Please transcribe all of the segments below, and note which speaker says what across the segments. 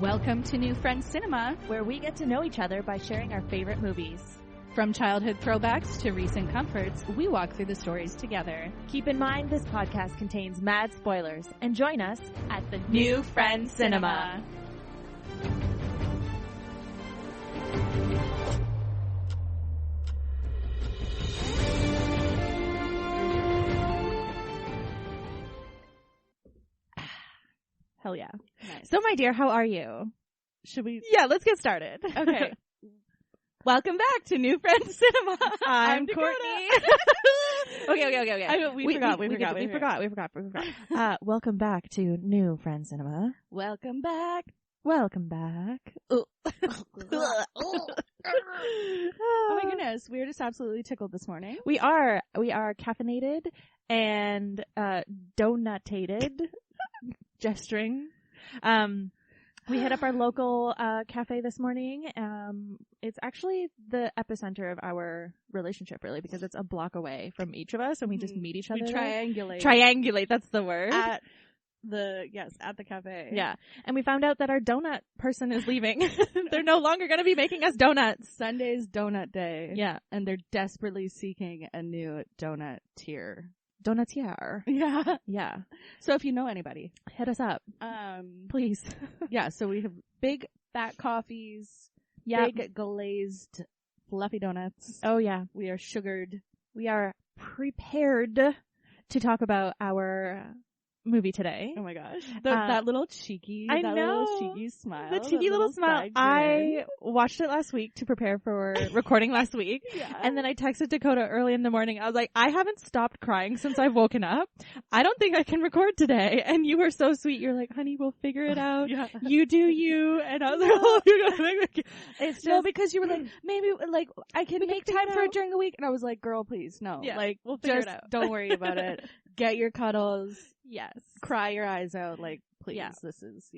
Speaker 1: Welcome to New Friends Cinema,
Speaker 2: where we get to know each other by sharing our favorite movies.
Speaker 1: From childhood throwbacks to recent comforts, we walk through the stories together.
Speaker 2: Keep in mind this podcast contains mad spoilers, and join us at the
Speaker 1: New Friends Cinema.
Speaker 2: Hell yeah.
Speaker 1: Nice.
Speaker 2: So, my dear, how are you?
Speaker 1: Should we?
Speaker 2: Yeah, let's get started.
Speaker 1: Okay. Welcome back to New Friends Cinema.
Speaker 2: I'm Courtney. Okay. We forgot. Welcome back to New Friends Cinema.
Speaker 1: Welcome back.
Speaker 2: Welcome back.
Speaker 1: Oh my goodness, we are just absolutely tickled this morning.
Speaker 2: We are caffeinated and donutated. Gesturing. We hit up our local cafe this morning. It's actually the epicenter of our relationship, really, because it's a block away from each of us, and we just meet each other.
Speaker 1: We triangulate.
Speaker 2: Triangulate, that's the word.
Speaker 1: At the cafe.
Speaker 2: Yeah. And we found out that our donut person is leaving. They're no longer going to be making us donuts.
Speaker 1: Sunday's donut day.
Speaker 2: Yeah.
Speaker 1: And they're desperately seeking a new donut tier.
Speaker 2: Donutier.
Speaker 1: Yeah.
Speaker 2: Yeah.
Speaker 1: So if you know anybody,
Speaker 2: hit us up. Please.
Speaker 1: Yeah, so we have big fat coffees, big glazed fluffy donuts.
Speaker 2: Oh yeah.
Speaker 1: We are sugared.
Speaker 2: We are prepared to talk about our movie today.
Speaker 1: Oh my gosh. That little cheeky, little cheeky smile.
Speaker 2: The cheeky little smile. I watched it last week to prepare for recording last week.
Speaker 1: Yeah.
Speaker 2: And then I texted Dakota early in the morning. I was like, I haven't stopped crying since I've woken up. I don't think I can record today. And you were so sweet. You're like, honey, we'll figure it out.
Speaker 1: Yeah.
Speaker 2: You do you. And I was like, oh, you're gonna make me.
Speaker 1: It's just, no, because you were like, maybe like I can make time for it during the week. And I was like, girl, please, no.
Speaker 2: Yeah,
Speaker 1: like,
Speaker 2: we'll figure
Speaker 1: just
Speaker 2: it out.
Speaker 1: Don't worry about it. Get your cuddles.
Speaker 2: Yes.
Speaker 1: Cry your eyes out, like, please.
Speaker 2: Yeah.
Speaker 1: This is,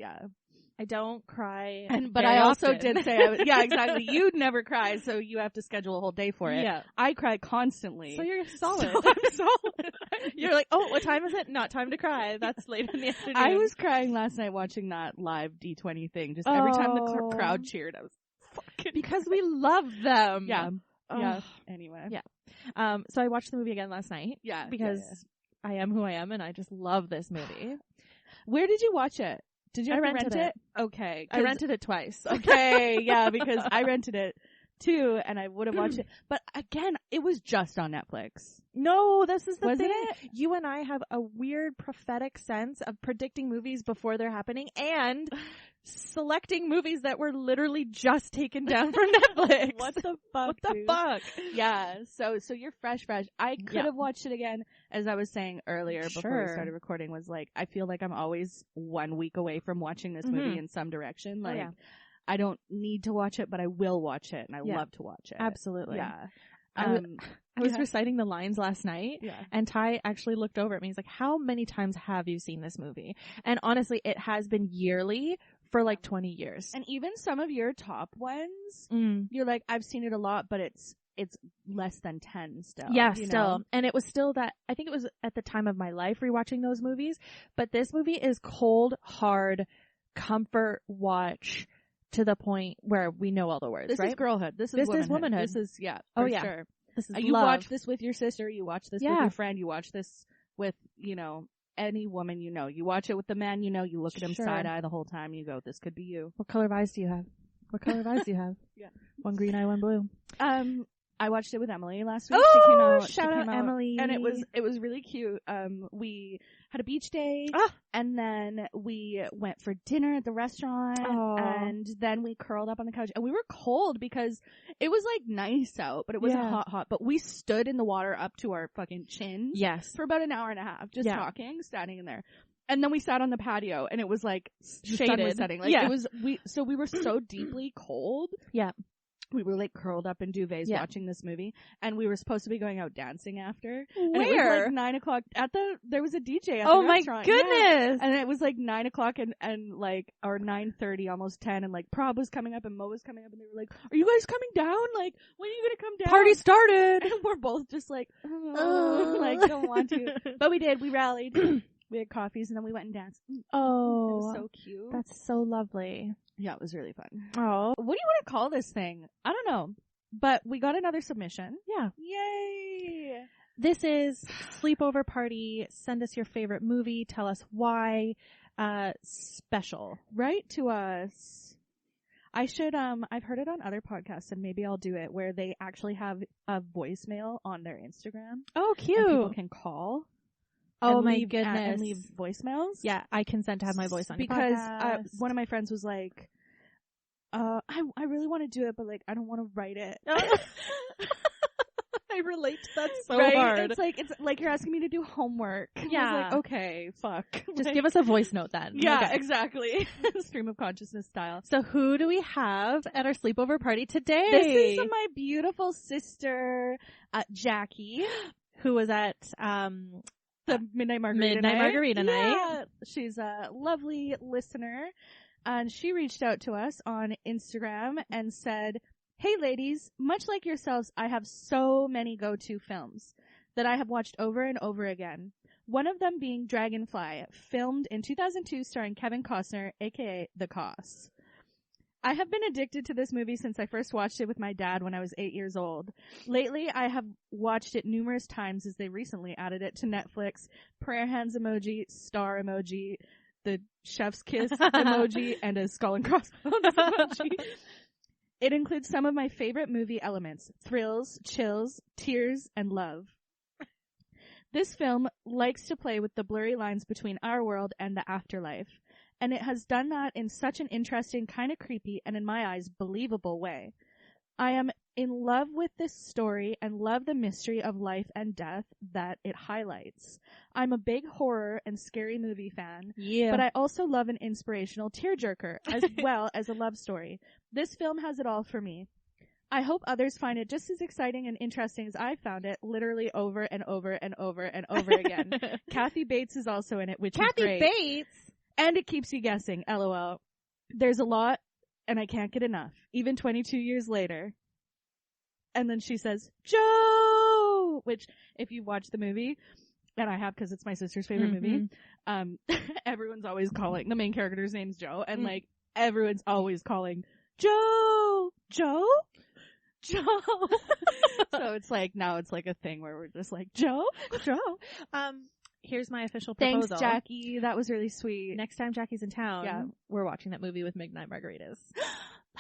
Speaker 2: I don't cry.
Speaker 1: But I also did say, exactly. You'd never cry, so you have to schedule a whole day for it.
Speaker 2: Yeah.
Speaker 1: I cry constantly.
Speaker 2: So you're solid.
Speaker 1: So I'm solid.
Speaker 2: You're like, oh, what time is it? Not time to cry. That's late in the afternoon.
Speaker 1: I was crying last night watching that live D20 thing. Just every time the crowd cheered, I was fucking
Speaker 2: because we love them.
Speaker 1: Yeah.
Speaker 2: Oh.
Speaker 1: Yeah. Anyway.
Speaker 2: Yeah. So I watched the movie again last night.
Speaker 1: Yeah.
Speaker 2: Because I am who I am, and I just love this movie.
Speaker 1: Where did you watch it? Did you have to
Speaker 2: rent it?
Speaker 1: Okay.
Speaker 2: I rented it twice.
Speaker 1: Okay, yeah, because I rented it too, and I would have watched it. But again, it was just on Netflix.
Speaker 2: No, this is the
Speaker 1: Wasn't
Speaker 2: thing.
Speaker 1: it?
Speaker 2: You and I have a weird prophetic sense of predicting movies before they're happening and selecting movies that were literally just taken down from Netflix.
Speaker 1: What the fuck?
Speaker 2: What the fuck?
Speaker 1: Yeah. So you're fresh. I could have watched it again, as I was saying earlier before we started recording, was like, I feel like I'm always 1 week away from watching this movie in some direction. Like, I don't need to watch it, but I will watch it, and I love to watch it.
Speaker 2: Absolutely.
Speaker 1: Yeah.
Speaker 2: I was reciting the lines last night, and Ty actually looked over at me. He's like, how many times have you seen this movie? And honestly, it has been yearly for like 20 years.
Speaker 1: And even some of your top ones, you're like, I've seen it a lot, but it's less than 10 still.
Speaker 2: Yeah, still. And it was still that, I think it was at the time of my life rewatching those movies, but this movie is cold, hard, comfort watch to the point where we know all the words,
Speaker 1: This
Speaker 2: right?
Speaker 1: is girlhood. This
Speaker 2: is womanhood.
Speaker 1: This is, sure.
Speaker 2: This is
Speaker 1: you
Speaker 2: love.
Speaker 1: watch this with your sister, you watch this with your friend, you watch this with, any woman you know. You watch it with the man you know, you look at him side-eye the whole time, and you go, this could be you.
Speaker 2: What color eyes do you have?
Speaker 1: Yeah.
Speaker 2: One green eye, one blue.
Speaker 1: I watched it with Emily last week.
Speaker 2: Oh, shout out Emily.
Speaker 1: And it was really cute. We had a beach day, and then we went for dinner at the restaurant, and then we curled up on the couch, and we were cold because it was like nice out, but it wasn't hot, but we stood in the water up to our fucking chins for about an hour and a half, just talking, standing in there. And then we sat on the patio, and it was like the sun was setting. Like it was, so we were so deeply cold. Yeah. We were like curled up in duvets watching this movie, and we were supposed to be going out dancing after.
Speaker 2: Where?
Speaker 1: And it was like 9 o'clock there was a DJ at the restaurant.
Speaker 2: Oh my goodness!
Speaker 1: Yeah. And it was like 9 o'clock and like, or 9:30, almost 10, and like Prob was coming up and Mo was coming up, and they were like, are you guys coming down? Like, when are you gonna come down?
Speaker 2: Party started!
Speaker 1: And we're both just like, like, don't want to. But we did, we rallied. We had coffees and then we went and danced.
Speaker 2: Oh.
Speaker 1: It was so cute.
Speaker 2: That's so lovely.
Speaker 1: Yeah, it was really fun.
Speaker 2: Oh.
Speaker 1: What do you want to call this thing? I don't know. But we got another submission.
Speaker 2: Yeah.
Speaker 1: Yay!
Speaker 2: This is Sleepover Party. Send us your favorite movie. Tell us why. Special.
Speaker 1: Write to us. I should, I've heard it on other podcasts and maybe I'll do it where they actually have a voicemail on their Instagram.
Speaker 2: Oh, cute.
Speaker 1: And people can call.
Speaker 2: Oh my
Speaker 1: leave,
Speaker 2: goodness.
Speaker 1: and leave voicemails.
Speaker 2: Yeah, I consent to have my voice on your
Speaker 1: because
Speaker 2: podcast.
Speaker 1: One of my friends was like, I really want to do it, but like I don't want to write it.
Speaker 2: I relate to that so
Speaker 1: right?
Speaker 2: hard.
Speaker 1: It's like you're asking me to do homework.
Speaker 2: Yeah.
Speaker 1: I was like, okay, fuck.
Speaker 2: Just give us a voice note then.
Speaker 1: Yeah,
Speaker 2: okay.
Speaker 1: Exactly. Stream of consciousness style.
Speaker 2: So who do we have at our sleepover party today?
Speaker 1: This is my beautiful sister, Jackie,
Speaker 2: who was at
Speaker 1: the Midnight Margarita
Speaker 2: Margarita night.
Speaker 1: Yeah. She's a lovely listener. And she reached out to us on Instagram and said, "Hey ladies, much like yourselves, I have so many go-to films that I have watched over and over again. One of them being Dragonfly, filmed in 2002 starring Kevin Costner, aka The Cos. I have been addicted to this movie since I first watched it with my dad when I was 8 years old. Lately, I have watched it numerous times as they recently added it to Netflix. Prayer hands emoji, star emoji, the chef's kiss emoji, and a skull and crossbones emoji. It includes some of my favorite movie elements: thrills, chills, tears, and love. This film likes to play with the blurry lines between our world and the afterlife, and it has done that in such an interesting, kind of creepy, and in my eyes, believable way. I am in love with this story and love the mystery of life and death that it highlights. I'm a big horror and scary movie fan, but I also love an inspirational tearjerker as well as a love story. This film has it all for me. I hope others find it just as exciting and interesting as I found it, literally over and over and over and over again. Kathy Bates is also in it, which is great.
Speaker 2: Kathy Bates?
Speaker 1: And it keeps you guessing, LOL. There's a lot, and I can't get enough, even 22 years later. And then she says, Joe! Which, if you watch the movie, and I have because it's my sister's favorite movie, everyone's always calling, the main character's name's Joe, and like, everyone's always calling, Joe! Joe? Joe! So it's like, now it's like a thing where we're just like, Joe?
Speaker 2: Joe. Here's my official proposal.
Speaker 1: Thanks, Jackie. That was really sweet.
Speaker 2: Next time Jackie's in town, we're watching that movie with Midnight Margaritas.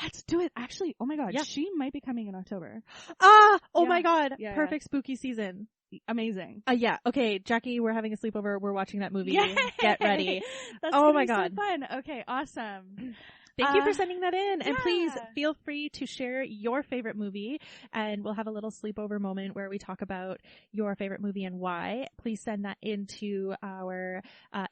Speaker 1: Let's do it. Actually, oh my god, she might be coming in October.
Speaker 2: My god.
Speaker 1: Yeah,
Speaker 2: perfect spooky season.
Speaker 1: Amazing.
Speaker 2: Yeah. Okay, Jackie, we're having a sleepover. We're watching that movie.
Speaker 1: Yay!
Speaker 2: Get ready.
Speaker 1: That's
Speaker 2: oh my
Speaker 1: be
Speaker 2: god.
Speaker 1: So fun. Okay, awesome.
Speaker 2: Thank you for sending that in. And
Speaker 1: yeah.
Speaker 2: please feel free to share your favorite movie, and we'll have a little sleepover moment where we talk about your favorite movie and why. Please send that into our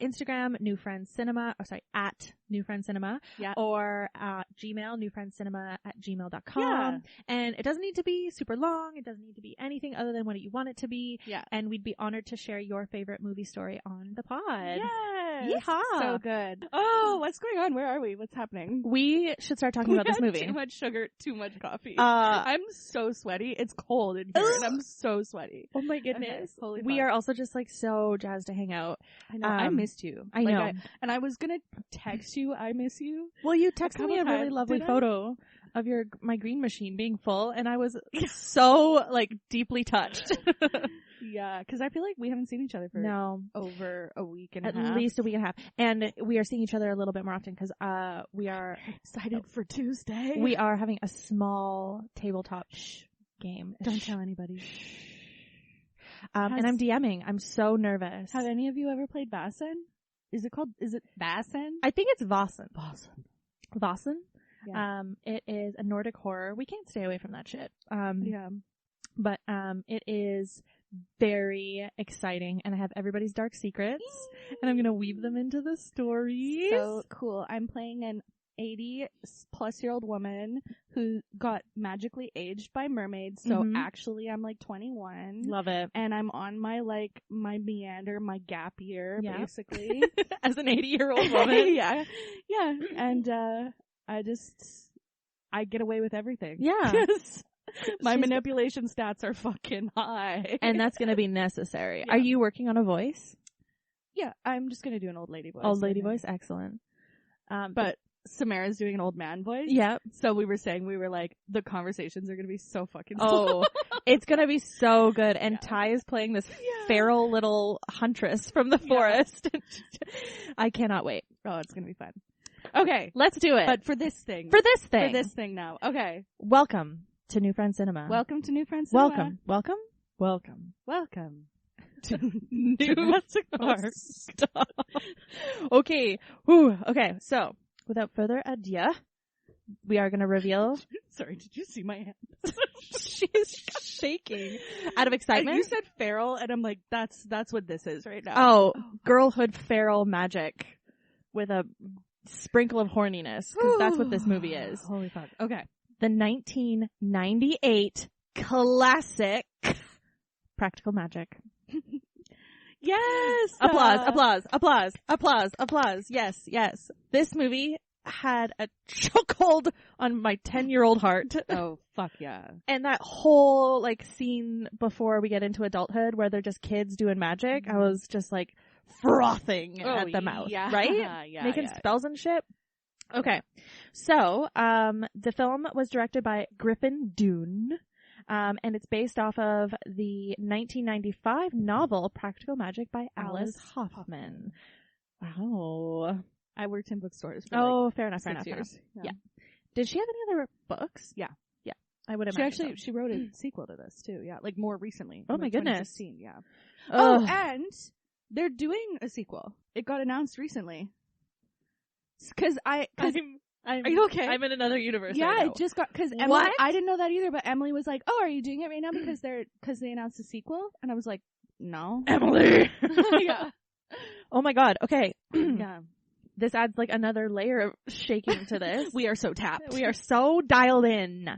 Speaker 2: Instagram, New Friends Cinema, at New Friends Cinema, or Gmail, newfriendscinema@gmail.com.
Speaker 1: Yeah.
Speaker 2: And it doesn't need to be super long. It doesn't need to be anything other than what you want it to be.
Speaker 1: Yeah.
Speaker 2: And we'd be honored to share your favorite movie story on the pod.
Speaker 1: Yes.
Speaker 2: Yeehaw.
Speaker 1: So good. Oh, what's going on? Where are we? What's happening?
Speaker 2: We should start talking about this movie.
Speaker 1: Too much sugar, too much coffee. I'm so sweaty. It's cold in here, and I'm so sweaty.
Speaker 2: Oh my goodness.
Speaker 1: Okay,
Speaker 2: we are also just like so jazzed to hang out.
Speaker 1: I know. I missed you.
Speaker 2: I know.
Speaker 1: And I was gonna text you, I miss you.
Speaker 2: Well, you texted me a really
Speaker 1: times.
Speaker 2: lovely photo of my green machine being full, and I was so like deeply touched.
Speaker 1: Yeah, because I feel like we haven't seen each other for over a week and a half.
Speaker 2: At least a week and a half. And we are seeing each other a little bit more often because we are
Speaker 1: excited for Tuesday.
Speaker 2: We are having a small tabletop game.
Speaker 1: Don't tell anybody.
Speaker 2: And I'm DMing. I'm so nervous.
Speaker 1: Have any of you ever played Vasen? Is it Vasen?
Speaker 2: I think it's Vasen.
Speaker 1: Vasen?
Speaker 2: Yeah. It is a Nordic horror. We can't stay away from that shit. But it is very exciting, and I have everybody's dark secrets, and I'm gonna weave them into the stories.
Speaker 1: So cool. I'm playing an 80-plus-year-old woman who got magically aged by mermaids, so actually I'm like 21.
Speaker 2: Love it.
Speaker 1: And I'm on my meander, my gap year, basically.
Speaker 2: As an 80-year-old woman.
Speaker 1: Yeah. And I get away with everything.
Speaker 2: Yeah.
Speaker 1: My manipulation stats are fucking high.
Speaker 2: And that's going to be necessary. Yeah. Are you working on a voice?
Speaker 1: Yeah, I'm just gonna do an old lady voice.
Speaker 2: Old lady voice, excellent.
Speaker 1: But Samara's doing an old man voice.
Speaker 2: Yeah.
Speaker 1: So we were saying, we were like, the conversations are gonna be so fucking
Speaker 2: slow. It's gonna be so good. And
Speaker 1: Yeah.
Speaker 2: Ty is playing this feral little huntress from the forest. I cannot wait.
Speaker 1: Oh, it's gonna be fun. Okay.
Speaker 2: Let's do it.
Speaker 1: But for this thing now. Okay.
Speaker 2: Welcome to New Friend Cinema.
Speaker 1: Welcome to New Friend Cinema.
Speaker 2: Welcome
Speaker 1: to
Speaker 2: New
Speaker 1: Jurassic Park.
Speaker 2: Stop. Okay. Whew. Okay. So, without further ado, we are going to reveal.
Speaker 1: Sorry, did you see my hand?
Speaker 2: She's shaking out of excitement.
Speaker 1: And you said feral, and I'm like, that's what this is right now.
Speaker 2: Oh, girlhood feral magic with a sprinkle of horniness, because that's what this movie is.
Speaker 1: Holy fuck. Okay.
Speaker 2: The 1998 classic Practical Magic.
Speaker 1: Yes!
Speaker 2: Applause. Yes. This movie had a chokehold on my 10-year-old heart.
Speaker 1: Oh, fuck yeah.
Speaker 2: And that whole, like, scene before we get into adulthood where they're just kids doing magic, I was just, like, frothing at the mouth, right? Making spells and shit. Okay. So, the film was directed by Griffin Dunne. And it's based off of the 1995 novel Practical Magic by Alice Hoffman. Wow.
Speaker 1: I worked in bookstores for
Speaker 2: fair enough.
Speaker 1: 6 years.
Speaker 2: Yeah. Did she have any other books?
Speaker 1: Yeah.
Speaker 2: I would imagine.
Speaker 1: She wrote a sequel to this too. Yeah, like more recently.
Speaker 2: Oh my goodness.
Speaker 1: 2016, yeah. Oh, and they're doing a sequel. It got announced recently. Are you okay?
Speaker 2: I'm in another universe.
Speaker 1: Yeah,
Speaker 2: right now.
Speaker 1: it just got, cause Emily, I didn't know that either, but Emily was like, oh, are you doing it right now because they announced a sequel? And I was like, no.
Speaker 2: Emily!
Speaker 1: Yeah.
Speaker 2: Oh my god, okay.
Speaker 1: Yeah.
Speaker 2: This adds like another layer of shaking to this.
Speaker 1: We are so tapped.
Speaker 2: We are so dialed in.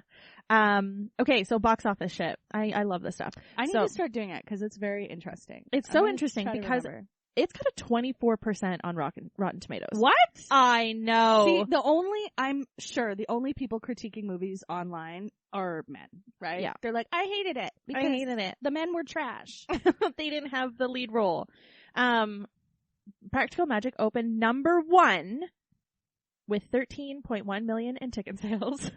Speaker 2: Okay, so box office shit. I love this stuff.
Speaker 1: I need to start doing it because it's very interesting.
Speaker 2: It's so interesting because it's got a 24% on Rotten Tomatoes.
Speaker 1: What?
Speaker 2: I know.
Speaker 1: See, I'm sure the only people critiquing movies online are men, right?
Speaker 2: Yeah.
Speaker 1: They're like, I hated it. Because the men were trash.
Speaker 2: They didn't have the lead role. Practical Magic opened number 1 with 13.1 million in ticket sales.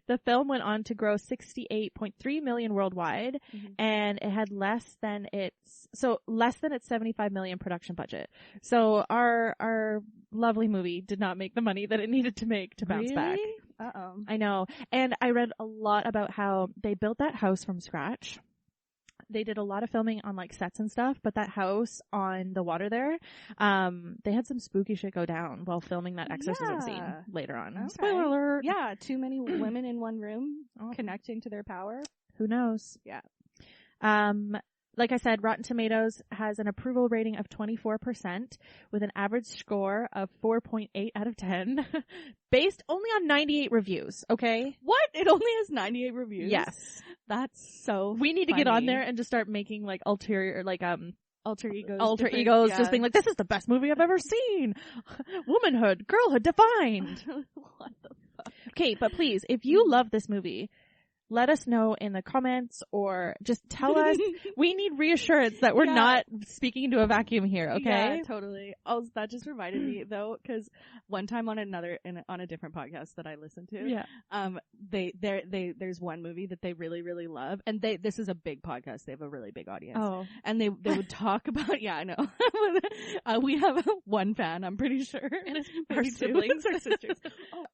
Speaker 2: The film went on to gross 68.3 million worldwide, and it had less than its 75 million production budget. So our lovely movie did not make the money that it needed to make to bounce back.
Speaker 1: Uh-oh.
Speaker 2: I know. And I read a lot about how they built that house from scratch. They did a lot of filming on like sets and stuff, but that house on the water there, they had some spooky shit go down while filming that exorcism scene later on. Okay. Spoiler alert.
Speaker 1: Yeah, too many women in one room connecting to their power.
Speaker 2: Who knows?
Speaker 1: Yeah.
Speaker 2: Like I said, Rotten Tomatoes has an approval rating of 24% with an average score of 4.8 out of 10 based only on 98 reviews, okay?
Speaker 1: What? It only has 98 reviews?
Speaker 2: Yes.
Speaker 1: That's so
Speaker 2: We need
Speaker 1: funny.
Speaker 2: to get on there and just start making like alter
Speaker 1: egos,
Speaker 2: just being like, this is the best movie I've ever seen. Womanhood, girlhood defined.
Speaker 1: What the fuck?
Speaker 2: Okay, but please, if you love this movie, let us know in the comments or just tell us. We need reassurance that we're not speaking into a vacuum here, okay?
Speaker 1: Yeah, totally. That just reminded me though, because one time on a different podcast that I listened to, there's one movie that they really, really love, and this is a big podcast. They have a really big audience.
Speaker 2: Oh.
Speaker 1: And they would talk about, I know. We have one fan, I'm pretty sure.
Speaker 2: And it's our siblings.
Speaker 1: Our sisters.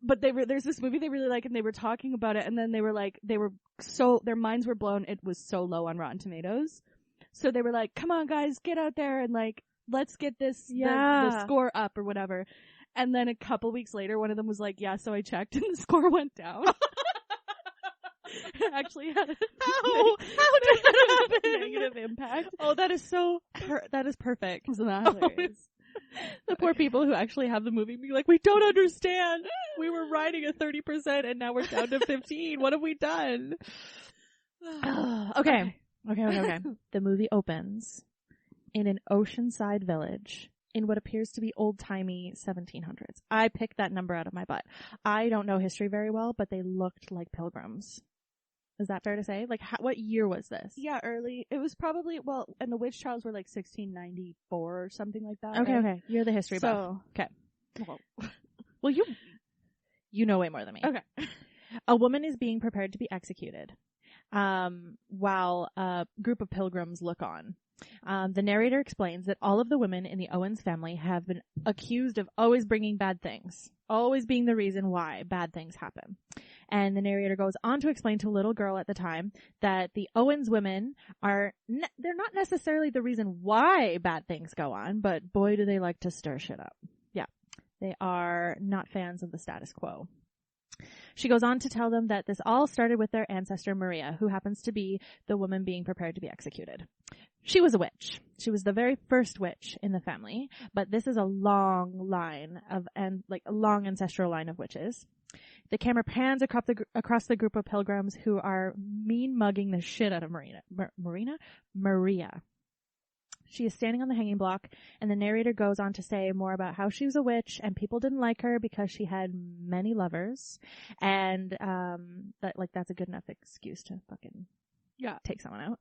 Speaker 1: But there's this movie they really like, and they were talking about it, and then they were like, their minds were blown. It was so low on Rotten Tomatoes. So they were like, come on guys, get out there and like, let's get this, the score up or whatever. And then a couple weeks later, one of them was like, yeah, so I checked and the score went down. It actually had
Speaker 2: how did that happen?
Speaker 1: Negative impact.
Speaker 2: Oh, that is that is perfect.
Speaker 1: Isn't that hilarious?
Speaker 2: The poor people who actually have the movie be like, we don't understand. We were riding at 30% and now we're down to 15. What have we done? Okay. The movie opens in an oceanside village in what appears to be old-timey 1700s. I picked that number out of my butt. I don't know history very well, but they looked like pilgrims. Is that fair to say? Like, what year was this?
Speaker 1: Yeah, early. It was probably, and the witch trials were like 1694 or something like that.
Speaker 2: Okay,
Speaker 1: right?
Speaker 2: okay. You're the history buff. Okay. Well, you know way more than me.
Speaker 1: Okay.
Speaker 2: A woman is being prepared to be executed, while a group of pilgrims look on. The narrator explains that all of the women in the Owens family have been accused of always bringing bad things, always being the reason why bad things happen. And the narrator goes on to explain to a little girl at the time that the Owens women they're not necessarily the reason why bad things go on, but boy, do they like to stir shit up. Yeah. They are not fans of the status quo. She goes on to tell them that this all started with their ancestor Maria, who happens to be the woman being prepared to be executed. She was a witch. She was the very first witch in the family, but this is a long line a long ancestral line of witches. The camera pans across the group of pilgrims who are mean mugging the shit out of Maria. She is standing on the hanging block, and the narrator goes on to say more about how she was a witch and people didn't like her because she had many lovers, and that's a good enough excuse to fucking take someone out.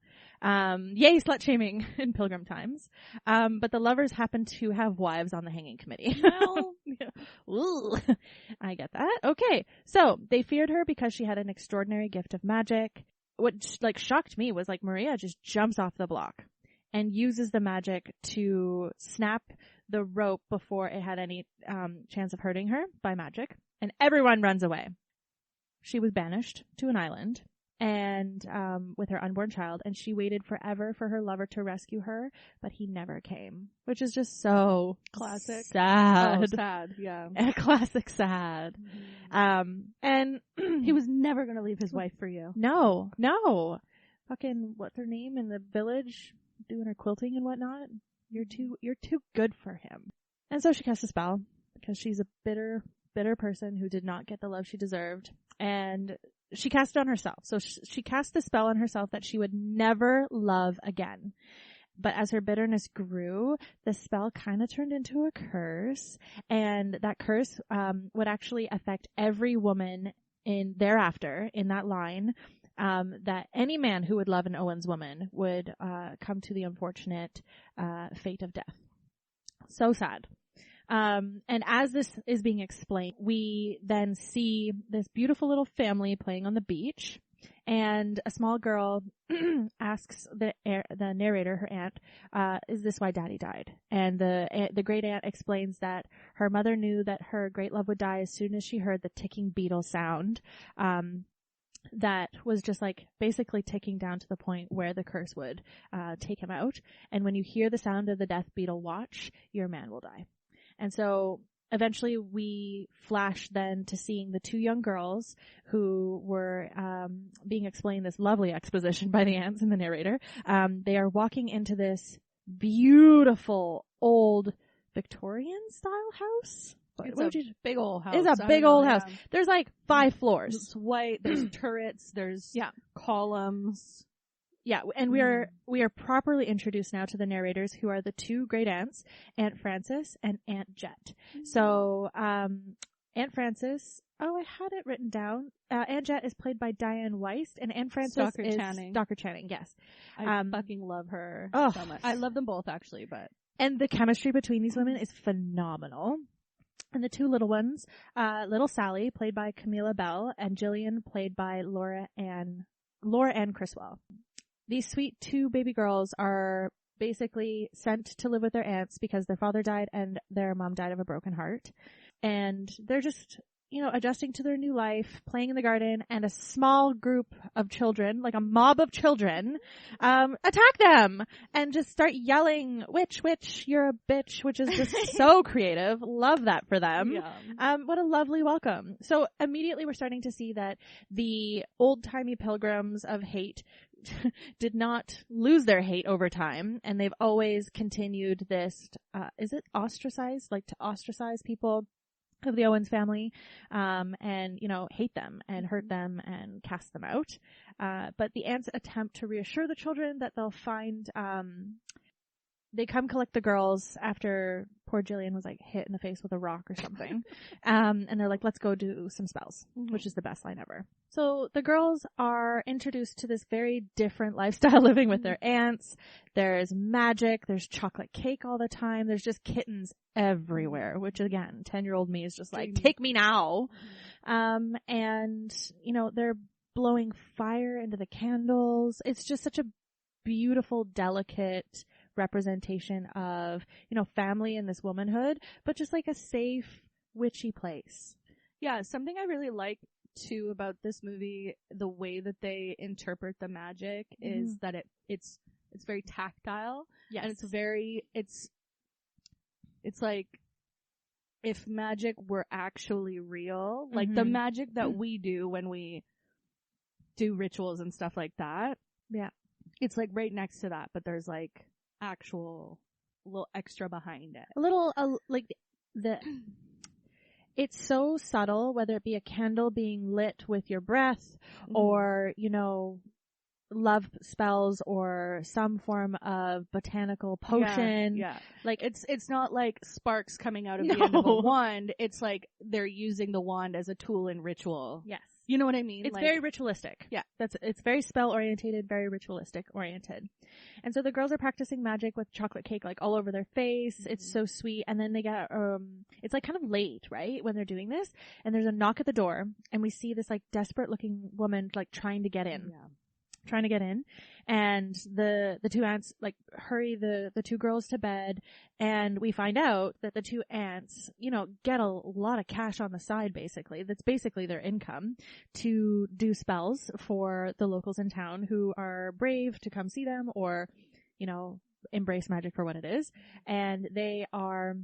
Speaker 2: Yay, slut shaming in pilgrim times. But the lovers happen to have wives on the hanging committee. Well, ooh, I get that. Okay, so they feared her because she had an extraordinary gift of magic. What shocked me was Maria just jumps off the block and uses the magic to snap the rope before it had any chance of hurting her by magic, and everyone runs away. She was banished to an island and with her unborn child, and she waited forever for her lover to rescue her, but he never came, which is just so
Speaker 1: classic.
Speaker 2: Sad.
Speaker 1: Oh, sad, yeah.
Speaker 2: A classic sad. And
Speaker 1: he was never going to leave his wife for you.
Speaker 2: No. Fucking, what's her name in the village? Doing her quilting and whatnot. You're too good for him. And so she cast a spell because she's a bitter person who did not get the love she deserved. And she cast it on herself. So she cast the spell on herself that she would never love again. But as her bitterness grew, the spell kind of turned into a curse. And that curse would actually affect every woman thereafter in that line. That any man who would love an Owens woman would come to the unfortunate fate of death. So sad. And as this is being explained, we then see this beautiful little family playing on the beach, and a small girl asks the narrator, her aunt, "Is this why Daddy died?" And the great aunt explains that her mother knew that her great love would die as soon as she heard the ticking beetle sound. That was just basically ticking down to the point where the curse would take him out. And when you hear the sound of the death beetle watch, your man will die. And so eventually we flash then to seeing the two young girls who were being explained this lovely exposition by the aunts and the narrator. They are walking into this beautiful old Victorian style house.
Speaker 1: It's a big old house.
Speaker 2: It's a big old house. There's 5 floors.
Speaker 1: It's white. There's turrets. There's columns.
Speaker 2: Yeah, and we are properly introduced now to the narrators, who are the two great aunts, Aunt Frances and Aunt Jet. So, Aunt Frances, I had it written down. Aunt Jet is played by Diane Weist, and Aunt Frances is Dr. Channing, yes.
Speaker 1: I fucking love her so much. I love them both, actually, but.
Speaker 2: And the chemistry between these women is phenomenal. And the two little ones, little Sally, played by Camilla Bell, and Jillian, played by Laura Ann Criswell. These sweet 2 baby girls are basically sent to live with their aunts because their father died and their mom died of a broken heart. And they're just, adjusting to their new life, playing in the garden, and a small group of children, a mob of children, attack them and just start yelling, "Witch, witch, you're a bitch," which is just so creative. Love that for them. Yeah. What a lovely welcome. So immediately we're starting to see that the old-timey pilgrims of hate did not lose their hate over time, and they've always continued this, is it ostracize? To ostracize people of the Owens family, and, hate them and hurt them and cast them out. But the aunts attempt to reassure the children that they'll find, they come collect the girls after poor Jillian was like hit in the face with a rock or something. And they're like, let's go do some spells, which is the best line ever. So the girls are introduced to this very different lifestyle living with their aunts. There's magic. There's chocolate cake all the time. There's just kittens everywhere, which again, 10-year-old me is just like, take me now. And, you know, they're blowing fire into the candles. It's just such a beautiful, delicate representation of, you know, family and this womanhood, but just like a safe, witchy place.
Speaker 1: Yeah, something I really like too about this movie, the way that they interpret the magic is that it's very tactile. Yes. And it's like if magic were actually real, like the magic that we do when we do rituals and stuff like that.
Speaker 2: Yeah.
Speaker 1: It's like right next to that, but there's like actual little extra behind it.
Speaker 2: A little, it's so subtle, whether it be a candle being lit with your breath or, you know, love spells or some form of botanical potion.
Speaker 1: Yeah. Like it's not like sparks coming out of the end of a wand. It's like they're using the wand as a tool in ritual.
Speaker 2: Yes.
Speaker 1: You know what I mean?
Speaker 2: It's like, very ritualistic. Yeah. It's very spell orientated, very ritualistic oriented. And so the girls are practicing magic with chocolate cake like all over their face. It's so sweet. And then they get, it's like kind of late, right? When they're doing this. And there's a knock at the door and we see this like desperate looking woman like trying to get in. Yeah. And the two aunts like hurry the two girls to bed, and we find out that the two aunts, you know, get a lot of cash on the side basically. That's basically their income to do spells for the locals in town who are brave to come see them or, you know, embrace magic for what it is. And they are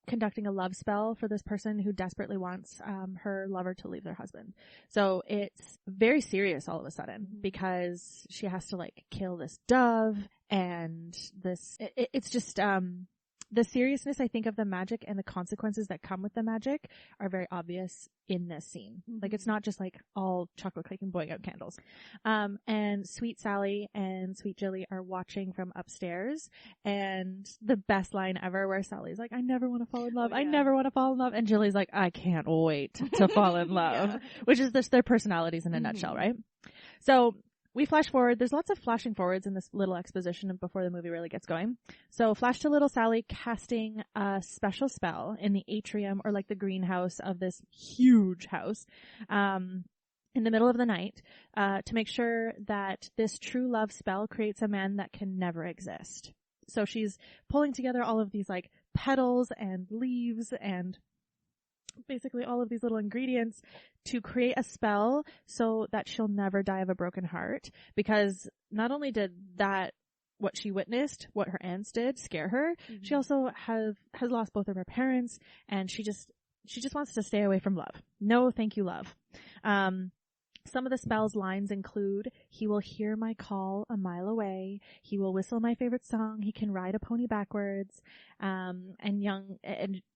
Speaker 2: conducting a love spell for this person who desperately wants her lover to leave their husband. So it's very serious all of a sudden because she has to like kill this dove, and it's just the seriousness, I think, of the magic and the consequences that come with the magic are very obvious in this scene. Like, it's not just like all chocolate cake and blowing out candles. And Sweet Sally and Sweet Jilly are watching from upstairs, and the best line ever where Sally's like, I never want to fall in love. I never want to fall in love. And Jilly's like, I can't wait to fall in love, which is just their personalities in a nutshell, right? So we flash forward. There's lots of flashing forwards in this little exposition before the movie really gets going. So flash to little Sally casting a special spell in the atrium, or like the greenhouse of this huge house, in the middle of the night, to make sure that this true love spell creates a man that can never exist. So she's pulling together all of these like petals and leaves and basically all of these little ingredients to create a spell so that she'll never die of a broken heart. Because not only did that, what she witnessed, what her aunts did, scare her, she also has lost both of her parents, and she just wants to stay away from love. No, thank you, love. Some of the spell's lines include, he will hear my call a mile away. He will whistle my favorite song. He can ride a pony backwards. And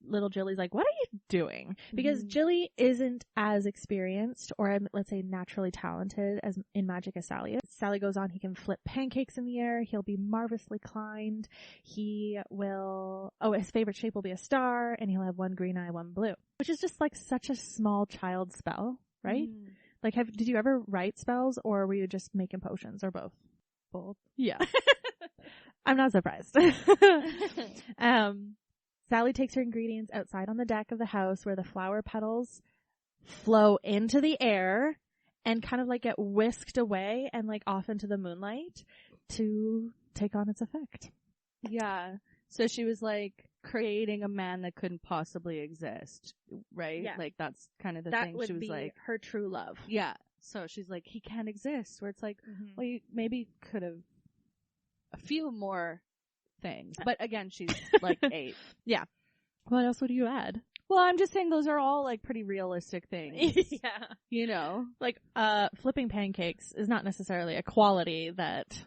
Speaker 2: little Jilly's like, what are you doing? Because Jilly isn't as experienced or, let's say, naturally talented as in magic as Sally is. Sally goes on, he can flip pancakes in the air. He'll be marvelously climbed. His favorite shape will be a star, and he'll have one green eye, one blue. Which is just like such a small child spell, right? Like, did you ever write spells, or were you just making potions, or both?
Speaker 1: Both.
Speaker 2: Yeah. I'm not surprised. Sally takes her ingredients outside on the deck of the house where the flower petals flow into the air and kind of like get whisked away and like off into the moonlight to take on its effect.
Speaker 1: Yeah. So she was like creating a man that couldn't possibly exist, right? Yeah. Like that's kind of the thing.
Speaker 2: That
Speaker 1: she was
Speaker 2: would be
Speaker 1: like
Speaker 2: her true love.
Speaker 1: Yeah. So she's like, he can't exist. Where it's like, well, you maybe could have a few more things. But again, she's like 8.
Speaker 2: Yeah. What else would you add?
Speaker 1: Well, I'm just saying those are all like pretty realistic things.
Speaker 2: Yeah.
Speaker 1: You know?
Speaker 2: Like, flipping pancakes is not necessarily a quality that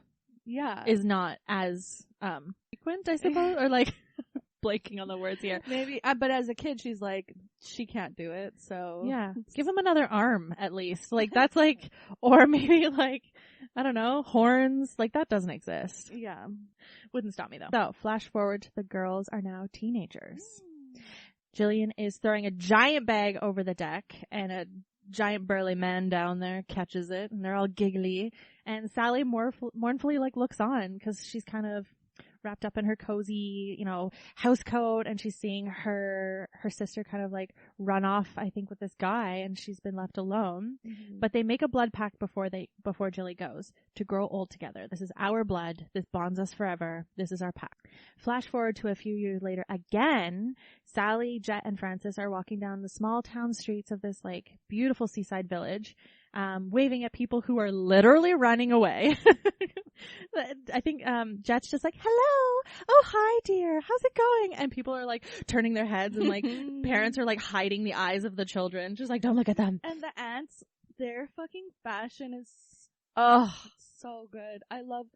Speaker 2: is not as frequent, I suppose, or like blanking on the words here.
Speaker 1: Maybe, but as a kid, she's like, she can't do it, so
Speaker 2: yeah, give him another arm at least. Like that's like, or maybe like I don't know, horns. Like, that doesn't exist.
Speaker 1: Yeah.
Speaker 2: Wouldn't stop me, though. So, flash forward to the girls are now teenagers. Jillian is throwing a giant bag over the deck, and a giant burly man down there catches it, and they're all giggly. And Sally mournfully, like, looks on, because she's kind of wrapped up in her cozy, you know, house coat, and she's seeing her sister kind of like run off, I think, with this guy, and she's been left alone. Mm-hmm. But they make a blood pact before Jilly goes, to grow old together. This is our blood. This bonds us forever. This is our pact. Flash forward to a few years later again. Sally, Jet, and Francis are walking down the small town streets of this like beautiful seaside village, waving at people who are literally running away. I think Jet's just like, hello, oh hi dear, how's it going? And people are like turning their heads, and like parents are like hiding the eyes of the children, just like, don't look at them.
Speaker 1: And the aunts, their fucking fashion is so good. I love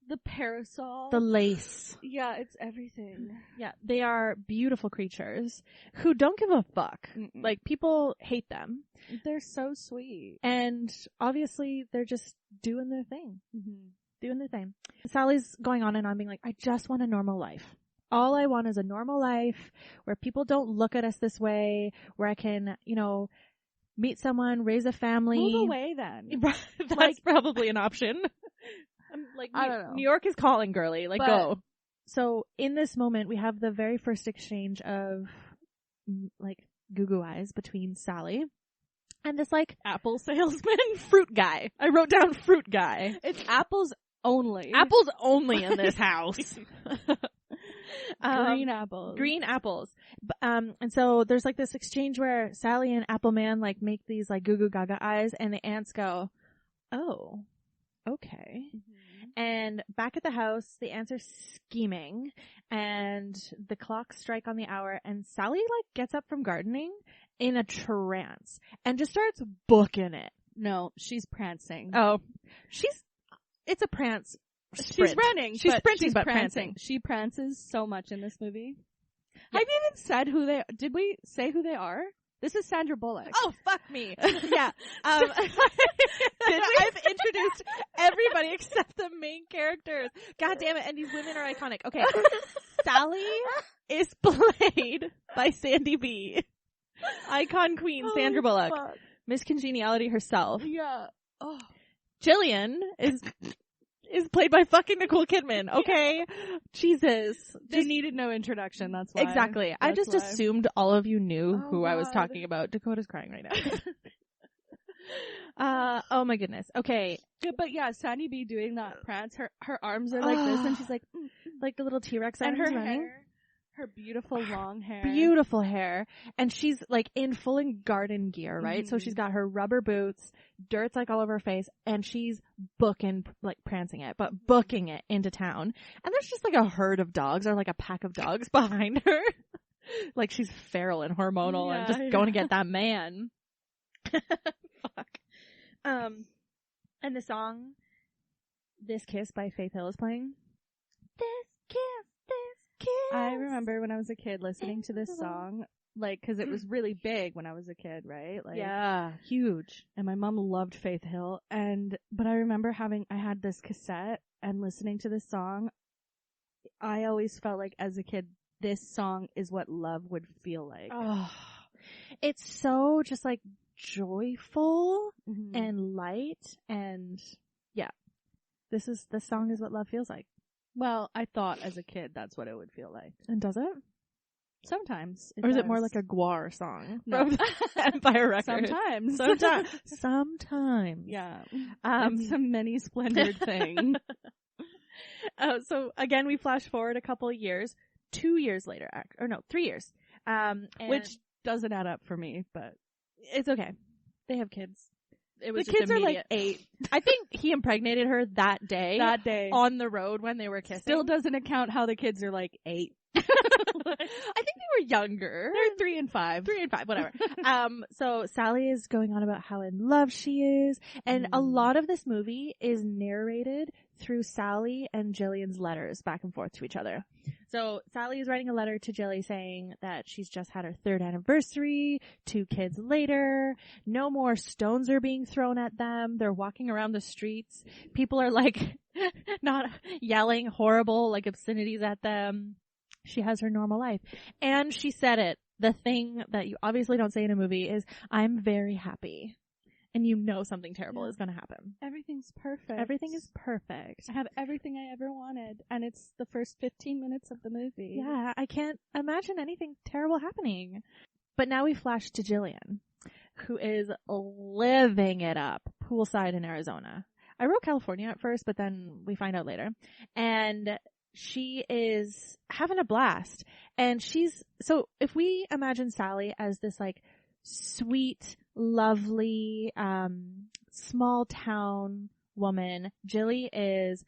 Speaker 1: the parasol,
Speaker 2: the lace.
Speaker 1: Yeah, it's everything.
Speaker 2: Yeah, they are beautiful creatures who don't give a fuck.
Speaker 1: Mm-mm.
Speaker 2: Like, people hate them.
Speaker 1: They're so sweet.
Speaker 2: And obviously they're just doing their thing.
Speaker 1: Mm-hmm.
Speaker 2: Doing their thing. Sally's going on and on being like, I just want a normal life. All I want is a normal life where people don't look at us this way, where I can, you know, meet someone, raise a family.
Speaker 1: Move away then.
Speaker 2: That's like, probably an option. Like, I don't know. New York is calling, girly. Like, go. So in this moment, we have the very first exchange of like goo eyes between Sally and this like apple salesman, fruit guy. I wrote down fruit guy.
Speaker 1: It's apples only.
Speaker 2: Apples only in this house.
Speaker 1: Green apples.
Speaker 2: Green apples. And so there's like this exchange where Sally and Apple Man like make these like goo gaga eyes, and the ants go, oh, okay. Mm-hmm. And back at the house, the ants are scheming, and the clocks strike on the hour, and Sally like gets up from gardening in a trance and just starts booking it.
Speaker 1: No, she's prancing.
Speaker 2: Oh, it's a prance.
Speaker 1: Sprint. She's running.
Speaker 2: She's sprinting, but prancing.
Speaker 1: She prances so much in this movie. Yeah. Have you even said did we say who they are? This is Sandra Bullock.
Speaker 2: Oh, fuck me. Yeah. I've introduced everybody except the main characters. God damn it. And these women are iconic. Okay. Sally is played by Sandy B. Icon queen Sandra Bullock. Fuck. Miss Congeniality herself.
Speaker 1: Yeah. Oh.
Speaker 2: Jillian is played by fucking Nicole Kidman, okay? Yeah. Jesus.
Speaker 1: They needed no introduction, that's why.
Speaker 2: Exactly. I just assumed all of you knew who God. I was talking about. Dakota's crying right now. Oh my goodness. Okay.
Speaker 1: But yeah, Sandy B doing that prance, her arms are like this, and she's like
Speaker 2: the little T-Rex arms
Speaker 1: and her
Speaker 2: running.
Speaker 1: Hair. Her beautiful long hair.
Speaker 2: Beautiful hair. And she's like in full garden gear, right? Mm-hmm. So she's got her rubber boots, dirt's like all over her face, and she's prancing it, but booking it into town. And there's just like a herd of dogs, or like a pack of dogs behind her. Like she's feral and hormonal and just going to get that man. Fuck. And the song, This Kiss by Faith Hill is playing. This kiss.
Speaker 1: I remember when I was a kid listening to this song, like, cause it was really big when I was a kid, right? Like,
Speaker 2: yeah, huge.
Speaker 1: And my mom loved Faith Hill, but I remember I had this cassette and listening to this song. I always felt like as a kid, this song is what love would feel like.
Speaker 2: Oh, it's so just like joyful and light, and yeah, this song is what love feels like.
Speaker 1: Well, I thought as a kid that's what it would feel like.
Speaker 2: And does it?
Speaker 1: Sometimes.
Speaker 2: Or is it more like a Guar song? No. Empire Records. Sometimes.
Speaker 1: Yeah. It's a many splendored thing.
Speaker 2: So again, we flash forward a couple of years. 2 years later. 3 years.
Speaker 1: Which doesn't add up for me, but
Speaker 2: it's okay. They have kids.
Speaker 1: The kids are like 8.
Speaker 2: I think he impregnated her that day.
Speaker 1: That day.
Speaker 2: On the road when they were kissing.
Speaker 1: Still doesn't account how the kids are like 8. I think they were younger.
Speaker 2: They're 3 and 5.
Speaker 1: 3 and 5, whatever.
Speaker 2: So Sally is going on about how in love she is. And a lot of this movie is narrated through Sally and Jillian's letters back and forth to each other. So Sally is writing a letter to Jilly saying that she's just had her 3rd anniversary, 2 kids later, no more stones are being thrown at them. They're walking around the streets. People are like not yelling horrible like obscenities at them. She has her normal life. And she said it. The thing that you obviously don't say in a movie is, I'm very happy. And you know something terrible is going to happen.
Speaker 1: Everything's perfect.
Speaker 2: Everything is perfect.
Speaker 1: I have everything I ever wanted. And it's the first 15 minutes of the movie.
Speaker 2: Yeah, I can't imagine anything terrible happening. But now we flash to Jillian, who is living it up poolside in Arizona. I wrote California at first, but then we find out later. And she is having a blast. And so if we imagine Sally as this like sweet, lovely, small town woman, Jilly is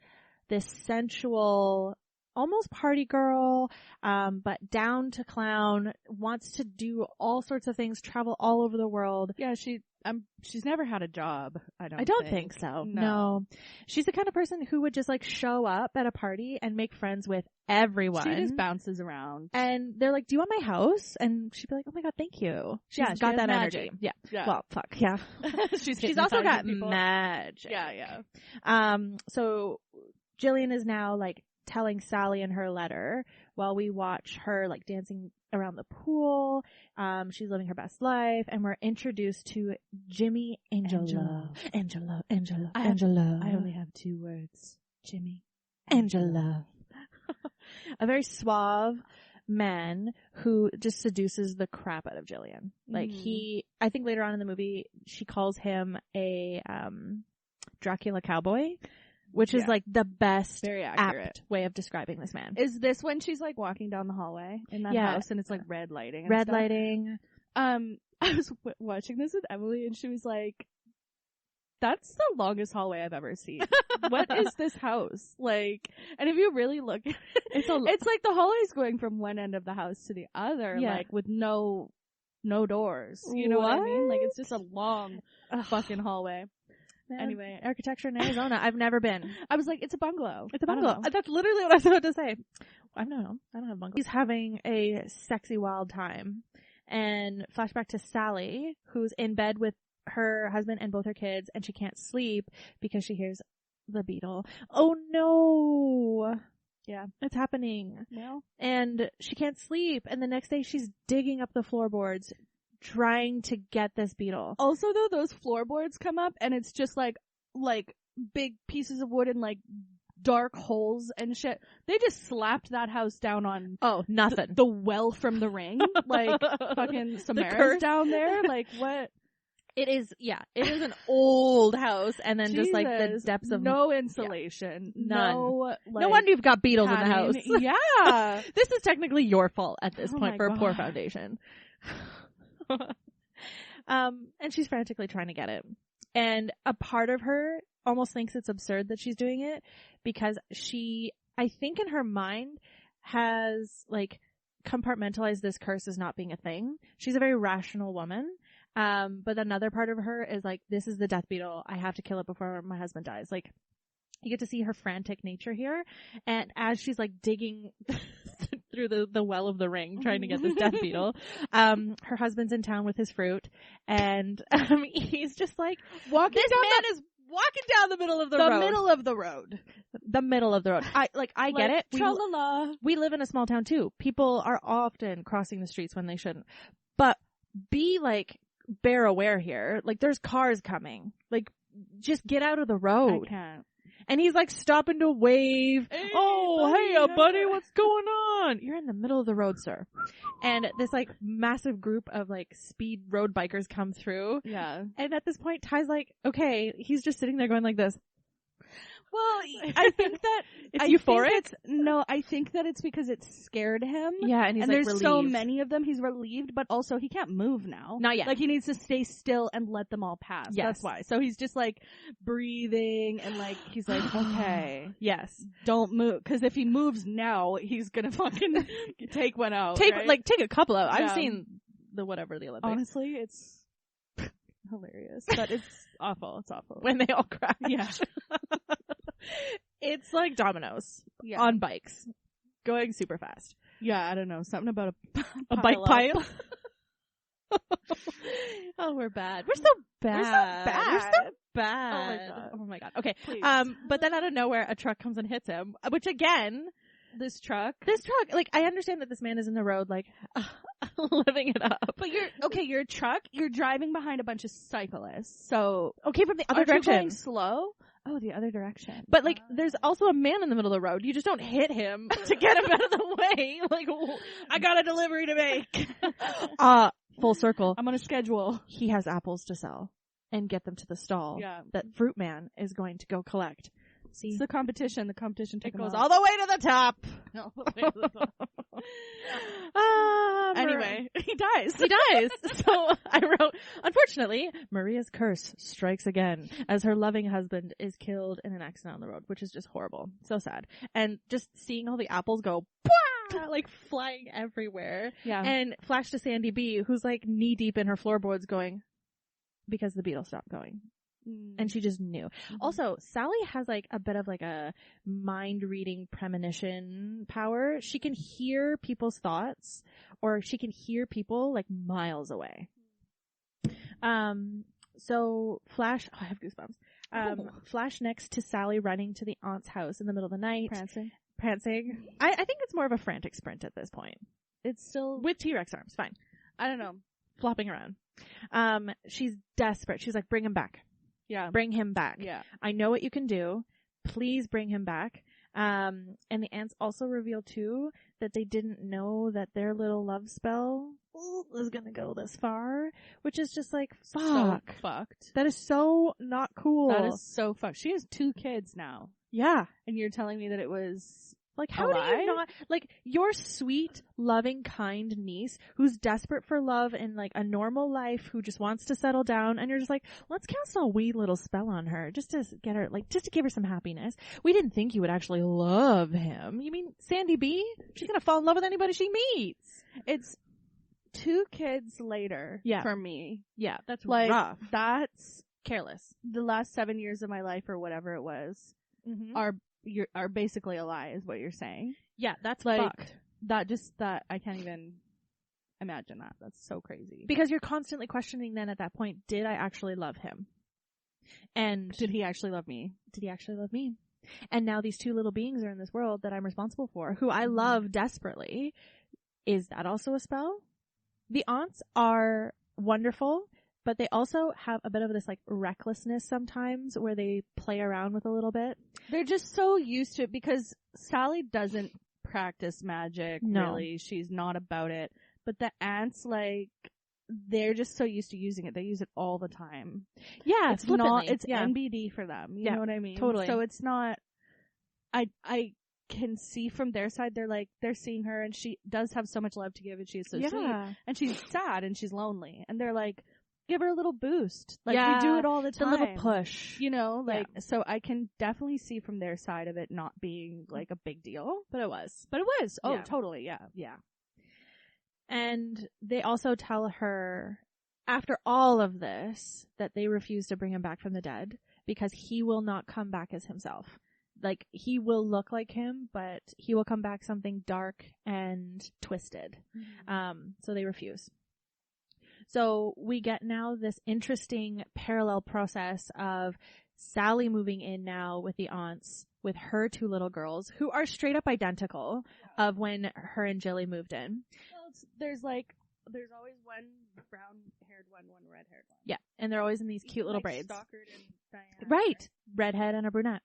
Speaker 2: this sensual, almost party girl, but down to clown, wants to do all sorts of things, travel all over the world.
Speaker 1: Yeah, she's never had a job. I
Speaker 2: don't think so. No. She's the kind of person who would just like show up at a party and make friends with everyone.
Speaker 1: She just bounces around.
Speaker 2: And they're like, do you want my house? And she'd be like, oh my God, thank you. She's got that
Speaker 1: magic.
Speaker 2: energy. Yeah. Well, fuck. Yeah. she's also got magic.
Speaker 1: Yeah.
Speaker 2: So Jillian is now like telling Sally in her letter while we watch her like dancing around the pool. She's living her best life, and we're introduced to Jimmy Angelo. Angelo.
Speaker 1: I only have 2 words. Jimmy
Speaker 2: Angelo. A very suave man who just seduces the crap out of Jillian. Like I think later on in the movie, she calls him a Dracula cowboy. Which is like the best,
Speaker 1: very accurate
Speaker 2: apt way of describing this man.
Speaker 1: Is this when she's like walking down the hallway in that house and it's like red lighting? And
Speaker 2: red lighting.
Speaker 1: I was watching this with Emily and she was like, "That's the longest hallway I've ever seen. What is this house like?" And if you really look, it's like the hallway's going from one end of the house to the other, like with no doors. You know what I mean? Like it's just a long fucking hallway.
Speaker 2: Man.
Speaker 1: Anyway,
Speaker 2: architecture in Arizona. I've never been.
Speaker 1: I was like, it's a bungalow.
Speaker 2: It's a bungalow. That's literally what I was about to say. I don't know. I don't have bungalows. He's having a sexy wild time. And flashback to Sally, who's in bed with her husband and both her kids, and she can't sleep because she hears the beetle. Oh no. Yeah, it's happening.
Speaker 1: Well,
Speaker 2: and she can't sleep. And the next day she's digging up the floorboards, trying to get this beetle.
Speaker 1: Also, though, those floorboards come up and it's just like big pieces of wood and like dark holes and shit. They just slapped that house down on
Speaker 2: nothing.
Speaker 1: The well from the ring, like fucking Samara's down there. Like what?
Speaker 2: It is an old house, and then just like the depths of
Speaker 1: no insulation,
Speaker 2: none.
Speaker 1: No
Speaker 2: wonder you've got beetles in the house.
Speaker 1: Yeah,
Speaker 2: this is technically your fault at this point for a poor foundation. And she's frantically trying to get it. And a part of her almost thinks it's absurd that she's doing it because she, I think in her mind, has like compartmentalized this curse as not being a thing. She's a very rational woman. But another part of her is like, this is the death beetle. I have to kill it before my husband dies. Like, you get to see her frantic nature here. And as she's like digging through the well of the ring trying to get this death beetle, her husband's in town with his fruit, and he's just like walking down the middle of the road.
Speaker 1: The middle of the road.
Speaker 2: The middle of the road. I get it. We live in a small town too. People are often crossing the streets when they shouldn't. But be like bear aware here. Like there's cars coming. Like just get out of the road.
Speaker 1: I can't.
Speaker 2: And he's like stopping to wave.
Speaker 1: Hey,
Speaker 2: buddy, what's going on? You're in the middle of the road, sir. And this like massive group of like speed road bikers come through.
Speaker 1: Yeah.
Speaker 2: And at this point, Ty's like, okay, he's just sitting there going like this.
Speaker 1: Well, I think that
Speaker 2: it's euphoric.
Speaker 1: I think that it's because it scared him.
Speaker 2: Yeah, and he's
Speaker 1: and
Speaker 2: like
Speaker 1: there's
Speaker 2: relieved.
Speaker 1: so many of them. He's relieved, but also he can't move now.
Speaker 2: Not yet.
Speaker 1: Like he needs to stay still and let them all pass.
Speaker 2: Yes.
Speaker 1: That's why. So he's just like breathing and like he's like, okay,
Speaker 2: yes,
Speaker 1: don't move, because if he moves now, he's gonna fucking take one out.
Speaker 2: take
Speaker 1: right?
Speaker 2: take a couple out.
Speaker 1: Yeah.
Speaker 2: I've seen the Olympics.
Speaker 1: Honestly, it's hilarious, but it's awful. It's awful
Speaker 2: when they all crash.
Speaker 1: Yeah.
Speaker 2: It's like dominoes on bikes going super fast.
Speaker 1: Yeah, I don't know. Something about
Speaker 2: a bike pile. Oh, we're bad. We're so bad. Oh my god. Okay.
Speaker 1: Please.
Speaker 2: But then out of nowhere, a truck comes and hits him, which again,
Speaker 1: This truck,
Speaker 2: like, I understand that this man is in the road, like, living it up.
Speaker 1: but you're a truck, you're driving behind a bunch of cyclists, so.
Speaker 2: Okay, from the other
Speaker 1: Aren't you
Speaker 2: direction.
Speaker 1: going slow? Oh, the other direction.
Speaker 2: But, like, there's also a man in the middle of the road. You just don't hit him to get him out of the way. Like,
Speaker 1: I got a delivery to make.
Speaker 2: Full circle.
Speaker 1: I'm on a schedule.
Speaker 2: He has apples to sell and get them to the stall that Fruit Man is going to go collect. See?
Speaker 1: It's the competition. The competition took
Speaker 2: goes
Speaker 1: him
Speaker 2: all the way to the top.
Speaker 1: Anyway, he dies.
Speaker 2: He dies. So I wrote, unfortunately, Maria's curse strikes again as her loving husband is killed in an accident on the road, which is just horrible. So sad. And just seeing all the apples go, like flying everywhere.
Speaker 1: Yeah.
Speaker 2: And flash to Sandy B, who's like knee deep in her floorboards going, because the Beatles stopped going. And she just knew. Mm-hmm. Also, Sally has like a bit of like a mind reading premonition power. She can hear people's thoughts, or she can hear people like miles away. So flash, I have goosebumps. Flash next to Sally running to the aunt's house in the middle of the night. Prancing. I think it's more of a frantic sprint at this point.
Speaker 1: It's still
Speaker 2: with T-Rex arms. Fine.
Speaker 1: I don't know.
Speaker 2: Flopping around. She's desperate. She's like, bring him back.
Speaker 1: Yeah.
Speaker 2: Bring him back.
Speaker 1: Yeah.
Speaker 2: I know what you can do. Please bring him back. And the aunts also reveal too that they didn't know that their little love spell was gonna go this far, which is just like, fuck.
Speaker 1: So fucked.
Speaker 2: That is so not cool.
Speaker 1: That is so fucked. She has 2 kids now.
Speaker 2: Yeah.
Speaker 1: And you're telling me that it was
Speaker 2: like, how do you not, like, your sweet, loving, kind niece who's desperate for love in like a normal life, who just wants to settle down, and you're just like, let's cast a wee little spell on her just to get her, like, just to give her some happiness. We didn't think you would actually love him. You mean Sandy B? She's gonna fall in love with anybody she meets.
Speaker 1: It's 2 kids later for me.
Speaker 2: Yeah, that's
Speaker 1: like,
Speaker 2: rough.
Speaker 1: That's
Speaker 2: careless.
Speaker 1: The last 7 years of my life, or whatever it was, are basically a lie, is what you're saying.
Speaker 2: Yeah, that's
Speaker 1: like
Speaker 2: fucked.
Speaker 1: That I can't even imagine that. That's so crazy.
Speaker 2: Because you're constantly questioning then at that point, did I actually love him? And
Speaker 1: did he actually love me?
Speaker 2: Did he actually love me? And now these 2 little beings are in this world that I'm responsible for, who I love desperately. Is that also a spell? The aunts are wonderful, but they also have a bit of this like recklessness sometimes where they play around with a little bit.
Speaker 1: They're just so used to it because Sally doesn't practice magic, really. She's not about it. But the aunts, like, they're just so used to using it. They use it all the time.
Speaker 2: Yeah,
Speaker 1: it's NBD for them. You know what I mean?
Speaker 2: Totally.
Speaker 1: So it's not, I can see from their side, they're seeing her and she does have so much love to give and she is so sweet. And she's sad and she's lonely. And they're like, give her a little boost. Like, we do it all the time.
Speaker 2: The little push.
Speaker 1: You know, like, so I can definitely see from their side of it not being, like, a big deal.
Speaker 2: But it was.
Speaker 1: Oh, totally, yeah.
Speaker 2: Yeah. And they also tell her, after all of this, that they refuse to bring him back from the dead because he will not come back as himself. Like, he will look like him, but he will come back something dark and twisted. So they refuse. So we get now this interesting parallel process of Sally moving in now with the aunts, with her 2 little girls, who are straight up identical of when her and Jilly moved in.
Speaker 1: Well, there's always one brown-haired one red-haired one.
Speaker 2: Yeah, and they're always in these cute little braids.
Speaker 1: Stockard and Diana.
Speaker 2: Right. Redhead and a brunette.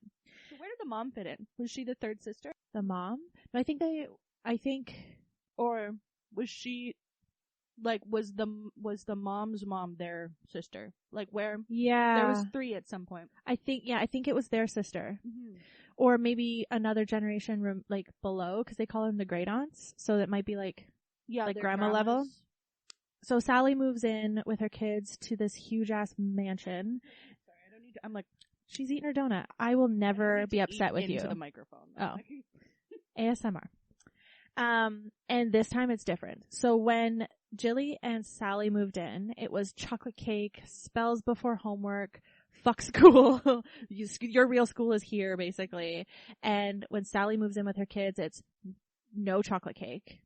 Speaker 1: So where did the mom fit in? Was she the 3rd sister?
Speaker 2: The mom? No, or was she
Speaker 1: Like, was the mom's mom their sister? Like, where?
Speaker 2: Yeah.
Speaker 1: There was 3 at some point.
Speaker 2: I think it was their sister.
Speaker 1: Mm-hmm.
Speaker 2: Or maybe another generation, like, below, because they call them the great aunts. So that might be, like grandma level. So Sally moves in with her kids to this huge-ass mansion.
Speaker 1: Sorry, I don't need to, I'm like,
Speaker 2: she's eating her donut. I will never be upset with you.
Speaker 1: Into the microphone.
Speaker 2: Oh. ASMR. And this time it's different. So when Jilly and Sally moved in, it was chocolate cake, spells before homework, fuck school. Your real school is here, basically. And when Sally moves in with her kids, it's no chocolate cake.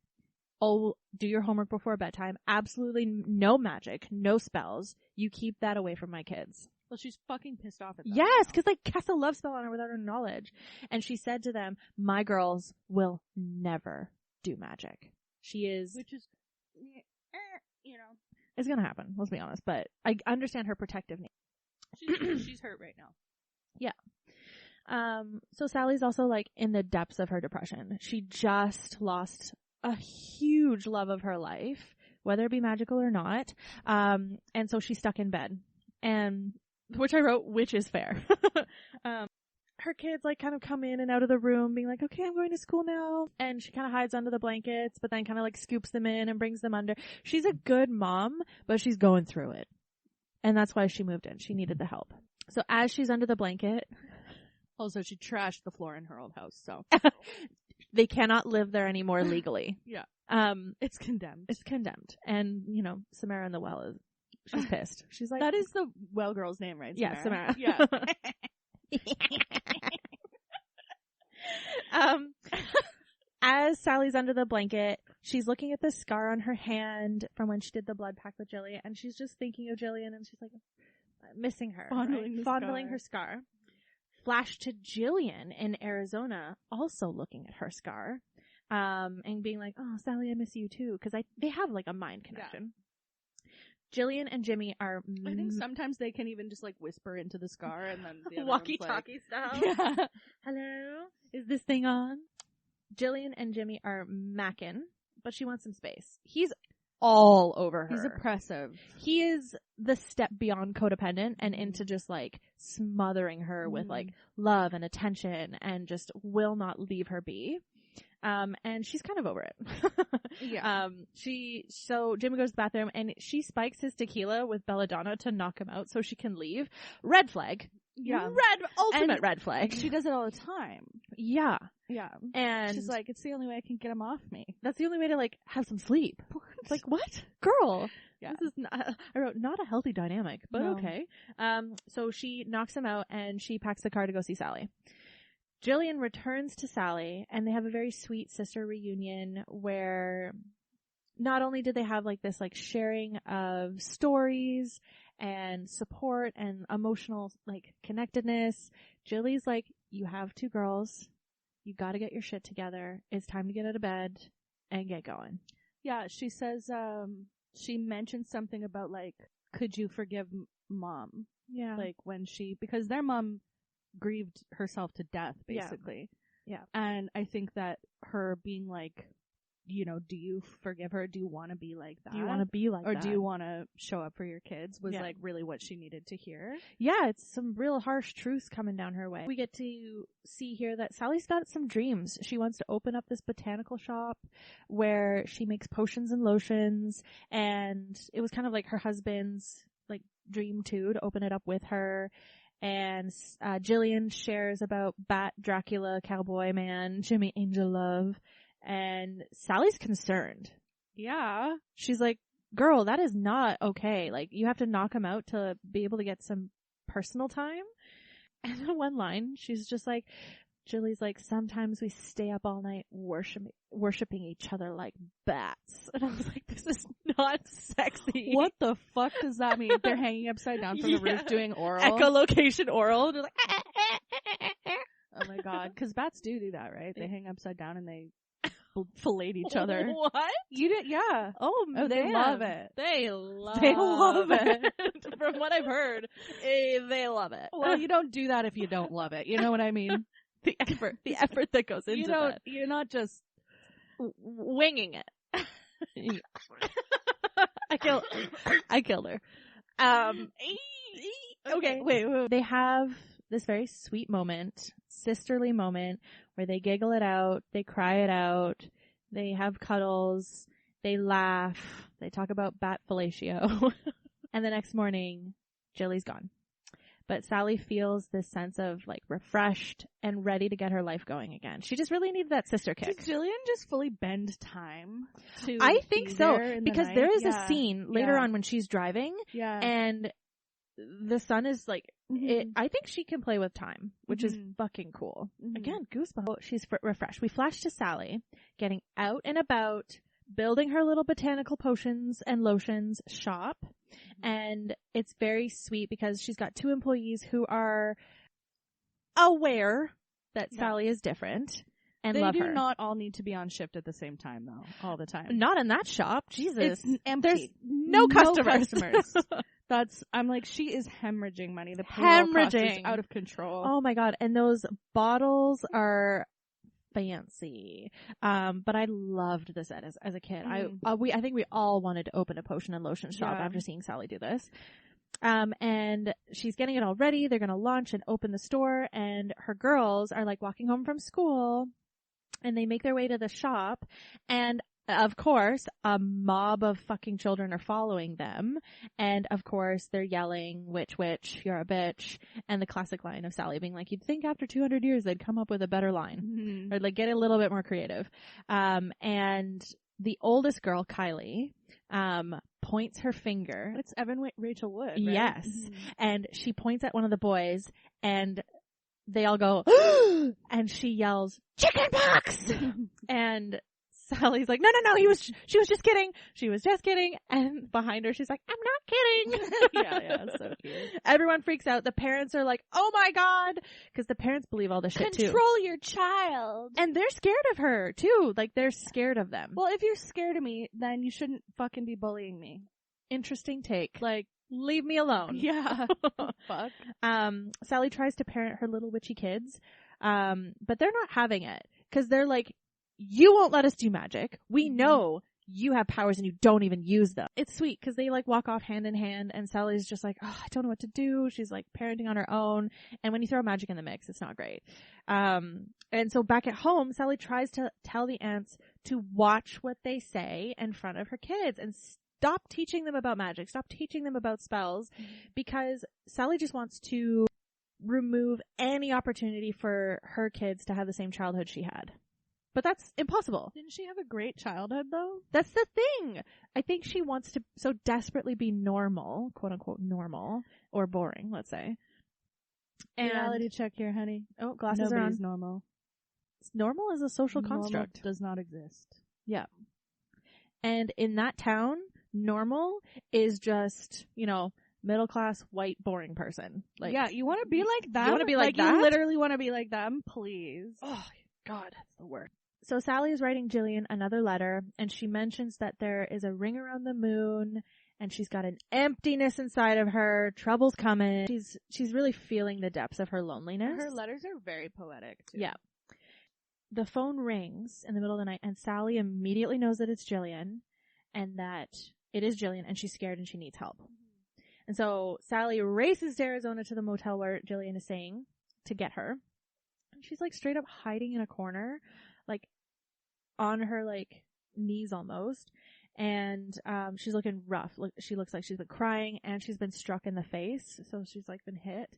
Speaker 2: Oh, do your homework before bedtime. Absolutely no magic, no spells. You keep that away from my kids.
Speaker 1: Well, she's fucking pissed off at them.
Speaker 2: Yes, because like cast a love spell on her without her knowledge. And she said to them, my girls will never do magic. She is... Which is, it's going to happen, let's be honest. But I understand her protective need.
Speaker 1: She's hurt right now.
Speaker 2: Yeah. So Sally's also like in the depths of her depression. She just lost a huge love of her life, whether it be magical or not. And so she's stuck in bed. And which I wrote, which is fair. Her kids like kind of come in and out of the room being like, okay, I'm going to school now. And she kind of hides under the blankets, but then kind of like scoops them in and brings them under. She's a good mom, but she's going through it. And that's why she moved in. She needed the help. So as she's under the blanket.
Speaker 1: Also, she trashed the floor in her old house, so.
Speaker 2: They cannot live there anymore legally.
Speaker 1: Yeah. It's condemned.
Speaker 2: It's condemned. And, Samara in the well she's pissed. She's like,
Speaker 1: that is the well girl's name, right?
Speaker 2: Yeah, Samara.
Speaker 1: Yeah.
Speaker 2: As Sally's under the blanket, she's looking at the scar on her hand from when she did the blood pact with Jillian, and she's just thinking of Jillian, and she's like missing her, fondling her scar. Flash to Jillian in Arizona, also looking at her scar, and being like, "Oh, Sally, I miss you too," because they have like a mind connection. Yeah. Jillian and Jimmy are.
Speaker 1: I think sometimes they can even just like whisper into the scar and then the
Speaker 2: walkie-talkie style.
Speaker 1: Yeah.
Speaker 2: Hello, is this thing on? Jillian and Jimmy are macking, but she wants some space. He's all over her.
Speaker 1: He's oppressive.
Speaker 2: He is the step beyond codependent and into just like smothering her with like love and attention and just will not leave her be. And she's kind of over it.
Speaker 1: Yeah.
Speaker 2: So Jimmy goes to the bathroom and she spikes his tequila with belladonna to knock him out so she can leave. Red flag.
Speaker 1: Yeah.
Speaker 2: Ultimate red flag.
Speaker 1: She does it all the time.
Speaker 2: Yeah.
Speaker 1: Yeah.
Speaker 2: And
Speaker 1: she's like, it's the only way I can get him off me.
Speaker 2: That's the only way to like have some sleep. It's like, what? Girl.
Speaker 1: Yeah.
Speaker 2: This is not, I wrote, not a healthy dynamic, but
Speaker 1: no.
Speaker 2: Okay. So she knocks him out and she packs the car to go see Sally. Jillian returns to Sally and they have a very sweet sister reunion where not only did they have like this like sharing of stories and support and emotional like connectedness, Jilly's like, you have 2 girls. You got to get your shit together. It's time to get out of bed and get going.
Speaker 1: Yeah, she says, she mentioned something about like, could you forgive mom?
Speaker 2: Yeah.
Speaker 1: Like because their mom grieved herself to death, basically.
Speaker 2: Yeah.
Speaker 1: And I think that her being like, do you forgive her? Do you want to be like that?
Speaker 2: Do you want to be like
Speaker 1: that? Or
Speaker 2: that?
Speaker 1: do you want to show up for your kids? Was like really what she needed to hear.
Speaker 2: Yeah, it's some real harsh truths coming down her way. We get to see here that Sally's got some dreams. She wants to open up this botanical shop where she makes potions and lotions, and it was kind of like her husband's like dream too, to open it up with her. And Jillian shares about Bat, Dracula, Cowboy Man, Jimmy Angel Love. And Sally's concerned.
Speaker 1: Yeah.
Speaker 2: She's like, girl, that is not okay. Like, you have to knock him out to be able to get some personal time. And in one line, she's just like, Jilly's like, sometimes we stay up all night worshiping each other like bats. And I was like, this is not sexy.
Speaker 1: What the fuck does that mean? They're hanging upside down from the roof doing oral?
Speaker 2: Echolocation oral. They're like,
Speaker 1: oh my god. Because bats do that, right? They hang upside down and they fillet each other.
Speaker 2: What?
Speaker 1: You did? Yeah.
Speaker 2: Oh,
Speaker 1: they love it.
Speaker 2: They love it. From what I've heard, they love it.
Speaker 1: Well, you don't do that if you don't love it. You know what I mean?
Speaker 2: The effort that goes into that.
Speaker 1: You're not just
Speaker 2: winging it. I killed her. Okay, wait. They have this very sweet moment, sisterly moment, where they giggle it out, they cry it out, they have cuddles, they laugh, they talk about bat fellatio. And the next morning, Jilly's gone. But Sally feels this sense of like refreshed and ready to get her life going again. She just really needed that sister kick.
Speaker 1: Did Jillian just fully bend time to
Speaker 2: I think so, because there is
Speaker 1: a
Speaker 2: scene later on when she's driving and the sun is like, I think she can play with time, which is fucking cool. Again, goosebumps. She's refreshed. We flash to Sally getting out and about, building her little botanical potions and lotions shop. And it's very sweet because she's got 2 employees who are aware that Sally is different and love her.
Speaker 1: They do not all need to be on shift at the same time, though, all the time.
Speaker 2: Not in that shop. Jesus.
Speaker 1: It's empty.
Speaker 2: There's no customers.
Speaker 1: I'm like, she is hemorrhaging money. The payroll cost is out of control.
Speaker 2: Oh my God. And those bottles are fancy. But I loved this as a kid. I think we all wanted to open a potion and lotion shop after seeing Sally do this. And she's getting it all ready. They're going to launch and open the store, and her girls are like walking home from school, and they make their way to the shop, and of course, a mob of fucking children are following them. And of course, they're yelling, witch, you're a bitch. And the classic line of Sally being like, you'd think after 200 years they'd come up with a better line. Or like get a little bit more creative. And the oldest girl, Kylie, points her finger.
Speaker 1: It's Evan Rachel Wood, right?
Speaker 2: Yes. And she points at one of the boys, and they all go, and she yells, chicken pox! And Sally's like, no, she was just kidding. And behind her, she's like, I'm not kidding.
Speaker 1: yeah, so cute.
Speaker 2: Everyone freaks out. The parents are like, oh my God. Because the parents believe all this shit too.
Speaker 1: Control your child.
Speaker 2: And they're scared of her too. Like, they're scared of them.
Speaker 1: Well, if you're scared of me, then you shouldn't fucking be bullying me.
Speaker 2: Interesting take. Like, leave me alone.
Speaker 1: Yeah. Fuck.
Speaker 2: Sally tries to parent her little witchy kids. But they're not having it. Because they're like, you won't let us do magic. We know you have powers and you don't even use them. It's sweet because they like walk off hand in hand, and Sally's just like, oh, I don't know what to do. She's like parenting on her own. And when you throw magic in the mix, it's not great. And so back at home, Sally tries to tell the aunts to watch what they say in front of her kids and stop teaching them about magic. Stop teaching them about spells, because Sally just wants to remove any opportunity for her kids to have the same childhood she had. But that's impossible.
Speaker 1: Didn't she have a great childhood, though?
Speaker 2: That's the thing. I think she wants to so desperately be normal, quote unquote normal, or boring, let's say.
Speaker 1: And reality check here, honey.
Speaker 2: Oh, glasses are on.
Speaker 1: Nobody's normal.
Speaker 2: Normal is a social construct.
Speaker 1: Does not exist.
Speaker 2: Yeah. And in that town, normal is just, middle class, white, boring person. Like,
Speaker 1: yeah, you want to be like them?
Speaker 2: You want to be like that?
Speaker 1: You literally want to be like them? Please.
Speaker 2: Oh, God, that's the word. So Sally is writing Jillian another letter, and she mentions that there is a ring around the moon, and she's got an emptiness inside of her. Trouble's coming. She's really feeling the depths of her loneliness.
Speaker 1: Her letters are very poetic, too.
Speaker 2: Yeah. The phone rings in the middle of the night, and Sally immediately knows that it's Jillian, and that it is Jillian, and she's scared and she needs help. And so Sally races to Arizona to the motel where Jillian is staying to get her. And she's like straight up hiding in a corner, like on her like knees almost. And she's looking rough. She looks like she's been crying and she's been struck in the face. So she's like been hit.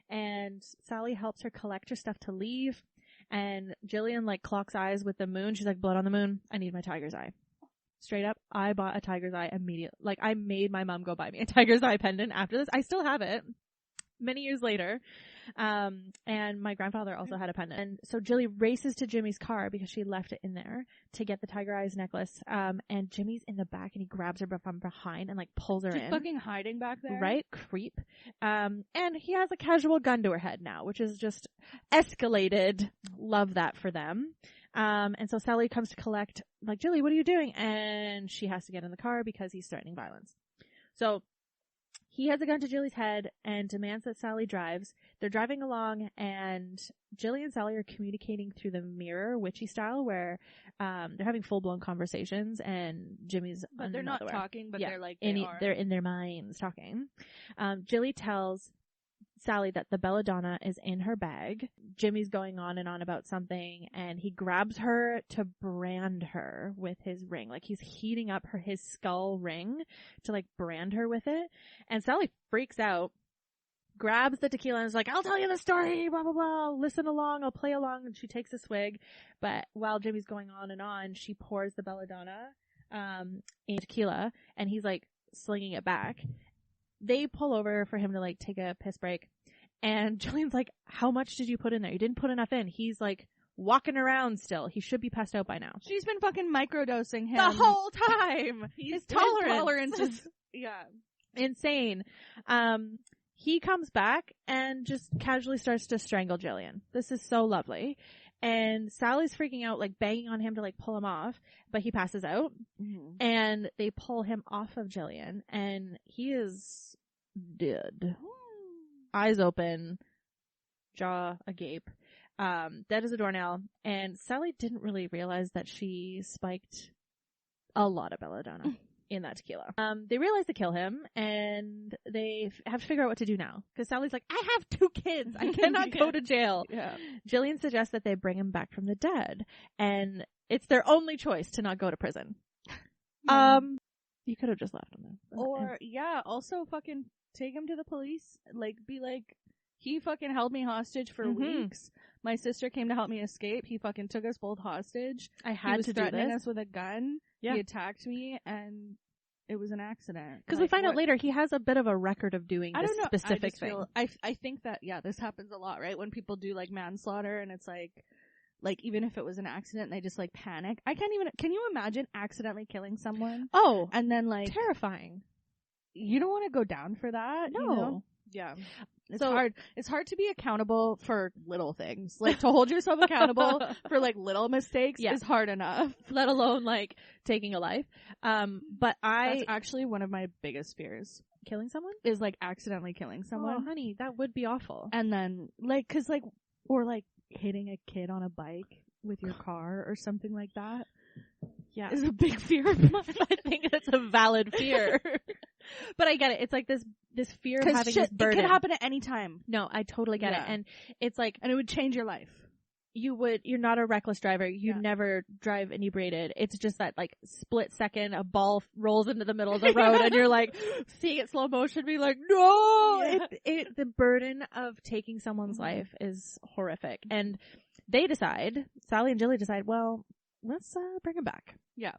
Speaker 2: And Sally helps her collect her stuff to leave. And Jillian like clocks eyes with the moon. She's like, blood on the moon. I need my tiger's eye. Straight up, I bought a tiger's eye immediately. Like, I made my mom go buy me a tiger's eye pendant after this. I still have it many years later. And my grandfather also had a pendant. And so Jilly races to Jimmy's car because she left it in there to get the tiger eyes necklace. And Jimmy's in the back and he grabs her from behind and like pulls her in.
Speaker 1: She's fucking hiding back there.
Speaker 2: Right? Creep. And he has a casual gun to her head now, which is just escalated. Love that for them. And so Sally comes to collect, like, Jilly, what are you doing? And she has to get in the car because he's threatening violence. So He has a gun to Jilly's head and demands that Sally drives. They're driving along, and Jilly and Sally are communicating through the mirror, witchy style, where they're having full-blown conversations, and Jimmy's
Speaker 1: But they're not talking, but they're like,
Speaker 2: they're in their minds talking. Jilly tells Sally that the belladonna is in her bag. Jimmy's going on and on about something, and he grabs her to brand her with his ring. Like, he's heating up his skull ring to, like, brand her with it. And Sally freaks out, grabs the tequila and is like, I'll tell you the story, blah, blah, blah. Listen along, I'll play along. And she takes a swig. But while Jimmy's going on and on, she pours the belladonna in tequila, and he's, like, slinging it back. They pull over for him to, like, take a piss break. And Jillian's like, how much did you put in there? You didn't put enough in. He's, like, walking around still. He should be passed out by now.
Speaker 1: She's been fucking microdosing him.
Speaker 2: The whole time.
Speaker 1: His tolerance is, yeah.
Speaker 2: Insane. He comes back and just casually starts to strangle Jillian. This is so lovely. And Sally's freaking out, like, banging on him to, like, pull him off, but he passes out. Mm-hmm. And they pull him off of Jillian, and he is dead. Eyes open, jaw agape, dead as a doornail. And Sally didn't really realize that she spiked a lot of belladonna in that tequila. They realize to kill him, and they have to figure out what to do now. Because Sally's like, I have 2 kids. I cannot go to jail. Yeah. Jillian suggests that they bring him back from the dead, and it's their only choice to not go to prison. You could have just left him there.
Speaker 1: Or, yeah, also fucking take him to the police. Like, be like, he fucking held me hostage for weeks. My sister came to help me escape. He fucking took us both hostage.
Speaker 2: I had to do this.
Speaker 1: He was threatening us with a gun. Yeah. He attacked me, and it was an accident.
Speaker 2: Because we find out later he has a bit of a record of doing this specific thing.
Speaker 1: I think that, yeah, this happens a lot, right? When people do, like, manslaughter, and it's like, even if it was an accident, they just, like, panic. Can you imagine accidentally killing someone?
Speaker 2: Oh.
Speaker 1: And then, like.
Speaker 2: Terrifying.
Speaker 1: You don't want to go down for that.
Speaker 2: No.
Speaker 1: You know? Yeah. It's hard. It's hard to be accountable for little things. Like, to hold yourself accountable for, like, little mistakes is hard enough.
Speaker 2: Let alone, like, taking a life. But
Speaker 1: that's actually one of my biggest fears.
Speaker 2: Killing someone?
Speaker 1: Is, like, accidentally killing someone.
Speaker 2: Oh, honey, that would be awful.
Speaker 1: And then, like, 'cause, like, or, like, hitting a kid on a bike with your car or something like that.
Speaker 2: Yeah.
Speaker 1: Is a big fear of mine.
Speaker 2: I think it's a valid fear. But I get it. It's like this fear of having this burden.
Speaker 1: It could happen at any time.
Speaker 2: No, I totally get it. And it's like,
Speaker 1: and it would change your life.
Speaker 2: You're not a reckless driver. You never drive inebriated. It's just that, like, split second, a ball rolls into the middle of the road and you're like, seeing it slow motion, be like, no! Yeah. The burden of taking someone's life is horrific. And Sally and Jilly decide, well, let's bring him back.
Speaker 1: Yeah.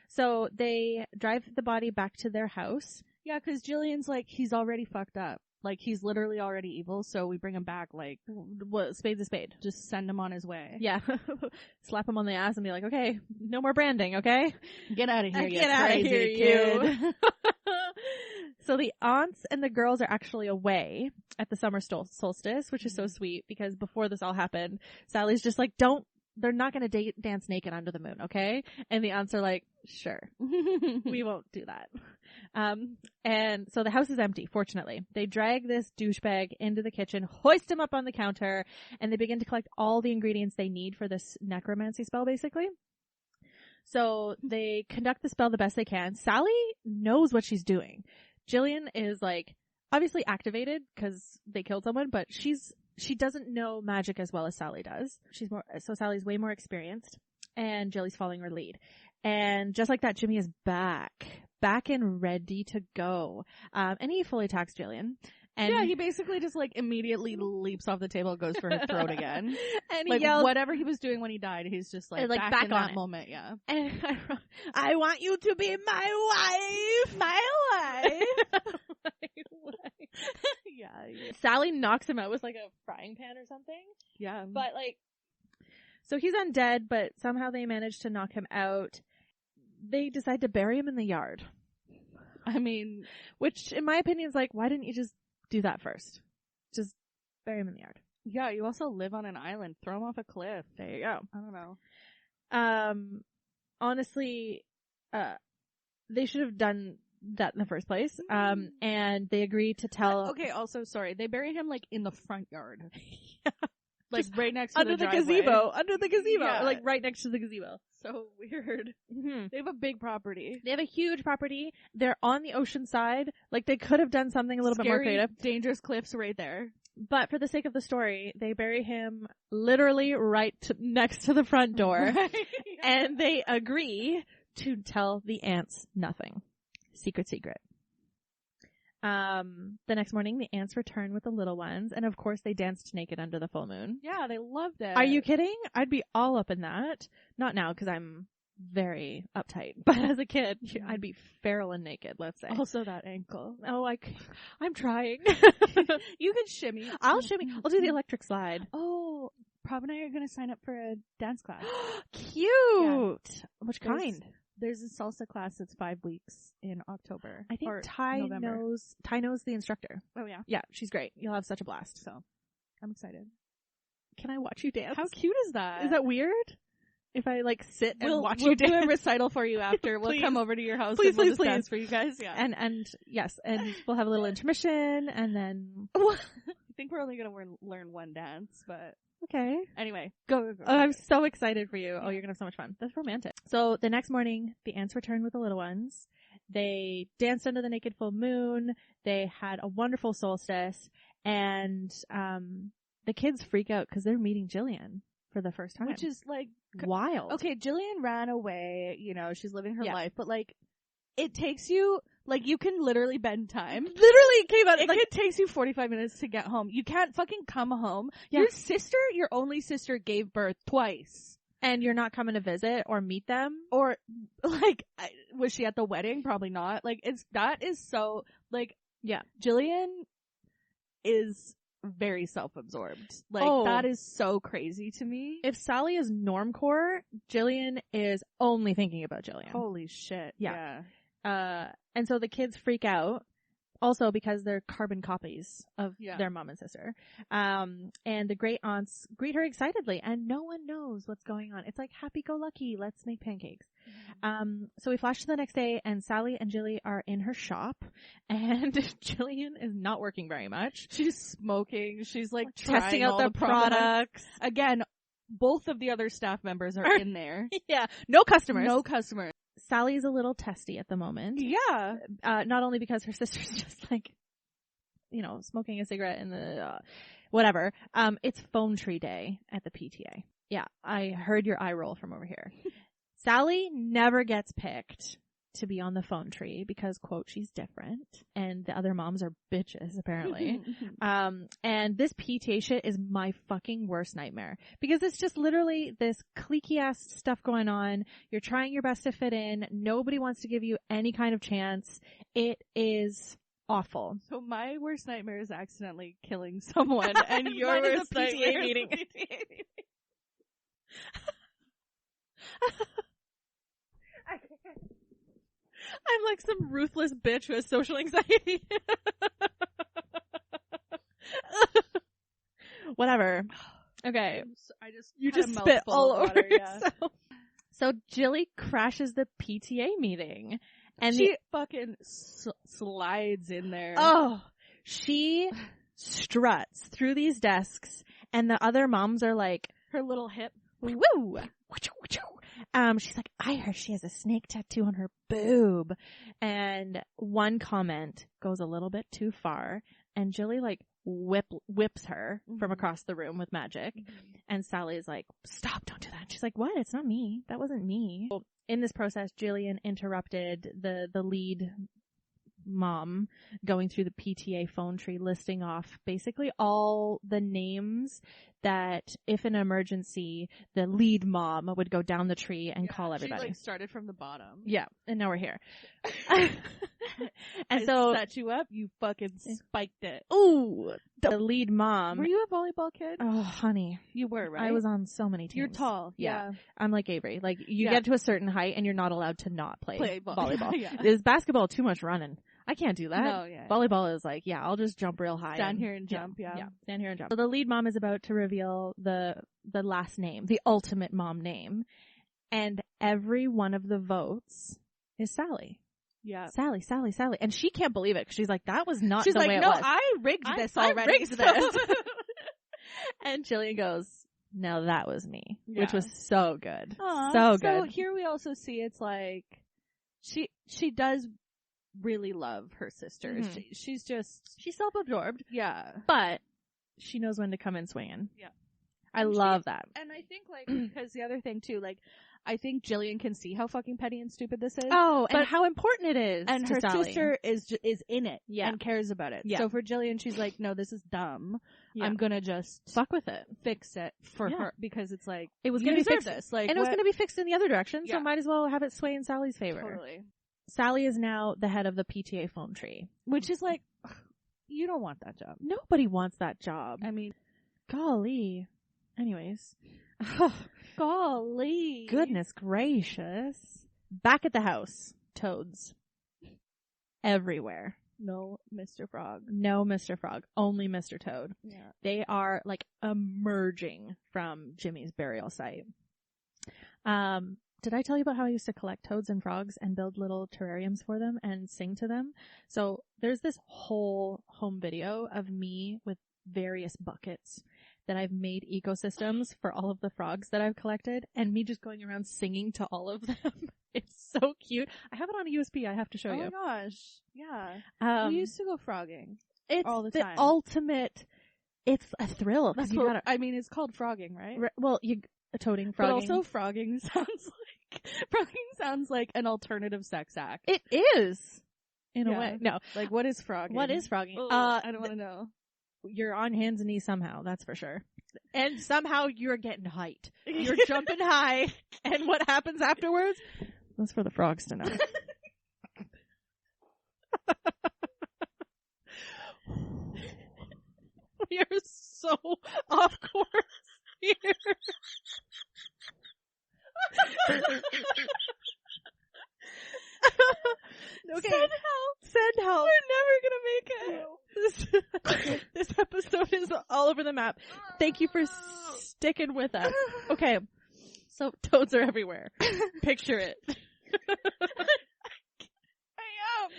Speaker 2: So they drive the body back to their house.
Speaker 1: Yeah, because Jillian's like, he's already fucked up. Like, he's literally already evil, so we bring him back, like,
Speaker 2: spade's a spade.
Speaker 1: Just send him on his way.
Speaker 2: Yeah. Slap him on the ass and be like, okay, no more branding, okay?
Speaker 1: Get out of here, you crazy kid.
Speaker 2: So the aunts and the girls are actually away at the summer solstice, which is so sweet, because before this all happened, Sally's just like, they're not going to dance naked under the moon, okay? And the aunts are like, sure, we won't do that. And so the house is empty, fortunately. They drag this douchebag into the kitchen, hoist him up on the counter, and they begin to collect all the ingredients they need for this necromancy spell, basically. So they conduct the spell the best they can. Sally knows what she's doing. Jillian is, like, obviously activated because they killed someone, but she doesn't know magic as well as Sally does. So Sally's way more experienced, and Jilly's following her lead. And just like that, Jimmy is back and ready to go. And he fully attacks Jillian. And
Speaker 1: yeah, he basically just, like, immediately leaps off the table, goes for her throat again.
Speaker 2: And
Speaker 1: like,
Speaker 2: he yells,
Speaker 1: whatever he was doing when he died, he's just, like back in that moment, yeah.
Speaker 2: And I want you to be my wife! My wife! Yeah. Sally knocks him out with, like, a frying pan or something.
Speaker 1: Yeah.
Speaker 2: But, like, so he's undead, but somehow they manage to knock him out. They decide to bury him in the yard.
Speaker 1: I mean,
Speaker 2: which in my opinion is like, why didn't you just do that first? Just bury him in the yard.
Speaker 1: Yeah, you also live on an island. Throw him off a cliff.
Speaker 2: There you go.
Speaker 1: I don't know.
Speaker 2: Honestly, they should have done that in the first place. And they agreed to tell.
Speaker 1: Okay, also, sorry. They bury him, like, in the front yard. Like, right next to
Speaker 2: under
Speaker 1: the
Speaker 2: gazebo. Under the gazebo.
Speaker 1: Yeah.
Speaker 2: Like, right next to the gazebo.
Speaker 1: So weird.
Speaker 2: Mm-hmm.
Speaker 1: They have a big property.
Speaker 2: They have a huge property. They're on the ocean side. Like, they could have done something a little bit more creative.
Speaker 1: Dangerous cliffs right there.
Speaker 2: But for the sake of the story, they bury him literally next to the front door.
Speaker 1: Right.
Speaker 2: And they agree to tell the aunts nothing. Secret. The next morning, the aunts return with the little ones, and of course, they danced naked under the full moon.
Speaker 1: Yeah, they loved it.
Speaker 2: Are you kidding? I'd be all up in that. Not now, because I'm very uptight. But as a kid, I'd be feral and naked, let's say.
Speaker 1: Also that ankle.
Speaker 2: Oh, I'm trying.
Speaker 1: You can shimmy.
Speaker 2: I'll shimmy. I'll do the electric slide.
Speaker 1: Oh, Prab and I are going to sign up for a dance class.
Speaker 2: Cute. Yeah. Which kind?
Speaker 1: There's a salsa class that's 5 weeks in October.
Speaker 2: I think Ty knows the instructor.
Speaker 1: Oh, yeah.
Speaker 2: Yeah, she's great. You'll have such a blast.
Speaker 1: So, I'm excited.
Speaker 2: Can I watch you dance?
Speaker 1: How cute is that?
Speaker 2: Is that weird? If I, like, sit and watch you
Speaker 1: we'll
Speaker 2: dance?
Speaker 1: We'll do a recital for you after. We'll come over to your house
Speaker 2: please,
Speaker 1: and
Speaker 2: please.
Speaker 1: dance for you guys. Yeah.
Speaker 2: And yes, and we'll have a little intermission, and then...
Speaker 1: I think we're only going to learn one dance, but...
Speaker 2: Okay.
Speaker 1: Anyway, go.
Speaker 2: Oh, I'm so excited for you. Oh, you're going to have so much fun. That's romantic. So the next morning, the aunts returned with the little ones. They danced under the naked full moon. They had a wonderful solstice. And the kids freak out because they're meeting Jillian for the first time.
Speaker 1: Which is, like...
Speaker 2: wild.
Speaker 1: Okay, Jillian ran away. You know, she's living her life. But, like, it takes you... Like, you can literally bend time.
Speaker 2: Literally came out.
Speaker 1: It takes you 45 minutes to get home. You can't fucking come home. Yeah. Your only sister gave birth twice.
Speaker 2: And you're not coming to visit or meet them?
Speaker 1: Or, like, was she at the wedding? Probably not. Like, that is so, like, yeah. Jillian is very self-absorbed. Like, that is so crazy to me.
Speaker 2: If Sally is normcore, Jillian is only thinking about Jillian.
Speaker 1: Holy shit. Yeah.
Speaker 2: And so the kids freak out also because they're carbon copies of their mom and sister. And the great aunts greet her excitedly and no one knows what's going on. It's like happy-go-lucky. Let's make pancakes. Mm-hmm. So we flash to the next day and Sally and Jilly are in her shop and Jillian is not working very much.
Speaker 1: She's smoking. She's like
Speaker 2: testing out the products.
Speaker 1: Again, both of the other staff members are in there.
Speaker 2: Yeah. No customers. Sally's a little testy at the moment.
Speaker 1: Yeah.
Speaker 2: Not only because her sister's just like, you know, smoking a cigarette in the, whatever. It's phone tree day at the PTA. Yeah. I heard your eye roll from over here. Sally never gets picked to be on the phone tree because, quote, she's different. And the other moms are bitches, apparently. And this PTA shit is my fucking worst nightmare. Because it's just literally this cliquey ass stuff going on. You're trying your best to fit in. Nobody wants to give you any kind of chance. It is awful.
Speaker 1: So my worst nightmare is accidentally killing someone. And your worst nightmare meeting.
Speaker 2: I'm like some ruthless bitch who has social anxiety. Whatever. Okay.
Speaker 1: You just
Speaker 2: spit all over
Speaker 1: water, yeah.
Speaker 2: So Jilly crashes the PTA meeting. And
Speaker 1: she fucking slides in there.
Speaker 2: Oh. She struts through these desks and the other moms are like,
Speaker 1: her little hip.
Speaker 2: Woo! She's like, I heard she has a snake tattoo on her boob. And one comment goes a little bit too far. And Jilly like whips her from across the room with magic. And Sally's like, stop, don't do that. She's like, what? It's not me. That wasn't me. In this process, Jillian interrupted the lead mom going through the PTA phone tree, listing off basically all the names that if an emergency, the lead mom would go down the tree and call everybody.
Speaker 1: She like started from the bottom.
Speaker 2: Yeah, and now we're here. And
Speaker 1: so set you up, you fucking spiked it.
Speaker 2: Ooh, the lead mom.
Speaker 1: Were you a volleyball kid?
Speaker 2: Oh, honey,
Speaker 1: you were, right?
Speaker 2: I was on so many teams.
Speaker 1: You're tall. Yeah.
Speaker 2: I'm like Avery. Like you get to a certain height and you're not allowed to not play volleyball.
Speaker 1: Yeah.
Speaker 2: Is basketball too much running? I can't do that.
Speaker 1: No, yeah.
Speaker 2: Volleyball is like, I'll just jump real high.
Speaker 1: Stand here and jump, yeah.
Speaker 2: Stand here and jump. So the lead mom is about to reveal the last name, the ultimate mom name. And every one of the votes is Sally.
Speaker 1: Yeah.
Speaker 2: Sally. And she can't believe it. 'Cause she's like, that was not
Speaker 1: She's
Speaker 2: the
Speaker 1: like,
Speaker 2: way it
Speaker 1: no,
Speaker 2: was.
Speaker 1: I rigged this already.
Speaker 2: I rigged this. And Jillian goes, no, that was me.
Speaker 1: Yeah.
Speaker 2: Which was so good.
Speaker 1: Aww.
Speaker 2: So good.
Speaker 1: So here we also see it's like, she does really love her sister.
Speaker 2: Mm-hmm.
Speaker 1: She's
Speaker 2: self-absorbed.
Speaker 1: Yeah.
Speaker 2: But she knows when to come in swinging.
Speaker 1: Yeah.
Speaker 2: I love that.
Speaker 1: And I think, like, because the other thing, too, like, I think Jillian can see how fucking petty and stupid this is.
Speaker 2: Oh, and how important it is.
Speaker 1: And
Speaker 2: to
Speaker 1: her
Speaker 2: Sally.
Speaker 1: sister is in it.
Speaker 2: Yeah.
Speaker 1: And cares about it.
Speaker 2: Yeah.
Speaker 1: So for Jillian, she's like, no, this is dumb.
Speaker 2: Yeah.
Speaker 1: I'm gonna just
Speaker 2: fuck with it.
Speaker 1: Fix it for her. Because it's like,
Speaker 2: it was
Speaker 1: going
Speaker 2: to
Speaker 1: be fixed. This. Like,
Speaker 2: and it was going to be fixed in the other direction, so
Speaker 1: Yeah.
Speaker 2: might as well have it sway in Sally's favor.
Speaker 1: Totally.
Speaker 2: Sally is now the head of the PTA phone tree.
Speaker 1: Which is like, you don't want that job.
Speaker 2: Nobody wants that job.
Speaker 1: I mean,
Speaker 2: golly. Anyways.
Speaker 1: Golly.
Speaker 2: Goodness gracious. Back at the house. Toads. Everywhere.
Speaker 1: No Mr. Frog.
Speaker 2: No Mr. Frog. Only Mr. Toad.
Speaker 1: Yeah.
Speaker 2: They are like emerging from Jimmy's burial site. Did I tell you about how I used to collect toads and frogs and build little terrariums for them and sing to them? So there's this whole home video of me with various buckets that I've made ecosystems for all of the frogs that I've collected, and me just going around singing to all of them. It's so cute. I have it on a USB. I have to show you.
Speaker 1: Oh my gosh. Yeah. We used to go frogging.
Speaker 2: It's
Speaker 1: all the
Speaker 2: the
Speaker 1: time.
Speaker 2: ultimate. It's a thrill.
Speaker 1: That's what, I mean, it's called frogging, right?
Speaker 2: Well, toading, frogging.
Speaker 1: But also frogging sounds like an alternative sex act.
Speaker 2: It is. In a way. No.
Speaker 1: Like, what is frogging?
Speaker 2: What is frogging?
Speaker 1: I don't want to know.
Speaker 2: You're on hands and knees somehow, that's for sure. And somehow you're getting height. You're jumping high. And what happens afterwards? That's for the frogs to know. We are so off course here. Okay. Send help.
Speaker 1: We're never gonna make it.
Speaker 2: This episode is all over the map. Thank you for sticking with us. Okay. So toads are everywhere. Picture it.
Speaker 1: I am.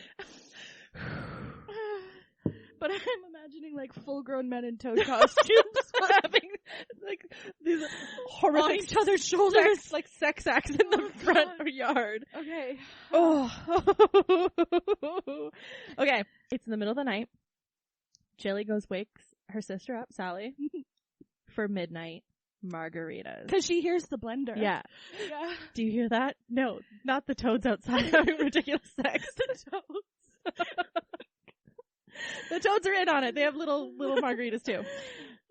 Speaker 1: But I'm imagining like full-grown men in toad costumes having like these horrific
Speaker 2: on each other's shoulders, like sex acts in the front yard.
Speaker 1: Okay.
Speaker 2: Oh. Okay. It's in the middle of the night. Jilly wakes her sister up, Sally, for midnight margaritas.
Speaker 1: Because she hears the blender.
Speaker 2: Yeah.
Speaker 1: Yeah.
Speaker 2: Do you hear that? No, not the toads outside having ridiculous sex. The toads. The toads are in on it. They have little margaritas too.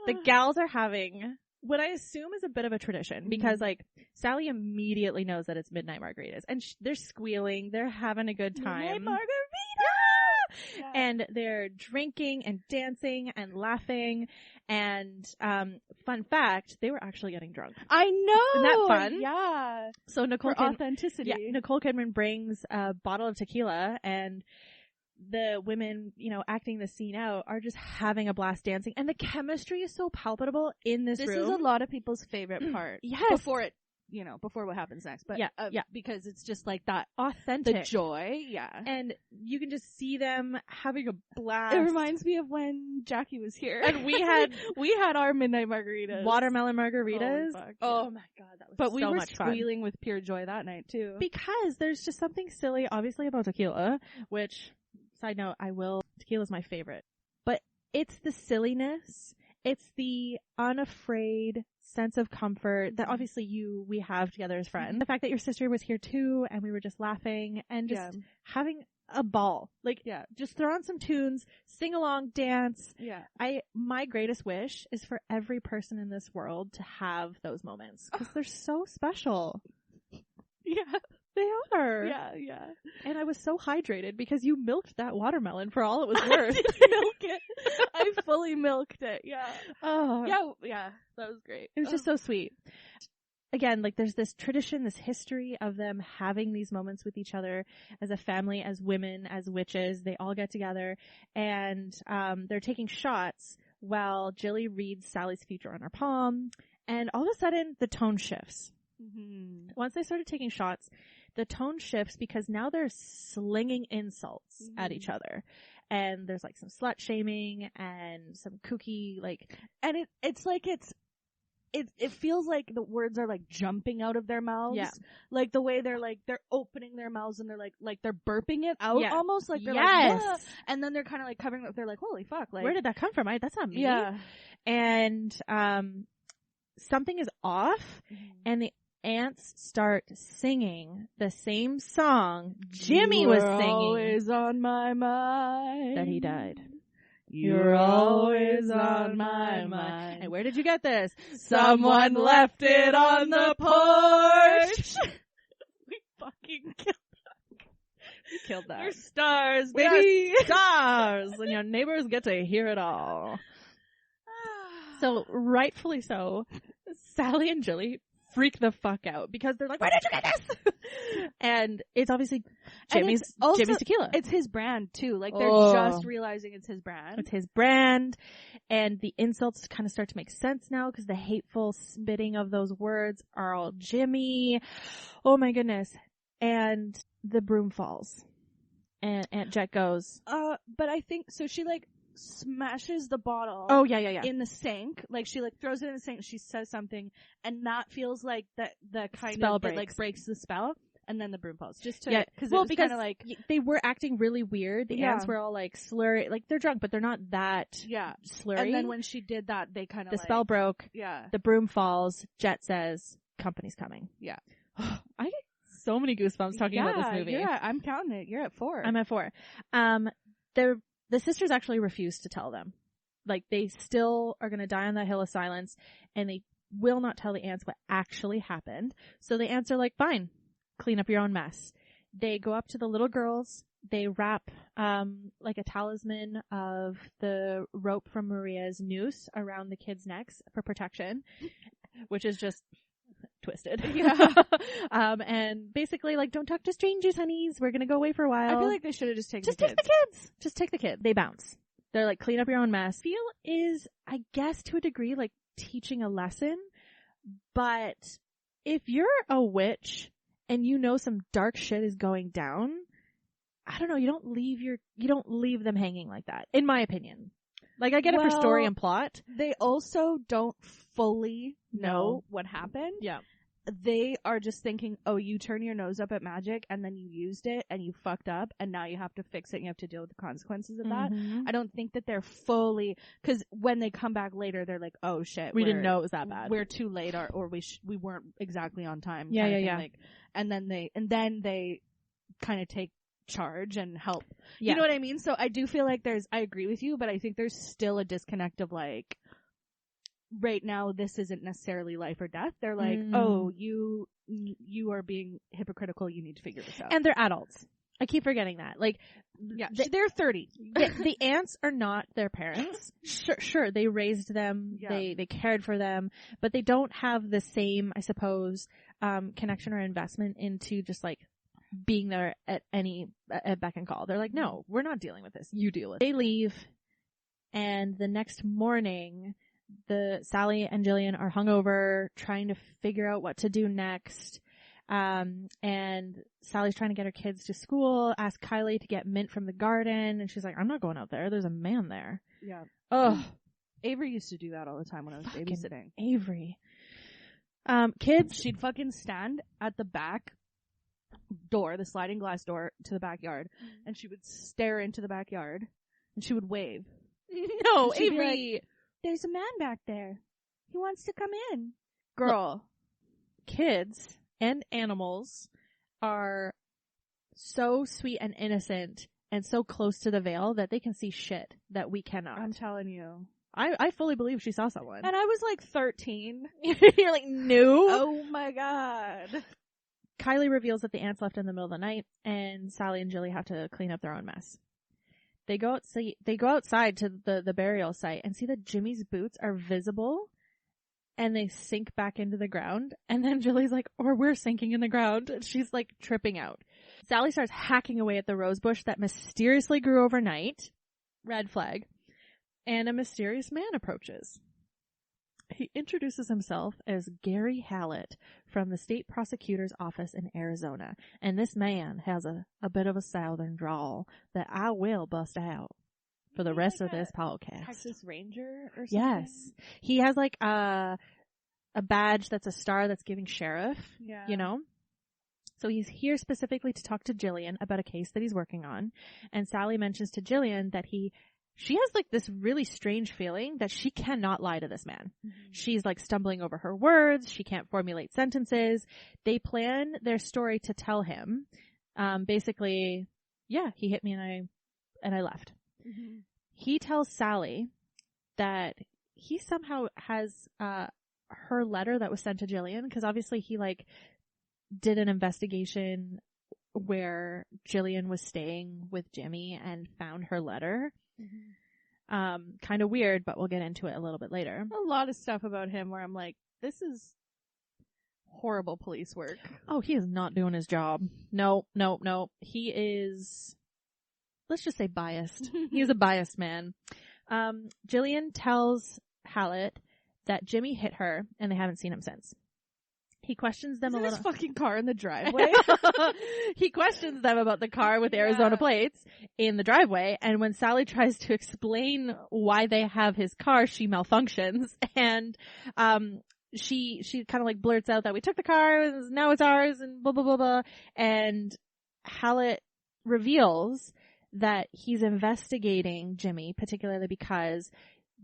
Speaker 2: The gals are having what I assume is a bit of a tradition because like Sally immediately knows that it's midnight margaritas and they're squealing. They're having a good time.
Speaker 1: Midnight margarita!
Speaker 2: Yeah! And they're drinking and dancing and laughing. And fun fact, they were actually getting drunk.
Speaker 1: I know.
Speaker 2: Isn't that fun?
Speaker 1: Yeah.
Speaker 2: So Nicole
Speaker 1: authenticity.
Speaker 2: Yeah, Nicole Kidman brings a bottle of tequila and the women, acting the scene out are just having a blast dancing. And the chemistry is so palpable in this room.
Speaker 1: This is a lot of people's favorite part.
Speaker 2: Yes.
Speaker 1: Before what happens next. But because it's just like that
Speaker 2: authentic.
Speaker 1: The joy. Yeah.
Speaker 2: And you can just see them having a blast.
Speaker 1: It reminds me of when Jackie was here.
Speaker 2: And we had
Speaker 1: our midnight margaritas.
Speaker 2: Watermelon margaritas.
Speaker 1: Oh my god, that was
Speaker 2: so
Speaker 1: we were
Speaker 2: much fun.
Speaker 1: squealing with pure joy that night too.
Speaker 2: Because there's just something silly, obviously, about tequila, which, side note, tequila's my favorite. But it's the silliness. It's the unafraid sense of comfort that obviously we have together as friends. The fact that your sister was here too and we were just laughing and just having a ball. Just throw on some tunes, sing along, dance.
Speaker 1: Yeah.
Speaker 2: My greatest wish is for every person in this world to have those moments because they're so special.
Speaker 1: Yeah.
Speaker 2: They are.
Speaker 1: Yeah.
Speaker 2: And I was so hydrated because you milked that watermelon for all it was worth.
Speaker 1: I did milk it. I fully milked it. Yeah.
Speaker 2: Oh.
Speaker 1: Yeah. That was great.
Speaker 2: It was just so sweet. Again, there's this tradition, this history of them having these moments with each other as a family, as women, as witches. They all get together and they're taking shots while Jilly reads Sally's future on her palm. And all of a sudden, the tone shifts.
Speaker 1: Mm-hmm.
Speaker 2: Once they started taking shots, the tone shifts because now they're slinging insults at each other. And there's like some slut shaming and some kooky, like,
Speaker 1: and it feels like the words are like jumping out of their mouths. Yeah. Like the way they're opening their mouths and they're like they're burping it out almost like they're like, ah! And then they're kind of like covering up. They're like, holy fuck. Like,
Speaker 2: where did that come from? That's not me.
Speaker 1: Yeah.
Speaker 2: And, something is off and the ants start singing the same song Jimmy was singing.
Speaker 1: Always on my mind.
Speaker 2: That he died.
Speaker 1: You're always on my mind.
Speaker 2: And where did you get this?
Speaker 1: Someone left it on the porch.
Speaker 2: We fucking killed that. We killed that.
Speaker 1: We're stars,
Speaker 2: baby. We're stars. And your neighbors get to hear it all. So, rightfully so, Sally and Jilly freak the fuck out because they're like, where did you get this? And it's obviously Jimmy's tequila.
Speaker 1: It's his brand too. Like they're just realizing it's his brand.
Speaker 2: It's his brand. And the insults kind of start to make sense now because the hateful spitting of those words are all Jimmy. Oh my goodness. And the broom falls. And Aunt Jet goes.
Speaker 1: But I think, so she like smashes the bottle.
Speaker 2: Oh yeah.
Speaker 1: In the sink. Like she like throws it in the sink. She says something, and that feels like the kind
Speaker 2: spell
Speaker 1: of
Speaker 2: breaks.
Speaker 1: It like breaks the spell, and then the broom falls. Just to
Speaker 2: because
Speaker 1: kind of like
Speaker 2: they were acting really weird. The ants were all like slurry, like they're drunk, but they're not that slurry.
Speaker 1: And then when she did that, they kind of
Speaker 2: the spell broke.
Speaker 1: Yeah.
Speaker 2: The broom falls. Jet says, "Company's coming."
Speaker 1: Yeah.
Speaker 2: I get so many goosebumps talking about this movie.
Speaker 1: Yeah, I'm counting it. You're at 4.
Speaker 2: I'm at 4. The sisters actually refuse to tell them. Like, they still are going to die on that hill of silence, and they will not tell the ants what actually happened. So the ants are like, fine, clean up your own mess. They go up to the little girls. They wrap, like a talisman of the rope from Maria's noose around the kids' necks for protection, which is just twisted.
Speaker 1: Yeah.
Speaker 2: And basically like, don't talk to strangers, honeys. We're gonna go away for a while.
Speaker 1: I feel like they should have just taken
Speaker 2: the kids. Just take the kid. They bounce. They're like, clean up your own mess. Feel is, I guess to a degree, like teaching a lesson. But if you're a witch and you know some dark shit is going down, I don't know, you don't leave them hanging like that, in my opinion. Like, I get it for story and plot.
Speaker 1: They also don't fully know what happened.
Speaker 2: Yeah.
Speaker 1: They are just thinking, oh, you turn your nose up at magic and then you used it and you fucked up and now you have to fix it and you have to deal with the consequences of that. I don't think that they're fully, because when they come back later, they're like, oh shit.
Speaker 2: We didn't know it was that bad.
Speaker 1: We're too late or we weren't exactly on time.
Speaker 2: Yeah.
Speaker 1: Like, and then they kind of take charge and help.
Speaker 2: Yeah.
Speaker 1: You know what I mean? So I do feel like I agree with you, but I think there's still a disconnect of like, right now this isn't necessarily life or death. They're like, oh, you are being hypocritical. You need to figure this out.
Speaker 2: And they're adults. I keep forgetting that. Like,
Speaker 1: yeah, they're 30.
Speaker 2: The aunts are not their parents. Sure, they raised them. Yeah. They cared for them, but they don't have the same, I suppose, connection or investment into just like being there at beck and call. They're like, no, we're not dealing with this. You deal with it. They leave, and the next morning, Sally and Jillian are hungover, trying to figure out what to do next. And Sally's trying to get her kids to school, ask Kylie to get mint from the garden, and she's like, I'm not going out there. There's a man there.
Speaker 1: Yeah.
Speaker 2: Ugh.
Speaker 1: Avery used to do that all the time when I was babysitting.
Speaker 2: Avery. Kids.
Speaker 1: She'd fucking stand at the back door, the sliding glass door to the backyard, and she would stare into the backyard, and she would wave.
Speaker 2: No, Avery.
Speaker 1: Like, there's a man back there. He wants to come in. Girl.
Speaker 2: Look, kids and animals are so sweet and innocent and so close to the veil that they can see shit that we cannot.
Speaker 1: I'm telling you.
Speaker 2: I fully believe she saw someone.
Speaker 1: And I was like 13.
Speaker 2: You're like, no.
Speaker 1: Oh my god.
Speaker 2: Kylie reveals that the ants left in the middle of the night, and Sally and Jilly have to clean up their own mess. They go outside to the burial site and see that Jimmy's boots are visible, and they sink back into the ground. And then Jilly's like, or we're sinking in the ground. And she's like tripping out. Sally starts hacking away at the rose bush that mysteriously grew overnight. Red flag. And a mysterious man approaches. He introduces himself as Gary Hallett from the state prosecutor's office in Arizona. And this man has a bit of a southern drawl that I will bust out for the rest of this podcast.
Speaker 1: Texas Ranger or something?
Speaker 2: Yes. He has like a badge that's a star that's giving sheriff, you know? So he's here specifically to talk to Jillian about a case that he's working on. And Sally mentions to Jillian that she has like this really strange feeling that she cannot lie to this man. Mm-hmm. She's like stumbling over her words. She can't formulate sentences. They plan their story to tell him, basically, yeah, he hit me and I left. Mm-hmm. He tells Sally that he somehow has, her letter that was sent to Jillian, because obviously he like did an investigation where Jillian was staying with Jimmy and found her letter. Mm-hmm. Kind of weird, but we'll get into it a little bit later.
Speaker 1: A lot of stuff about him where I'm like, this is horrible police work.
Speaker 2: Oh, he is not doing his job. No. He is, let's just say biased. He is a biased man. Jillian tells Hallett that Jimmy hit her and they haven't seen him since. He questions them a little.
Speaker 1: His fucking car in the driveway.
Speaker 2: He questions them about the car with Arizona plates in the driveway. And when Sally tries to explain why they have his car, she malfunctions. And, she kind of like blurts out that we took the car, now it's ours, and blah, blah, blah, blah. And Hallett reveals that he's investigating Jimmy, particularly because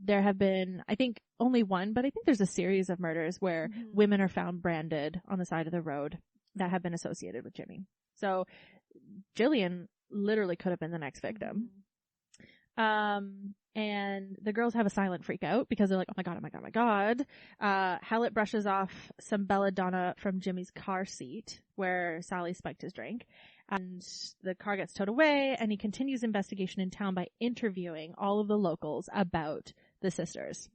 Speaker 2: there have been, I think, only one, but I think there's a series of murders where women are found branded on the side of the road that have been associated with Jimmy. So Jillian literally could have been the next victim. And the girls have a silent freak out because they're like, oh my God, oh my God, oh my God. Hallett brushes off some belladonna from Jimmy's car seat where Sally spiked his drink. And the car gets towed away, and he continues investigation in town by interviewing all of the locals about the sisters.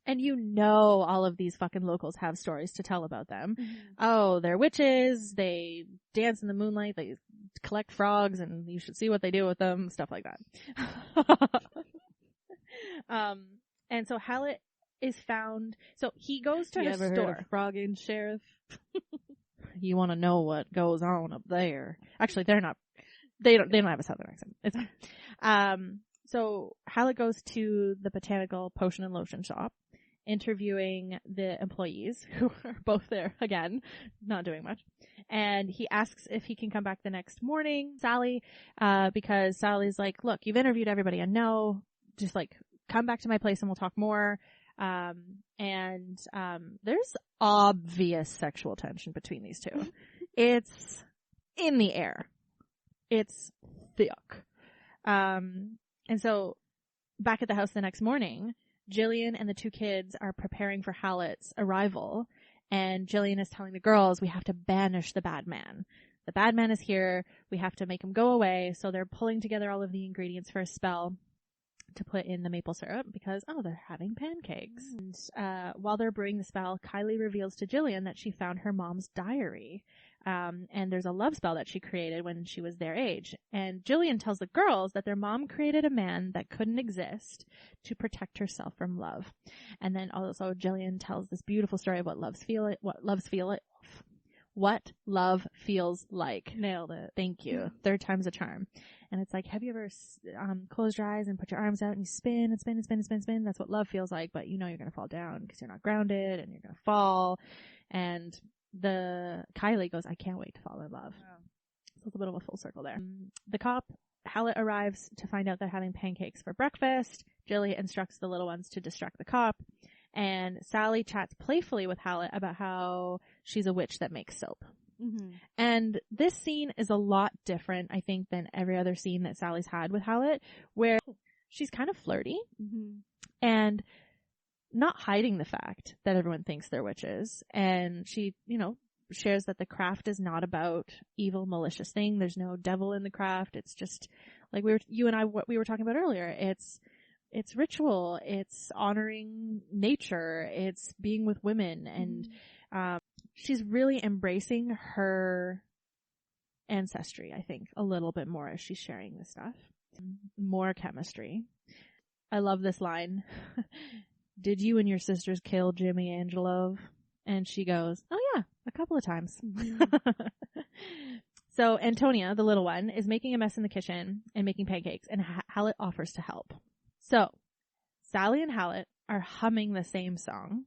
Speaker 2: And you know all of these fucking locals have stories to tell about them. Mm-hmm. Oh, they're witches, they dance in the moonlight, they collect frogs, and you should see what they do with them, stuff like that. And so Hallett is found, so he goes to her store.
Speaker 1: Heard of frogging, Sheriff?
Speaker 2: You want to know what goes on up there. Actually, they don't have a southern accent. It's fine. So Hallett goes to the botanical potion and lotion shop, interviewing the employees who are both there again, not doing much. And he asks if he can come back the next morning, Sally, because Sally's like, look, you've interviewed everybody I know. Just like come back to my place and we'll talk more. There's obvious sexual tension between these two. It's in the air. It's thick. And so back at the house the next morning, Jillian and the two kids are preparing for Hallett's arrival. And Jillian is telling the girls, we have to banish the bad man. The bad man is here. We have to make him go away. So they're pulling together all of the ingredients for a spell to put in the maple syrup because, they're having pancakes. And while they're brewing the spell, Kylie reveals to Jillian that she found her mom's diary. And there's a love spell that she created when she was their age. And Jillian tells the girls that their mom created a man that couldn't exist to protect herself from love. And then also Jillian tells this beautiful story of what love feels like.
Speaker 1: Nailed it.
Speaker 2: Thank you. Third time's a charm. And it's like, have you ever closed your eyes and put your arms out and you spin and spin and spin and spin and spin? That's what love feels like, but you know you're going to fall down because you're not grounded and you're going to fall. And Kylie goes, I can't wait to fall in love. Wow. So it's a bit of a full circle there. The cop, Hallett, arrives to find out they're having pancakes for breakfast. Jilly instructs the little ones to distract the cop. And Sally chats playfully with Hallett about how she's a witch that makes soap. Mm-hmm. And this scene is a lot different, I think, than every other scene that Sally's had with Hallett, where she's kind of flirty and not hiding the fact that everyone thinks they're witches. And she, shares that the craft is not about evil, malicious thing. There's no devil in the craft. It's just like what we were talking about earlier. It's ritual. It's honoring nature. It's being with women. And, she's really embracing her ancestry, I think, a little bit more as she's sharing this stuff. More chemistry. I love this line. did you and your sisters kill Jimmy Angelov? And she goes, oh yeah, a couple of times. So Antonia, the little one, is making a mess in the kitchen and making pancakes, and Hallett offers to help. So Sally and Hallett are humming the same song,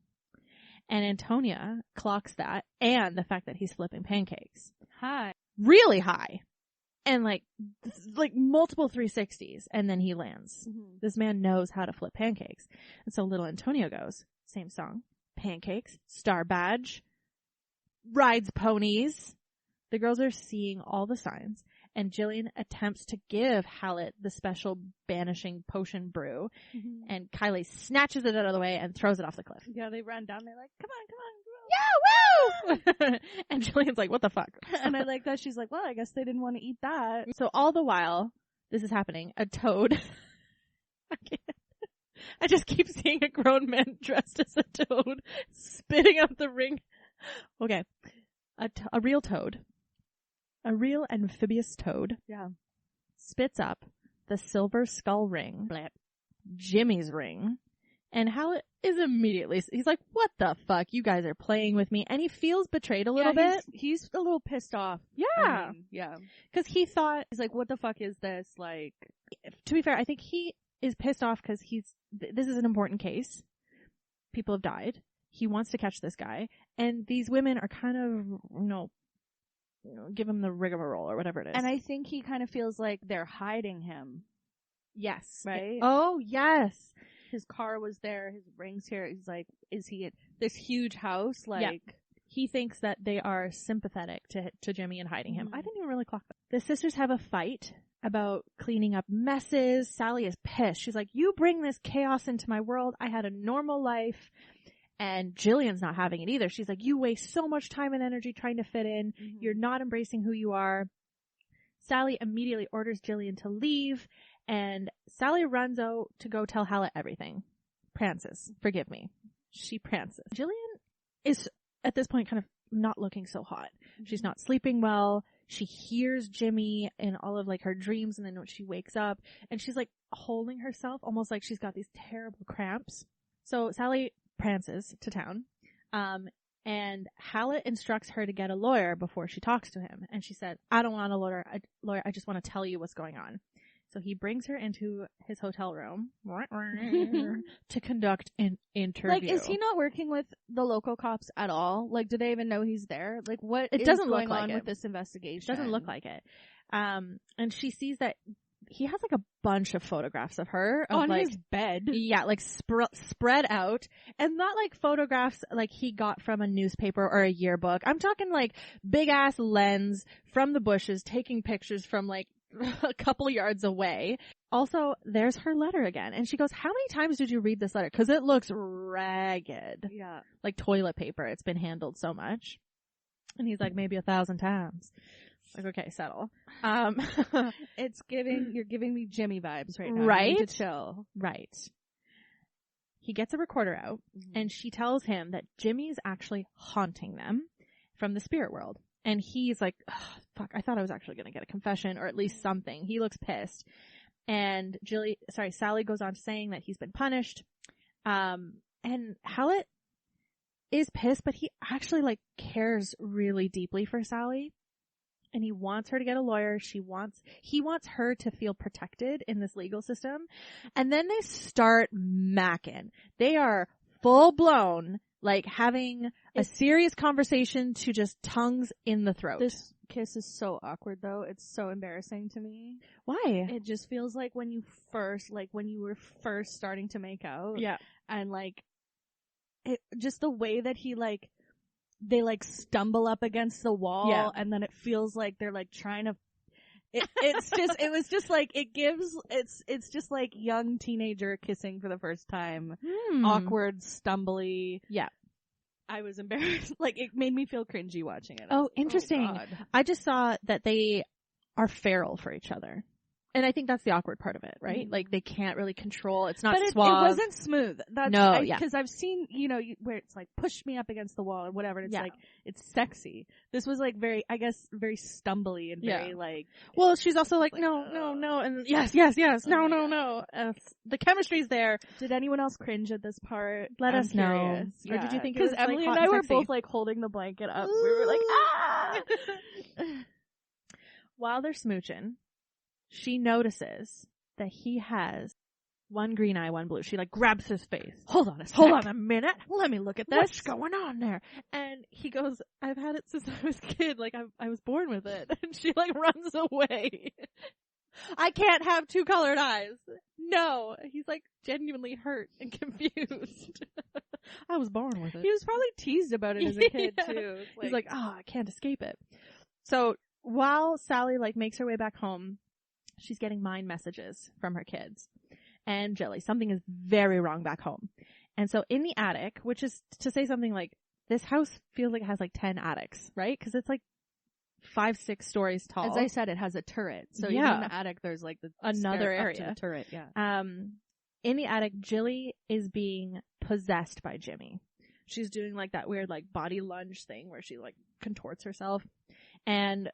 Speaker 2: and Antonia clocks that and the fact that he's flipping pancakes.
Speaker 1: High.
Speaker 2: Really high. And like multiple 360s, and then he lands. Mm-hmm. This man knows how to flip pancakes. And so little Antonio goes, same song, pancakes, star badge, rides ponies. The girls are seeing all the signs, and Jillian attempts to give Hallett the special banishing potion brew, and Kylie snatches it out of the way and throws it off the cliff.
Speaker 1: Yeah, they run down. They're like, come on.
Speaker 2: Yeah, woo! And Jillian's like, what the fuck?
Speaker 1: And I like that she's like, well, I guess they didn't want to eat that.
Speaker 2: So all the while this is happening, a toad. I just keep seeing a grown man dressed as a toad spitting out the ring. Okay. A real toad. A real amphibious toad.
Speaker 1: Yeah.
Speaker 2: Spits up the silver skull ring.
Speaker 1: Blah.
Speaker 2: Jimmy's ring. And Hallett is immediately, he's like, what the fuck? You guys are playing with me. And he feels betrayed a little bit.
Speaker 1: He's a little pissed off.
Speaker 2: Yeah.
Speaker 1: Yeah.
Speaker 2: Because he thought,
Speaker 1: he's like, what the fuck is this? Like,
Speaker 2: to be fair, I think he is pissed off because this is an important case. People have died. He wants to catch this guy. And these women are kind of, give him the rigmarole or whatever it is.
Speaker 1: And I think he kind of feels like they're hiding him.
Speaker 2: Yes.
Speaker 1: Right?
Speaker 2: Oh, yes.
Speaker 1: His car was there. His ring's here. He's like, is he at this huge house? Like,
Speaker 2: yeah. He thinks that they are sympathetic to Jimmy and hiding him. I didn't even really clock that. The sisters have a fight about cleaning up messes. Sally is pissed. She's like, you bring this chaos into my world. I had a normal life. And Jillian's not having it either. She's like, you waste so much time and energy trying to fit in. Mm-hmm. You're not embracing who you are. Sally immediately orders Jillian to leave. And Sally runs out to go tell Hallett everything. Prances. Forgive me. She prances. Jillian is, at this point, kind of not looking so hot. Mm-hmm. She's not sleeping well. She hears Jimmy in all of, like, her dreams, and then when she wakes up, and she's, like, holding herself, almost like she's got these terrible cramps. So Sally prances to town. And Hallett instructs her to get a lawyer before she talks to him. And she said, I don't want a lawyer. I just want to tell you what's going on. So he brings her into his hotel room to conduct an interview.
Speaker 1: Like, is he not working with the local cops at all? Like, do they even know he's there? Like, what is going on with this investigation?
Speaker 2: It doesn't look like it. And she sees that he has, like, a bunch of photographs of her.
Speaker 1: On his bed.
Speaker 2: Yeah, like, spread out. And not, like, photographs, like, he got from a newspaper or a yearbook. I'm talking, like, big-ass lens from the bushes, taking pictures from, like, a couple yards away. Also, there's her letter again. And she goes, how many times did you read this letter? Because it looks ragged.
Speaker 1: Yeah.
Speaker 2: Like toilet paper. It's been handled so much. And he's like, maybe 1,000 times. Like, okay, settle.
Speaker 1: You're giving me Jimmy vibes right now.
Speaker 2: Right?
Speaker 1: You need to chill.
Speaker 2: Right. He gets a recorder out, and she tells him that Jimmy's actually haunting them from the spirit world. And he's like, oh, fuck, I thought I was actually going to get a confession or at least something. He looks pissed. And Sally goes on saying that he's been punished. And Hallett is pissed, but he actually, like, cares really deeply for Sally. And he wants her to get a lawyer. He wants her to feel protected in this legal system. And then they start macking. They are full blown, like, having a serious conversation to just tongues in the throat.
Speaker 1: This kiss is so awkward, though. It's so embarrassing to me.
Speaker 2: Why?
Speaker 1: It just feels like when you were first starting to make out.
Speaker 2: Yeah.
Speaker 1: And, like, just the way that he, like, they, like, stumble up against the wall.
Speaker 2: Yeah.
Speaker 1: And then it feels like they're, like, trying to, it's just like young teenager kissing for the first time. Awkward, stumbly.
Speaker 2: Yeah.
Speaker 1: I was embarrassed. Like, it made me feel cringy watching it.
Speaker 2: Oh, interesting.
Speaker 1: Oh,
Speaker 2: I just saw that they are feral for each other. And I think that's the awkward part of it, right? Like, they can't really control. It's not
Speaker 1: but
Speaker 2: suave.
Speaker 1: It wasn't smooth.
Speaker 2: No,
Speaker 1: because I've seen, where it's like, push me up against the wall or whatever, and it's like, it's sexy. This was like very stumbly and very like...
Speaker 2: Well, she's also like, no, and yes, no. The chemistry's there.
Speaker 1: Did anyone else cringe at this part?
Speaker 2: Let us know.
Speaker 1: Curious.
Speaker 2: Or did you think it was,
Speaker 1: because Emily
Speaker 2: like,
Speaker 1: and I were
Speaker 2: sexy?
Speaker 1: both like holding the blanket up. We were like, ah!
Speaker 2: While they're smooching, she notices that he has one green eye, one blue. She like grabs his face. Hold on a minute.
Speaker 1: Let me look at this.
Speaker 2: What's going on there? And he goes, I've had it since I was a kid. Like, I was born with it. And she like runs away. I can't have two colored eyes. No. He's like genuinely hurt and confused. I was born with it.
Speaker 1: He was probably teased about it as a kid too.
Speaker 2: He's like, I can't escape it. So while Sally like makes her way back home, she's getting mind messages from her kids and Jilly. Something is very wrong back home. And so in the attic, which is to say something like, this house feels like it has like 10 attics, right? Because it's like 5-6 stories tall.
Speaker 1: As I said, it has a turret. So even in the attic, there's like
Speaker 2: another area.
Speaker 1: Up to the turret,
Speaker 2: in the attic, Jilly is being possessed by Jimmy. She's doing like that weird like body lunge thing where she like contorts herself. And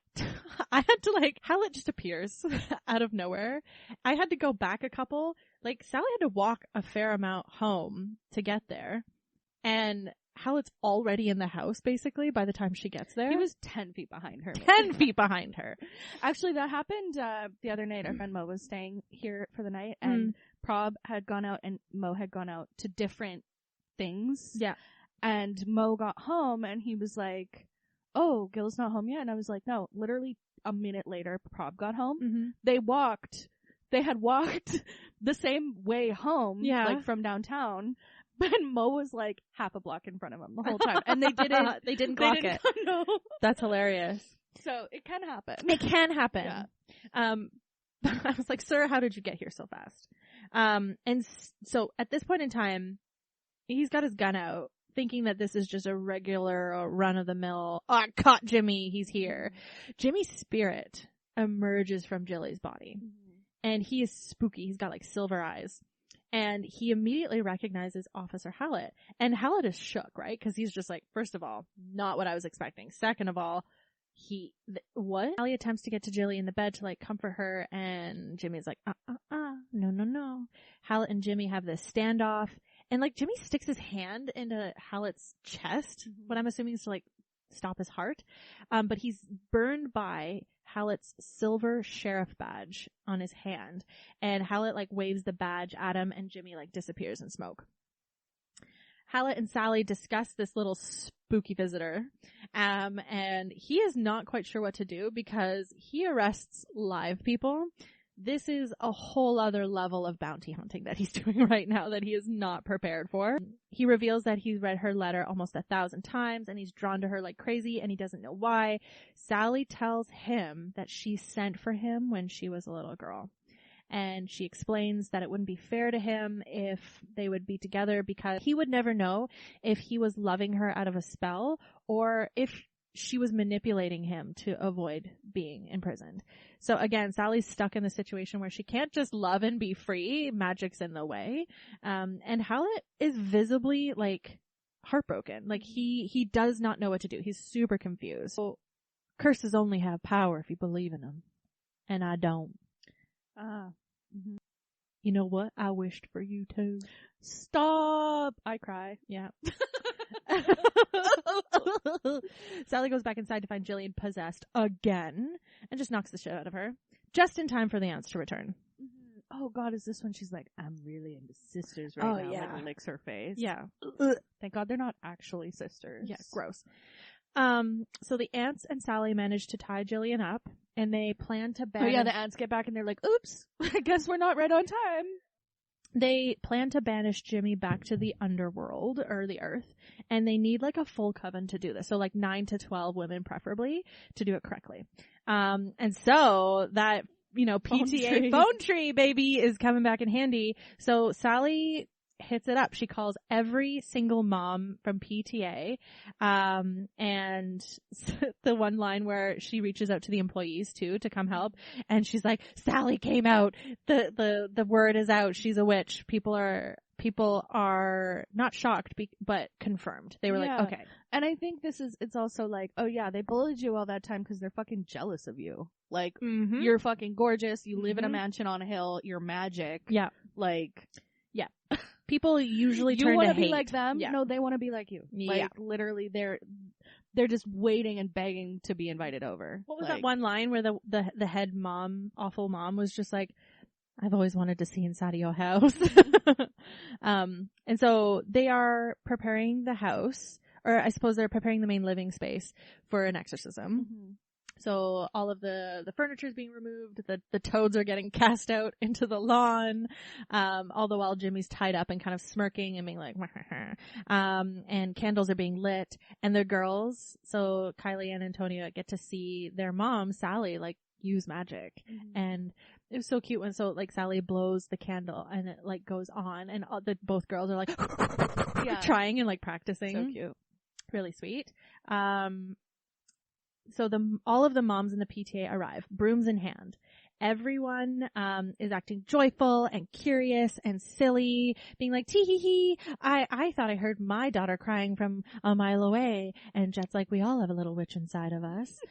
Speaker 2: I had to like, Hallett just appears out of nowhere. I had to go back a couple. Like, Sally had to walk a fair amount home to get there. And Hallett's already in the house, basically, by the time she gets there.
Speaker 1: He was 10 feet behind her.
Speaker 2: 10 feet behind her.
Speaker 1: Actually, that happened the other night. Our friend Mo was staying here for the night, and Prob had gone out, and Mo had gone out to different things.
Speaker 2: Yeah. And
Speaker 1: Mo got home, and he was like, oh, Gil's not home yet? And I was like, no, literally a minute later, Prob got home.
Speaker 2: Mm-hmm.
Speaker 1: They had walked the same way home, like from downtown, but Mo was like half a block in front of him the whole time. And they didn't clock it. No.
Speaker 2: That's hilarious.
Speaker 1: So it can happen.
Speaker 2: It can happen.
Speaker 1: Yeah.
Speaker 2: I was like, sir, how did you get here so fast? And so at this point in time, he's got his gun out, thinking that this is just a regular run-of-the-mill, I caught Jimmy, he's here. Jimmy's spirit emerges from Jilly's body. And he is spooky. He's got like silver eyes. And he immediately recognizes Officer Hallett. And Hallett is shook, right? Because he's just like, first of all, not what I was expecting. Second of all, what? Sally attempts to get to Jilly in the bed to like comfort her. And Jimmy's like, no. Hallett and Jimmy have this standoff. And like Jimmy sticks his hand into Hallett's chest, what I'm assuming is to like stop his heart. But he's burned by Hallett's silver sheriff badge on his hand. And Hallett like waves the badge at him, and Jimmy like disappears in smoke. Hallett and Sally discuss this little spooky visitor. And he is not quite sure what to do because he arrests live people. This is a whole other level of bounty hunting that he's doing right now that he is not prepared for. He reveals that he's read her letter almost 1,000 times and he's drawn to her like crazy and he doesn't know why. Sally tells him that she sent for him when she was a little girl. And she explains that it wouldn't be fair to him if they would be together because he would never know if he was loving her out of a spell or if she was manipulating him to avoid being imprisoned. So again, Sally's stuck in the situation where she can't just love and be free. Magic's in the way. And Hallett is visibly like heartbroken. Like he does not know what to do. He's super confused. So curses only have power if you believe in them. And I don't. You know what? I wished for you too.
Speaker 1: Stop! I cry.
Speaker 2: Yeah. Sally goes back inside to find Jillian possessed again and just knocks the shit out of her. Just in time for the aunts to return.
Speaker 1: Oh god, is this when she's like, I'm really into sisters right now?
Speaker 2: Yeah.
Speaker 1: Like licks her face.
Speaker 2: Yeah.
Speaker 1: Thank god they're not actually sisters.
Speaker 2: Yeah, gross. So the aunts and Sally manage to tie Jillian up and they plan to banish...
Speaker 1: Oh yeah, the aunts get back and they're like, oops, I guess we're not right on time.
Speaker 2: They plan to banish Jimmy back to the underworld, or the earth, and they need like a full coven to do this. So like 9 to 12 women preferably to do it correctly. And so that, PTA phone tree baby is coming back in handy. So Sally hits it up. She calls every single mom from PTA. And the one line where she reaches out to the employees too to come help. And she's like, Sally came out. The word is out. She's a witch. People are not shocked, but confirmed. They were like, okay.
Speaker 1: And I think it's also like, oh yeah, they bullied you all that time because they're fucking jealous of you. Like, you're fucking gorgeous. You live in a mansion on a hill. You're magic.
Speaker 2: Yeah.
Speaker 1: Like,
Speaker 2: yeah. People usually turn to hate.
Speaker 1: You want to be like them?
Speaker 2: Yeah.
Speaker 1: No, they want to be like you. Like, literally, they're just waiting and begging to be invited over.
Speaker 2: What was that one line where the head mom, awful mom, was just like, I've always wanted to see inside of your house. And so they are preparing the house, or I suppose they're preparing the main living space for an exorcism. Mm-hmm. So all of the furniture is being removed. The toads are getting cast out into the lawn. All the while Jimmy's tied up and kind of smirking and being like, and candles are being lit. And the girls, so Kylie and Antonia, get to see their mom, Sally, like, use magic. Mm-hmm. And it was so cute when like Sally blows the candle and it like goes on and both girls are like trying and like practicing.
Speaker 1: So cute.
Speaker 2: Really sweet. So all of the moms in the PTA arrive, brooms in hand. Everyone is acting joyful and curious and silly, being like, tee hee hee, I thought I heard my daughter crying from a mile away. And Jet's like, we all have a little witch inside of us.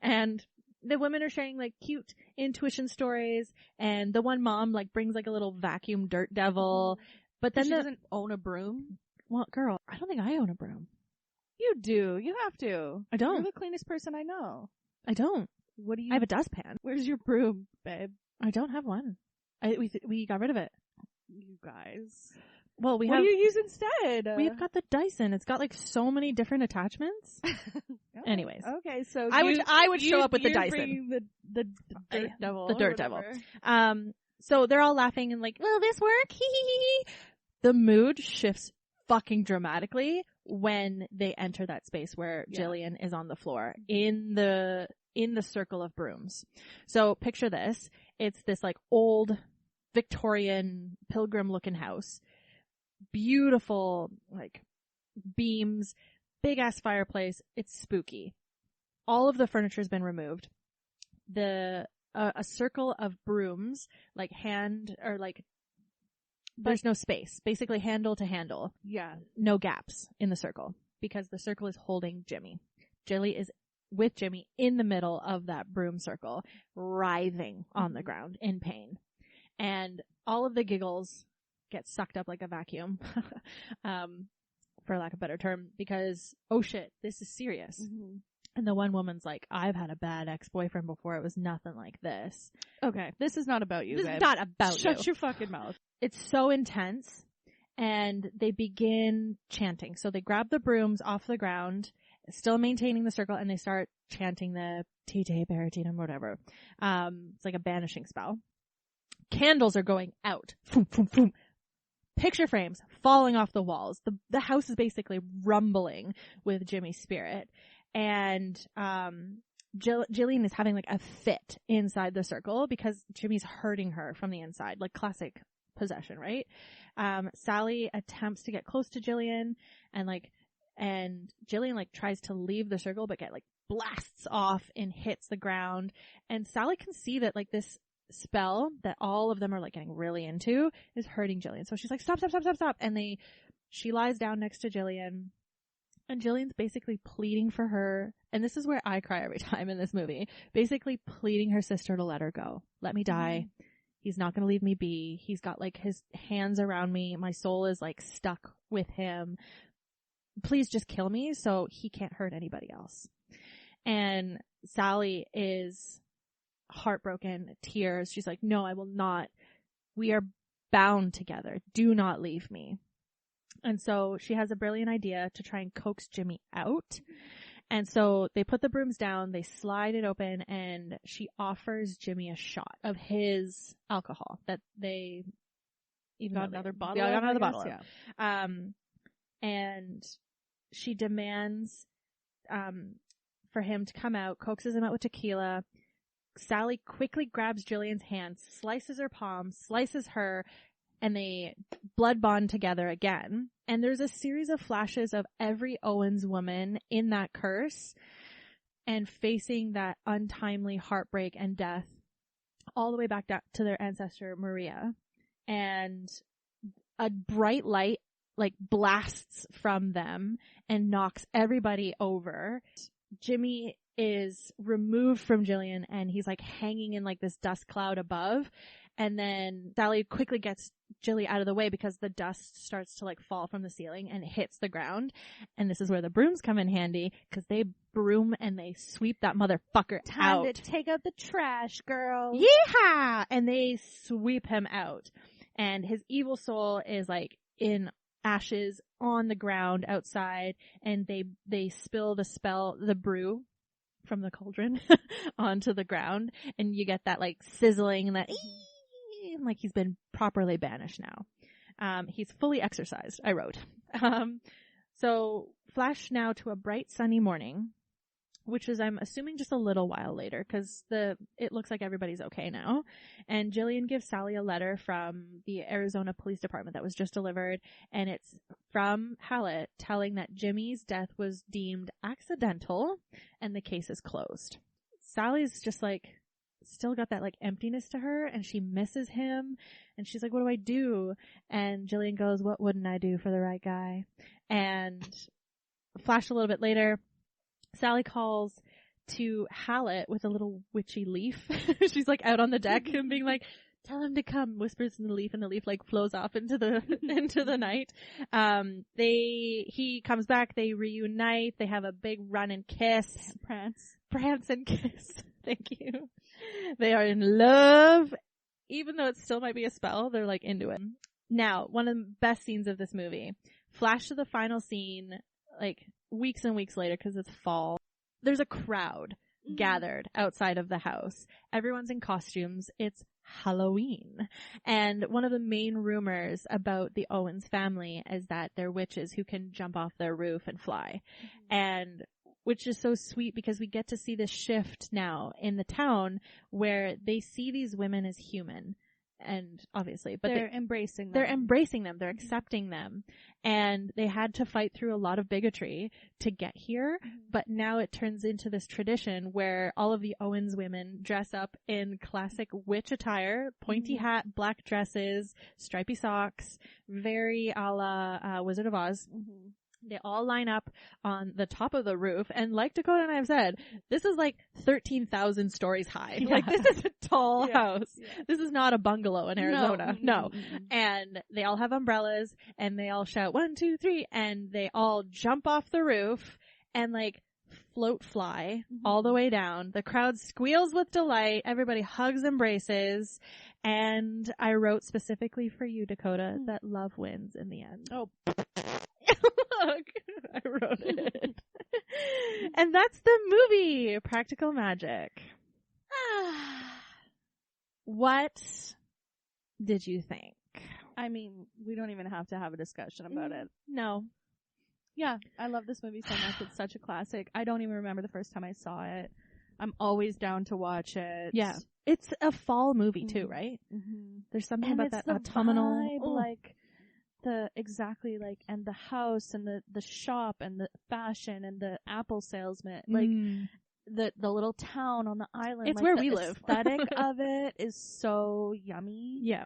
Speaker 2: And the women are sharing like cute intuition stories, and the one mom like brings like a little vacuum dirt devil, but then
Speaker 1: she doesn't own a broom.
Speaker 2: Well, girl, I don't think I own a broom.
Speaker 1: You do. You have to.
Speaker 2: I don't.
Speaker 1: You're the cleanest person I know.
Speaker 2: I don't.
Speaker 1: What do you?
Speaker 2: I have a dustpan.
Speaker 1: Where's your broom, babe?
Speaker 2: I don't have one. We got rid of it.
Speaker 1: You guys.
Speaker 2: Well,
Speaker 1: what do you use instead?
Speaker 2: We've got the Dyson. It's got like so many different attachments. Anyways.
Speaker 1: Okay, so
Speaker 2: I would show up with the Dyson.
Speaker 1: The dirt devil.
Speaker 2: The dirt devil. So they're all laughing and like, will this work? Hee hee hee. The mood shifts fucking dramatically when they enter that space where Jillian is on the floor in the circle of brooms. So picture this. It's this like old Victorian pilgrim looking house. Beautiful, like, beams, big ass fireplace. It's spooky. All of the furniture has been removed. A circle of brooms, like there's no space. Basically handle to handle.
Speaker 1: Yeah.
Speaker 2: No gaps in the circle because the circle is holding Jimmy. Jilly is with Jimmy in the middle of that broom circle, writhing on the ground in pain. And all of the giggles get sucked up like a vacuum, for lack of a better term, because, oh shit, this is serious. Mm-hmm. And the one woman's like, I've had a bad ex-boyfriend before. It was nothing like this.
Speaker 1: Okay, this is not about you,
Speaker 2: This
Speaker 1: babe.
Speaker 2: is not about you.
Speaker 1: Shut your fucking mouth.
Speaker 2: It's so intense, and they begin chanting. So they grab the brooms off the ground, still maintaining the circle, and they start chanting the Tite Baratinum, whatever. It's like a banishing spell. Candles are going out. Foom, foom, foom. Picture frames falling off the walls. The house is basically rumbling with Jimmy's spirit. And Jillian is having like a fit inside the circle because Jimmy's hurting her from the inside, like classic possession, right? Sally attempts to get close to Jillian and Jillian like tries to leave the circle but blasts off and hits the ground. And Sally can see that like this spell that all of them are like getting really into is hurting Jillian. So she's like, stop. And she lies down next to Jillian, and Jillian's basically pleading for her. And this is where I cry every time in this movie, basically pleading her sister to let her go. Let me die. Mm-hmm. He's not going to leave me be. He's got like his hands around me. My soul is like stuck with him. Please just kill me so he can't hurt anybody else. And Sally is heartbroken, tears. She's like, no, I will not. We are bound together. Do not leave me. And so she has a brilliant idea to try and coax Jimmy out. And so they put the brooms down, they slide it open, and she offers Jimmy a shot of his alcohol that they even
Speaker 1: got another bottle.
Speaker 2: Yeah, got another bottle.
Speaker 1: Yeah.
Speaker 2: And she demands for him to come out, coaxes him out with tequila. Sally quickly grabs Jillian's hand, slices her palm, slices her, and they blood bond together again. And there's a series of flashes of every Owens woman in that curse and facing that untimely heartbreak and death all the way back down to their ancestor Maria. And a bright light like blasts from them and knocks everybody over. Jimmy is removed from Jillian and he's like hanging in like this dust cloud above. And then Sally quickly gets Jilly out of the way because the dust starts to like fall from the ceiling and hits the ground. And this is where the brooms come in handy because they broom and they sweep that motherfucker out.
Speaker 1: Time to take out the trash, girl.
Speaker 2: Yeehaw! And they sweep him out. And his evil soul is like in ashes on the ground outside, and they spill the brew from the cauldron onto the ground, and you get that like sizzling and that and like he's been properly banished now. He's fully exorcised, I wrote. So flash now to a bright sunny morning, which is, I'm assuming, just a little while later, because it looks like everybody's okay now. And Jillian gives Sally a letter from the Arizona Police Department that was just delivered, and it's from Hallett telling that Jimmy's death was deemed accidental, and the case is closed. Sally's just like, still got that like emptiness to her, and she misses him, and she's like, what do I do? And Jillian goes, what wouldn't I do for the right guy? And flash a little bit later, Sally calls to Hallett with a little witchy leaf. She's like out on the deck and being like, tell him to come, whispers in the leaf, and the leaf like flows off into the into the night. He comes back, they reunite, they have a big run and kiss. Prance and kiss. Thank you. They are in love. Even though it still might be a spell, they're like into it. Now, one of the best scenes of this movie. Flash to the final scene, like weeks and weeks later, because it's fall. There's a crowd gathered outside of the house. Everyone's in costumes. It's Halloween. And one of the main rumors about the Owens family is that they're witches who can jump off their roof and fly. And which is so sweet because we get to see this shift now in the town where they see these women as human. And obviously, but
Speaker 1: they're embracing them.
Speaker 2: They're embracing them. They're accepting them. And they had to fight through a lot of bigotry to get here. But now it turns into this tradition where all of the Owens women dress up in classic witch attire, pointy hat, black dresses, stripy socks, very a la Wizard of Oz. They all line up on the top of the roof. And like Dakota and I have said, this is like 13,000 stories high. Yeah. Like this is a tall house. Yeah. This is not a bungalow in Arizona. No. And they all have umbrellas and they all shout 1, 2, 3 and they all jump off the roof and like float fly all the way down. The crowd squeals with delight. Everybody hugs, embraces. And I wrote specifically for you, Dakota, that love wins in the end. Oh, look, I wrote it. And that's the movie, Practical Magic. What did you think?
Speaker 1: I mean, we don't even have to have a discussion about it.
Speaker 2: No.
Speaker 1: Yeah, I love this movie so much. It's such a classic. I don't even remember the first time I saw it. I'm always down to watch it.
Speaker 2: Yeah. It's a fall movie too, right? There's something about that autumnal
Speaker 1: vibe, like and the house and the shop and the fashion and the apple salesman, like the little town on the island.
Speaker 2: It's
Speaker 1: like
Speaker 2: where we live.
Speaker 1: The aesthetic of it is so yummy.
Speaker 2: Yeah.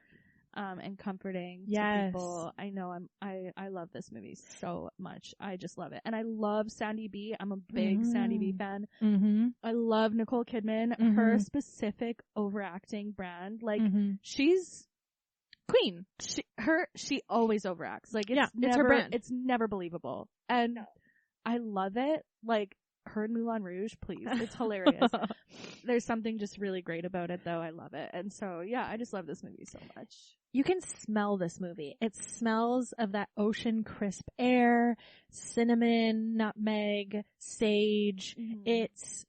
Speaker 1: And comforting to people. I know I love this movie so much. I just love it. And I love Sandy B. I'm a big Sandy B fan. I love Nicole Kidman. Her specific overacting brand. Like she's
Speaker 2: queen.
Speaker 1: She always overacts. Like it's her brand. It's never believable. And I love it. Like her in Moulin Rouge, please. It's hilarious. There's something just really great about it though. I love it. And so yeah, I just love this movie so much.
Speaker 2: You can smell this movie. It smells of that ocean crisp air, cinnamon, nutmeg, sage. It's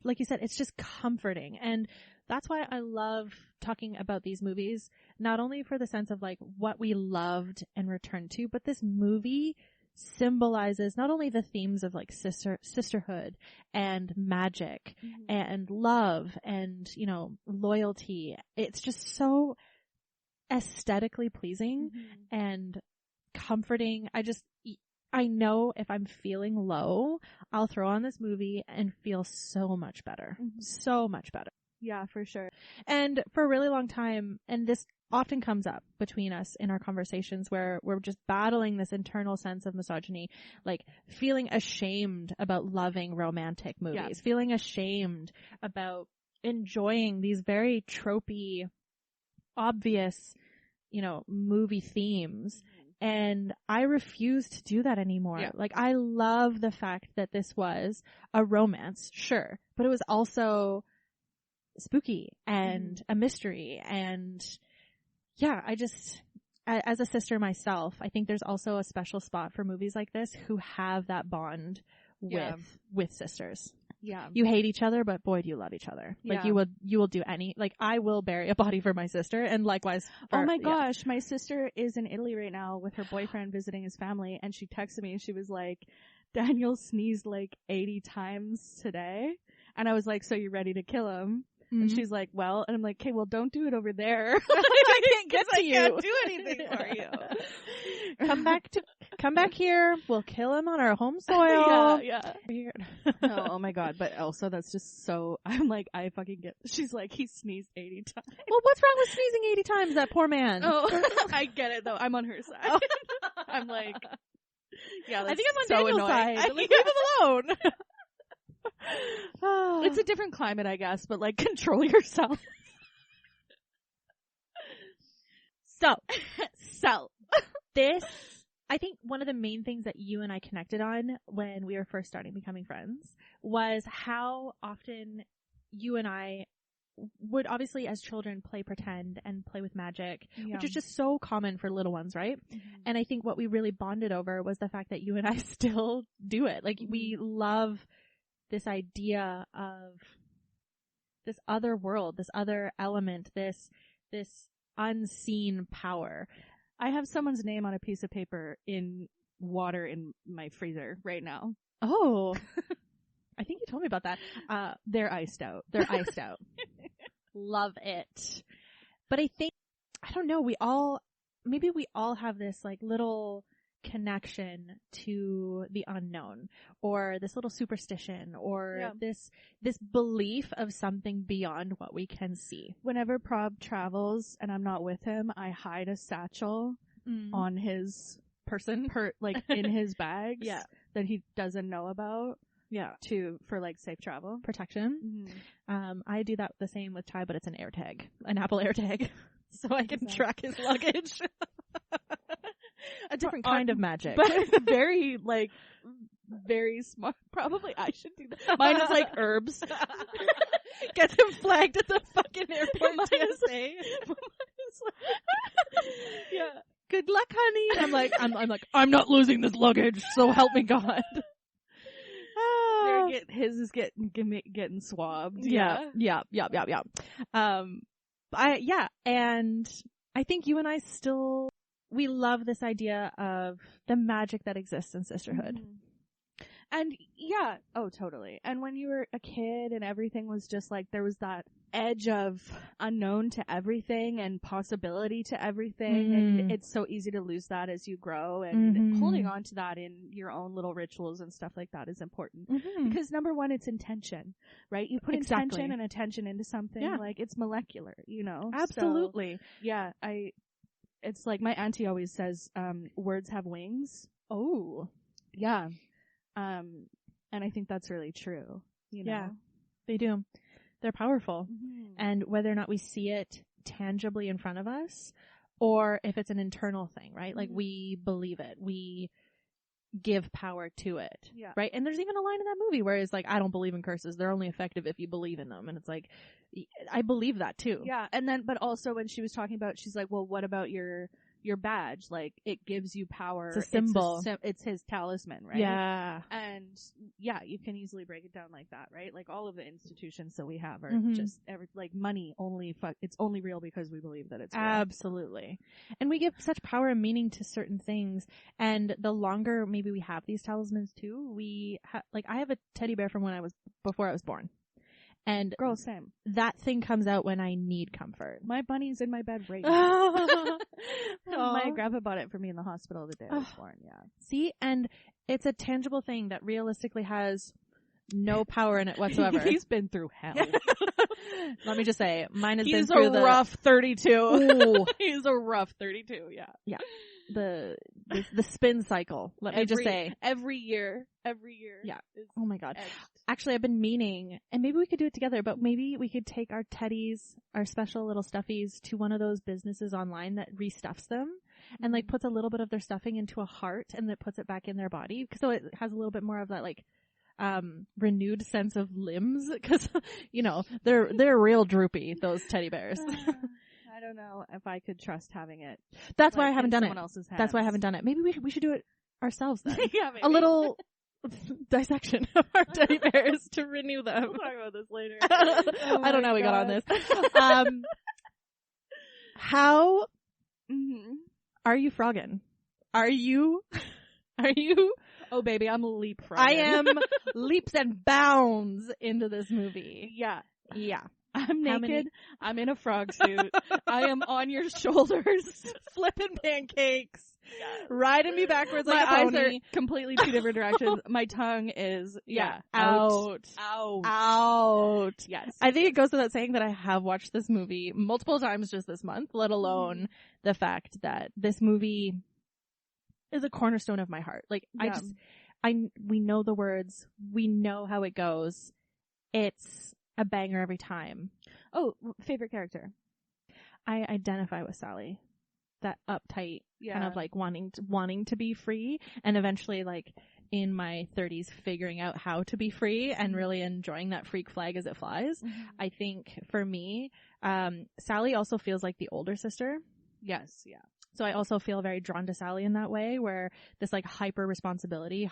Speaker 2: like you said, it's just comforting. And that's why I love talking about these movies, not only for the sense of like what we loved and returned to, but this movie symbolizes not only the themes of like sisterhood and magic and love and, you know, loyalty. It's just so aesthetically pleasing and comforting. I know if I'm feeling low, I'll throw on this movie and feel so much better. So much better.
Speaker 1: Yeah, for sure.
Speaker 2: And for a really long time, and this often comes up between us in our conversations where we're just battling this internal sense of misogyny, like feeling ashamed about loving romantic movies, feeling ashamed about enjoying these very tropey, obvious, movie themes. And I refuse to do that anymore. Yeah. Like, I love the fact that this was a romance, sure, but it was also spooky and a mystery. And yeah, as a sister myself, I think there's also a special spot for movies like this who have that bond with sisters. Yeah. You hate each other, but boy, do you love each other. Like, you will do I will bury a body for my sister, and likewise
Speaker 1: oh my gosh, my sister is in Italy right now with her boyfriend visiting his family, and she texted me and she was like, Daniel sneezed like 80 times today. And I was like, so you ready to kill him? And she's like, well, and I'm like, okay, well, don't do it over there. I can't get to you. I can't do anything for you.
Speaker 2: Come back here. We'll kill him on our home soil.
Speaker 1: Yeah. Oh my God. But also that's just so, I'm like, I fucking get, she's like, he sneezed 80 times.
Speaker 2: Well, what's wrong with sneezing 80 times, that poor man?
Speaker 1: Oh, I get it though. I'm on her side. I'm like, yeah, that's
Speaker 2: I think I'm on
Speaker 1: so
Speaker 2: Daniel's
Speaker 1: annoying.
Speaker 2: side. Leave him alone.
Speaker 1: It's a different climate, I guess, but like, control yourself.
Speaker 2: So this, I think one of the main things that you and I connected on when we were first starting becoming friends was how often you and I would obviously as children play pretend and play with magic, which is just so common for little ones, right? And I think what we really bonded over was the fact that you and I still do it. Like, we love this idea of this other world, this other element, this unseen power.
Speaker 1: I have someone's name on a piece of paper in water in my freezer right now.
Speaker 2: Oh, I think you told me about that.
Speaker 1: They're iced out.
Speaker 2: Love it. But I think, I don't know, maybe we all have this like little connection to the unknown, or this little superstition, or this belief of something beyond what we can see.
Speaker 1: Whenever Prob travels and I'm not with him, I hide a satchel on his person, like in his bags, that he doesn't know about. Yeah, for like safe travel
Speaker 2: protection. I do that the same with Ty, but it's an AirTag, an Apple AirTag, so I can track his luggage.
Speaker 1: A different
Speaker 2: kind of magic,
Speaker 1: but very smart. Probably I should do that. Mine is like herbs.
Speaker 2: Get him flagged at the fucking airport. TSA.
Speaker 1: Yeah.
Speaker 2: Good luck, honey. I'm like, I'm not losing this luggage, so help me God.
Speaker 1: His is getting swabbed.
Speaker 2: Yeah. And I think you and I still, we love this idea of the magic that exists in sisterhood.
Speaker 1: And yeah, oh totally. And when you were a kid and everything was just like, there was that edge of unknown to everything and possibility to everything, and it's so easy to lose that as you grow, and holding on to that in your own little rituals and stuff like that is important, because number one, it's intention, right? You put intention and attention into something, like it's molecular, you know?
Speaker 2: Absolutely.
Speaker 1: So, yeah, it's like my auntie always says, words have wings.
Speaker 2: Oh.
Speaker 1: Yeah. And I think that's really true, you know?
Speaker 2: Yeah, they do. They're powerful. And whether or not we see it tangibly in front of us, or if it's an internal thing, right? Like, we believe it. We give power to it. Yeah. Right? And there's even a line in that movie where it's like, I don't believe in curses. They're only effective if you believe in them. And it's like, I believe that too.
Speaker 1: Yeah. And then, but also when she was talking about, she's like, well, what about your badge? Like, it gives you power.
Speaker 2: It's a symbol.
Speaker 1: It's his talisman, right?
Speaker 2: Yeah.
Speaker 1: And yeah, you can easily break it down like that, right? Like, all of the institutions that we have are just like money only. It's only real because we believe that it's real.
Speaker 2: Absolutely. And we give such power and meaning to certain things. And the longer maybe we have these talismans too, like, I have a teddy bear from before I was born. And
Speaker 1: Girl, same.
Speaker 2: that thing comes out when I need comfort.
Speaker 1: My bunny's in my bed right now. My
Speaker 2: Aw.
Speaker 1: grandpa bought it for me in the hospital the day I was born. Yeah.
Speaker 2: See, and it's a tangible thing that realistically has no power in it whatsoever.
Speaker 1: He's been through hell.
Speaker 2: Let me just say, mine has been
Speaker 1: He's
Speaker 2: through
Speaker 1: a rough 32.
Speaker 2: Ooh.
Speaker 1: He's a rough 32. Yeah.
Speaker 2: Yeah. The spin cycle. Let me just say.
Speaker 1: Every year.
Speaker 2: Yeah.
Speaker 1: Is
Speaker 2: Oh my God.
Speaker 1: edged.
Speaker 2: Actually, I've been meaning, and maybe we could do it together, but maybe we could take our teddies, our special little stuffies, to one of those businesses online that restuffs them and like puts a little bit of their stuffing into a heart and then puts it back in their body. So it has a little bit more of that like renewed sense of limbs, because you know they're real droopy, those teddy bears.
Speaker 1: I don't know if I could trust having it.
Speaker 2: That's why I haven't done it.
Speaker 1: Else's hands.
Speaker 2: That's why I haven't done it. Maybe we should do it ourselves then.
Speaker 1: Yeah, maybe.
Speaker 2: A little dissection of our teddy bears to renew them.
Speaker 1: We'll talk about this later.
Speaker 2: I don't know how we got on this. How are you frogging? Are you?
Speaker 1: Oh, baby, I'm leapfrogging.
Speaker 2: I am leaps and bounds into this movie.
Speaker 1: Yeah.
Speaker 2: Yeah.
Speaker 1: I'm naked. I'm in a frog suit. I am on your shoulders,
Speaker 2: flipping pancakes, riding me backwards
Speaker 1: my
Speaker 2: like a
Speaker 1: eyes
Speaker 2: pony.
Speaker 1: are completely two different directions. My tongue is
Speaker 2: out.
Speaker 1: Yes.
Speaker 2: I think it goes without saying that I have watched this movie multiple times just this month, let alone the fact that this movie is a cornerstone of my heart. Like we know the words, we know how it goes. It's a banger every time.
Speaker 1: Oh, favorite character?
Speaker 2: I identify with Sally. That uptight kind of like wanting to be free, and eventually like in my 30s figuring out how to be free and really enjoying that freak flag as it flies. Mm-hmm. I think for me, Sally also feels like the older sister.
Speaker 1: Yes, yeah.
Speaker 2: So I also feel very drawn to Sally in that way, where this like hyper responsibility,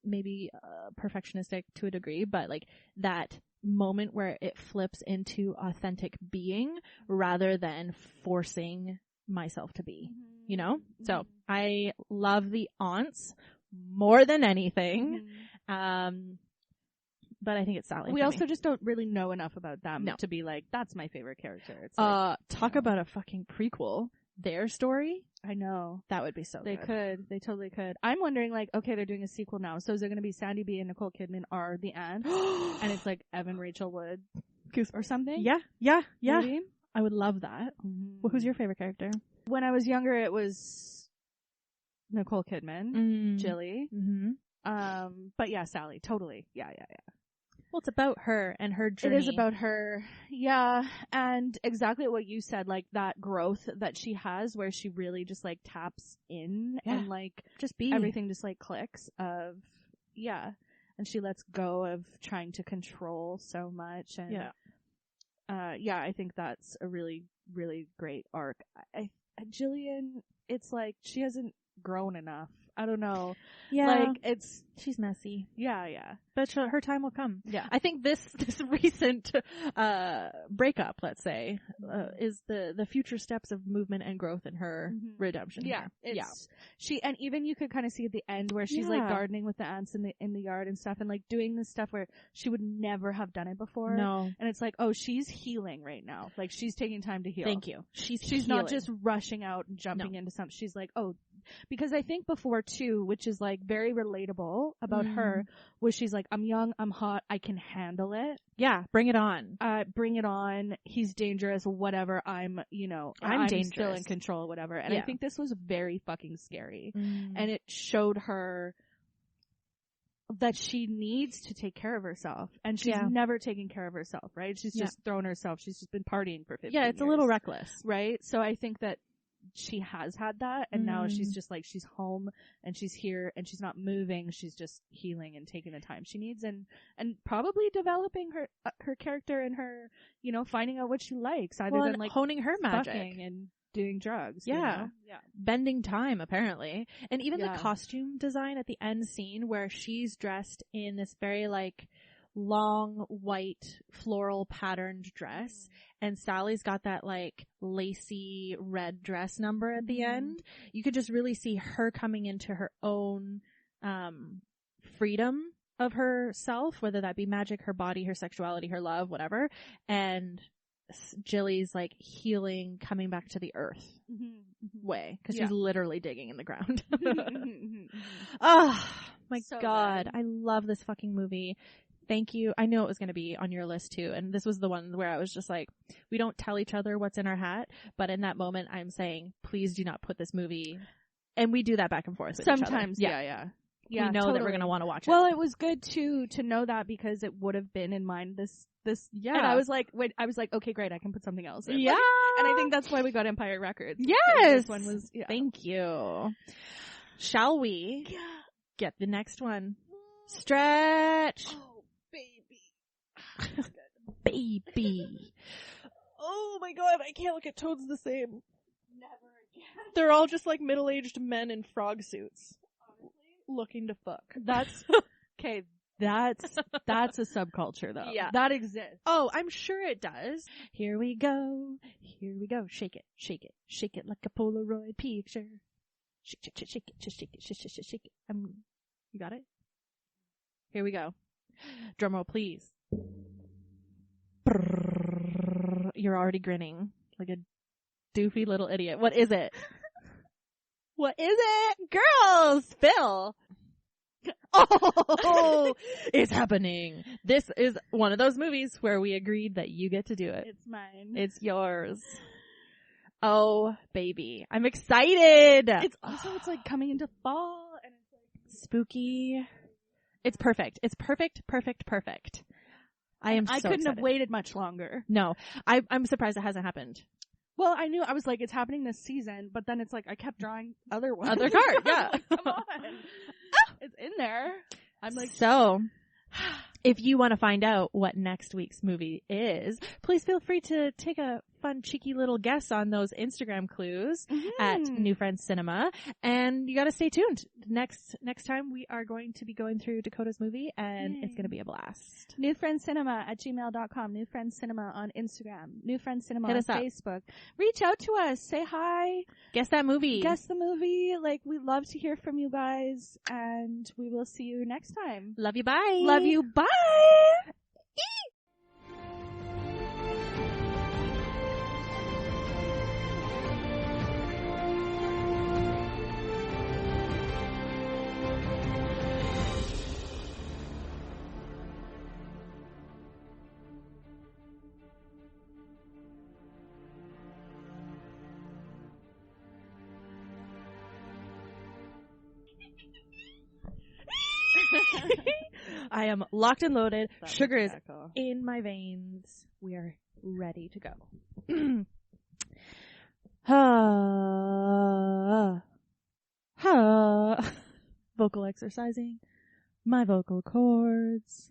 Speaker 2: maybe perfectionistic to a degree, but like that moment where it flips into authentic being rather than forcing myself to be, you know? So I love the aunts more than anything. But I think it's Sally.
Speaker 1: We also just don't really know enough about them to be like, that's my favorite character. It's like,
Speaker 2: talk about a fucking prequel. Their story.
Speaker 1: I know.
Speaker 2: That would be so good.
Speaker 1: They totally could. I'm wondering, like, okay, they're doing a sequel now. So is it going to be Sandy B and Nicole Kidman are the aunts? And it's like Evan Rachel Wood or something?
Speaker 2: Yeah.
Speaker 1: Maybe?
Speaker 2: I would love that. Mm-hmm. Well, who's your favorite character?
Speaker 1: When I was younger, it was Nicole Kidman, Jilly. Mm-hmm. But yeah, Sally. Totally. Yeah.
Speaker 2: Well, it's about her and her journey.
Speaker 1: It is about her. Yeah. And exactly what you said, like that growth that she has where she really just like taps in and like
Speaker 2: just be.
Speaker 1: Everything just like clicks and she lets go of trying to control so much. And I think that's a really, really great arc. Jillian, it's like she hasn't grown enough. I don't know.
Speaker 2: Yeah.
Speaker 1: Like
Speaker 2: she's messy.
Speaker 1: Yeah.
Speaker 2: But her time will come.
Speaker 1: Yeah.
Speaker 2: I think this recent, breakup, let's say, is the future steps of movement and growth in her redemption.
Speaker 1: Yeah. And even you could kind of see at the end where she's like gardening with the ants in the yard and stuff and like doing this stuff where she would never have done it before.
Speaker 2: No.
Speaker 1: And it's like, oh, she's healing right now. Like she's taking time to heal.
Speaker 2: Thank you.
Speaker 1: She's not just rushing out and jumping into something. She's like, oh, because I think before too, which is like very relatable about her, was she's like, I'm young, I'm hot, I can handle it.
Speaker 2: Yeah, bring it on.
Speaker 1: Bring it on. He's dangerous, whatever. I'm dangerous. Still in control, whatever. And I think this was very fucking scary. And it showed her that she needs to take care of herself. And she's never taken care of herself, right? She's just thrown herself. She's just been partying for 15 years.
Speaker 2: Yeah, it's a little reckless.
Speaker 1: Right? So I think that she has had that, and now she's just like, she's home and she's here and she's not moving. She's just healing and taking the time she needs and probably developing her character and her, finding out what she likes other than like
Speaker 2: honing her magic
Speaker 1: and doing drugs.
Speaker 2: Yeah. Bending time apparently. And even the costume design at the end scene where she's dressed in this very like long white floral patterned dress and Sally's got that like lacy red dress number at the end. You could just really see her coming into her own freedom of herself, whether that be magic, her body, her sexuality, her love, whatever. And Jilly's like healing, coming back to the earth way, because she's literally digging in the ground. Oh my God. Good. I love this fucking movie. Thank you. I know it was going to be on your list too. And this was the one where I was just like, we don't tell each other what's in our hat. But in that moment, I'm saying, please do not put this movie. And we do that back and forth with
Speaker 1: sometimes.
Speaker 2: Each other.
Speaker 1: Yeah.
Speaker 2: We know totally. That we're going to want to watch it.
Speaker 1: Well, it was good to know that, because it would have been in mind this. And I was like, okay, great. I can put something else in.
Speaker 2: Yeah.
Speaker 1: Like, and I think that's why we got Empire Records.
Speaker 2: Yes.
Speaker 1: This one was,
Speaker 2: Thank you. Shall we get the next one? Stretch.
Speaker 1: Oh, baby.
Speaker 2: Baby.
Speaker 3: Oh my God, I can't look at toads the same.
Speaker 1: Never again.
Speaker 3: They're all just like middle-aged men in frog suits. Honestly? Looking to fuck.
Speaker 1: That's, okay, that's a subculture though.
Speaker 2: Yeah.
Speaker 1: That exists.
Speaker 2: Oh, I'm sure it does. Here we go. Shake it, shake it, shake it like a Polaroid picture. Shake it, shake it, shake it, shake it, shake it. You got it? Here we go. Drum roll, please. You're already grinning like a doofy little idiot. What is it? What is it? Girls, spill. Oh, it's happening. This is one of those movies where we agreed that you get to do it.
Speaker 1: It's mine.
Speaker 2: It's yours. Oh, baby. I'm excited.
Speaker 1: It's like coming into fall, and it's like
Speaker 2: spooky. It's perfect. It's perfect. I am so
Speaker 1: I couldn't
Speaker 2: excited.
Speaker 1: have waited much longer.
Speaker 2: No. I'm surprised it hasn't happened.
Speaker 1: Well, I was like, it's happening this season, but then it's like I kept drawing other ones.
Speaker 2: Other cards, yeah.
Speaker 1: Like, come on. It's in there. I'm like,
Speaker 2: so if you want to find out what next week's movie is, please feel free to take a fun, cheeky little guess on those Instagram clues at New Friends Cinema. And you got to stay tuned. Next time we are going to be going through Dakota's movie, and it's going to be a blast.
Speaker 1: newfriendscinema@gmail.com. New Friends Cinema on Instagram. New Friends Cinema on
Speaker 2: us up.
Speaker 1: Facebook. Reach out to us. Say hi.
Speaker 2: Guess that movie.
Speaker 1: Guess the movie. Like, we love to hear from you guys, and we will see you next time.
Speaker 2: Love you. Bye.
Speaker 1: Love you. Bye.
Speaker 2: I am locked and loaded. Sugar is in my veins. We are ready to go. Vocal exercising. My vocal cords.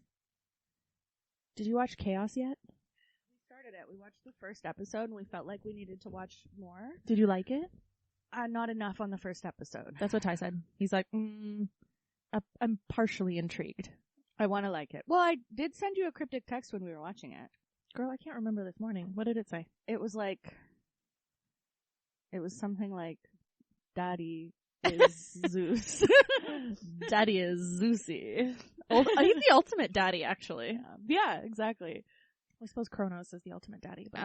Speaker 2: Did you watch Chaos yet?
Speaker 1: We started it. We watched the first episode, and we felt like we needed to watch more.
Speaker 2: Did you like it?
Speaker 1: Not enough on the first episode.
Speaker 2: That's what Ty said. He's like, I'm partially intrigued.
Speaker 1: I want to like it. Well, I did send you a cryptic text when we were watching it.
Speaker 2: Girl, I can't remember this morning. What did it say?
Speaker 1: It was something like, Daddy is Zeus.
Speaker 2: Daddy is Zeusy. He's the ultimate daddy, actually.
Speaker 1: Yeah, exactly.
Speaker 2: I suppose Kronos is the ultimate daddy. But...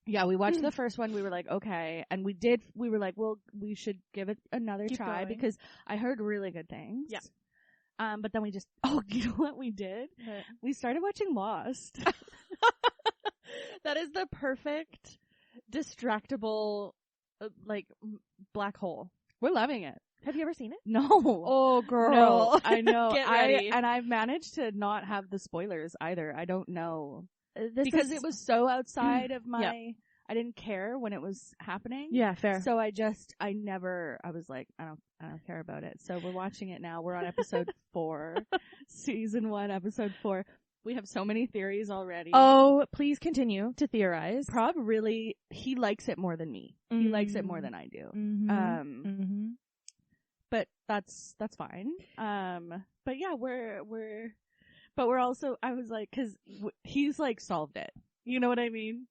Speaker 1: yeah, we watched the first one. We were like, okay. And we were like, well, we should give it another try because I heard really good things.
Speaker 2: Yeah.
Speaker 1: But then you know what we did?
Speaker 2: What?
Speaker 1: We started watching Lost.
Speaker 2: That is the perfect, distractible, black hole.
Speaker 1: We're loving it.
Speaker 2: Have you ever seen it?
Speaker 1: No.
Speaker 2: Oh, girl.
Speaker 1: No, I know.
Speaker 2: Get ready.
Speaker 1: And I've managed to not have the spoilers either. I don't know.
Speaker 2: Because
Speaker 1: it was so outside of my... I didn't care when it was happening.
Speaker 2: Yeah, fair.
Speaker 1: So I was like, I don't care about it. So we're watching it now. We're on episode 4, season 1, episode 4. We have so many theories already.
Speaker 2: Oh, please continue to theorize.
Speaker 1: Prob really, he likes it more than me. Mm-hmm. He likes it more than I do.
Speaker 2: Mm-hmm.
Speaker 1: But that's fine. But yeah, we're also, I was like, cause he's like solved it. You know what I mean?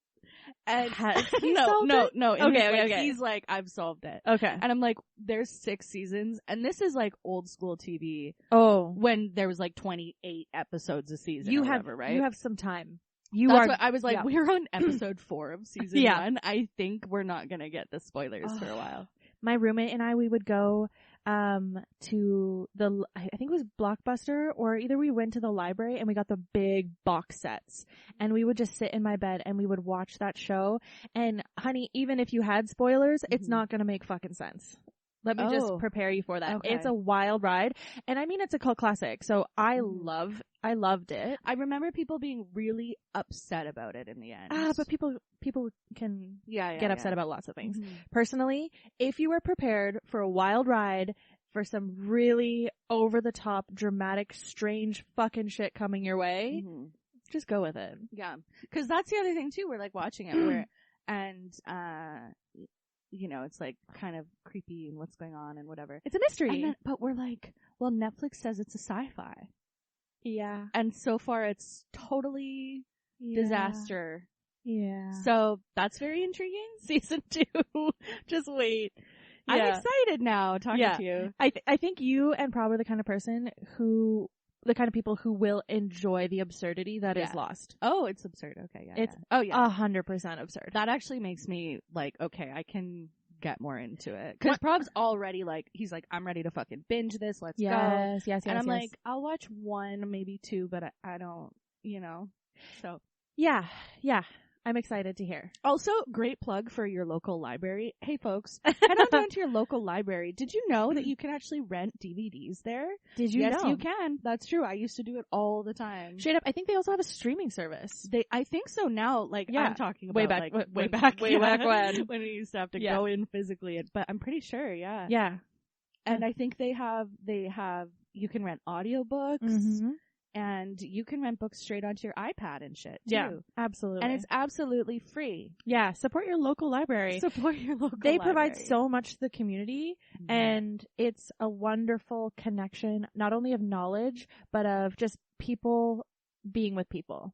Speaker 1: And
Speaker 2: Has he
Speaker 1: no,
Speaker 2: solved
Speaker 1: no,
Speaker 2: it?
Speaker 1: no. And
Speaker 2: Okay.
Speaker 1: he's like, I've solved it.
Speaker 2: Okay.
Speaker 1: And I'm like, there's 6 seasons, and this is like old school TV.
Speaker 2: Oh,
Speaker 1: When there was like 28 episodes a season, or whatever, right?
Speaker 2: You have some time.
Speaker 1: That's what I was like.
Speaker 2: yeah.
Speaker 1: We're on episode 4 of season
Speaker 2: Yeah.
Speaker 1: 1. I think we're not gonna get the spoilers for a while.
Speaker 2: My roommate and I, we would go to I think it was Blockbuster, or either we went to the library and we got the big box sets, and we would just sit in my bed and we would watch that show. And honey, even if you had spoilers, it's not gonna make fucking sense. Let me just prepare you for that.
Speaker 1: Okay.
Speaker 2: It's a wild ride. And I mean, it's a cult classic. So I loved it.
Speaker 1: I remember people being really upset about it in the end.
Speaker 2: But people can get upset about lots of things.
Speaker 1: Mm-hmm.
Speaker 2: Personally, if you were prepared for a wild ride, for some really over the top, dramatic, strange fucking shit coming your way, just go with it.
Speaker 1: Yeah. Cause that's the other thing too. We're like watching it you know, it's like kind of creepy and what's going on and whatever.
Speaker 2: It's a mystery.
Speaker 1: And then, but we're like, well, Netflix says it's a sci-fi.
Speaker 2: Yeah.
Speaker 1: And so far it's totally disaster.
Speaker 2: Yeah.
Speaker 1: So that's very intriguing. Season 2. Just wait. Yeah. I'm excited now talking to you.
Speaker 2: I think you and probably the kind of people who will enjoy the absurdity that is Lost.
Speaker 1: Oh, it's absurd. Okay, yeah.
Speaker 2: It's 100% absurd.
Speaker 1: That actually makes me like, okay, I can get more into it. Cause Prob's already like, he's like, I'm ready to fucking binge this. Let's go.
Speaker 2: Yes.
Speaker 1: And I'm like, I'll watch 1, maybe 2, but I don't, you know, so.
Speaker 2: Yeah. I'm excited to hear.
Speaker 1: Also, great plug for your local library. Hey folks, head on down to your local library. Did you know that you can actually rent DVDs there?
Speaker 2: Did you know?
Speaker 1: Yes, you can. That's true. I used to do it all the time.
Speaker 2: Straight up, I think they also have a streaming service.
Speaker 1: I think so now. Like, I'm talking about
Speaker 2: way back when.
Speaker 1: When we used to have to go in physically. But I'm pretty sure, yeah.
Speaker 2: Yeah.
Speaker 1: And I think they have, you can rent audiobooks. Mm-hmm. And you can rent books straight onto your iPad and shit, too.
Speaker 2: Yeah, absolutely.
Speaker 1: And it's absolutely free.
Speaker 2: Yeah, support your local library. They provide so much to the community, and it's a wonderful connection, not only of knowledge, but of just people being with people.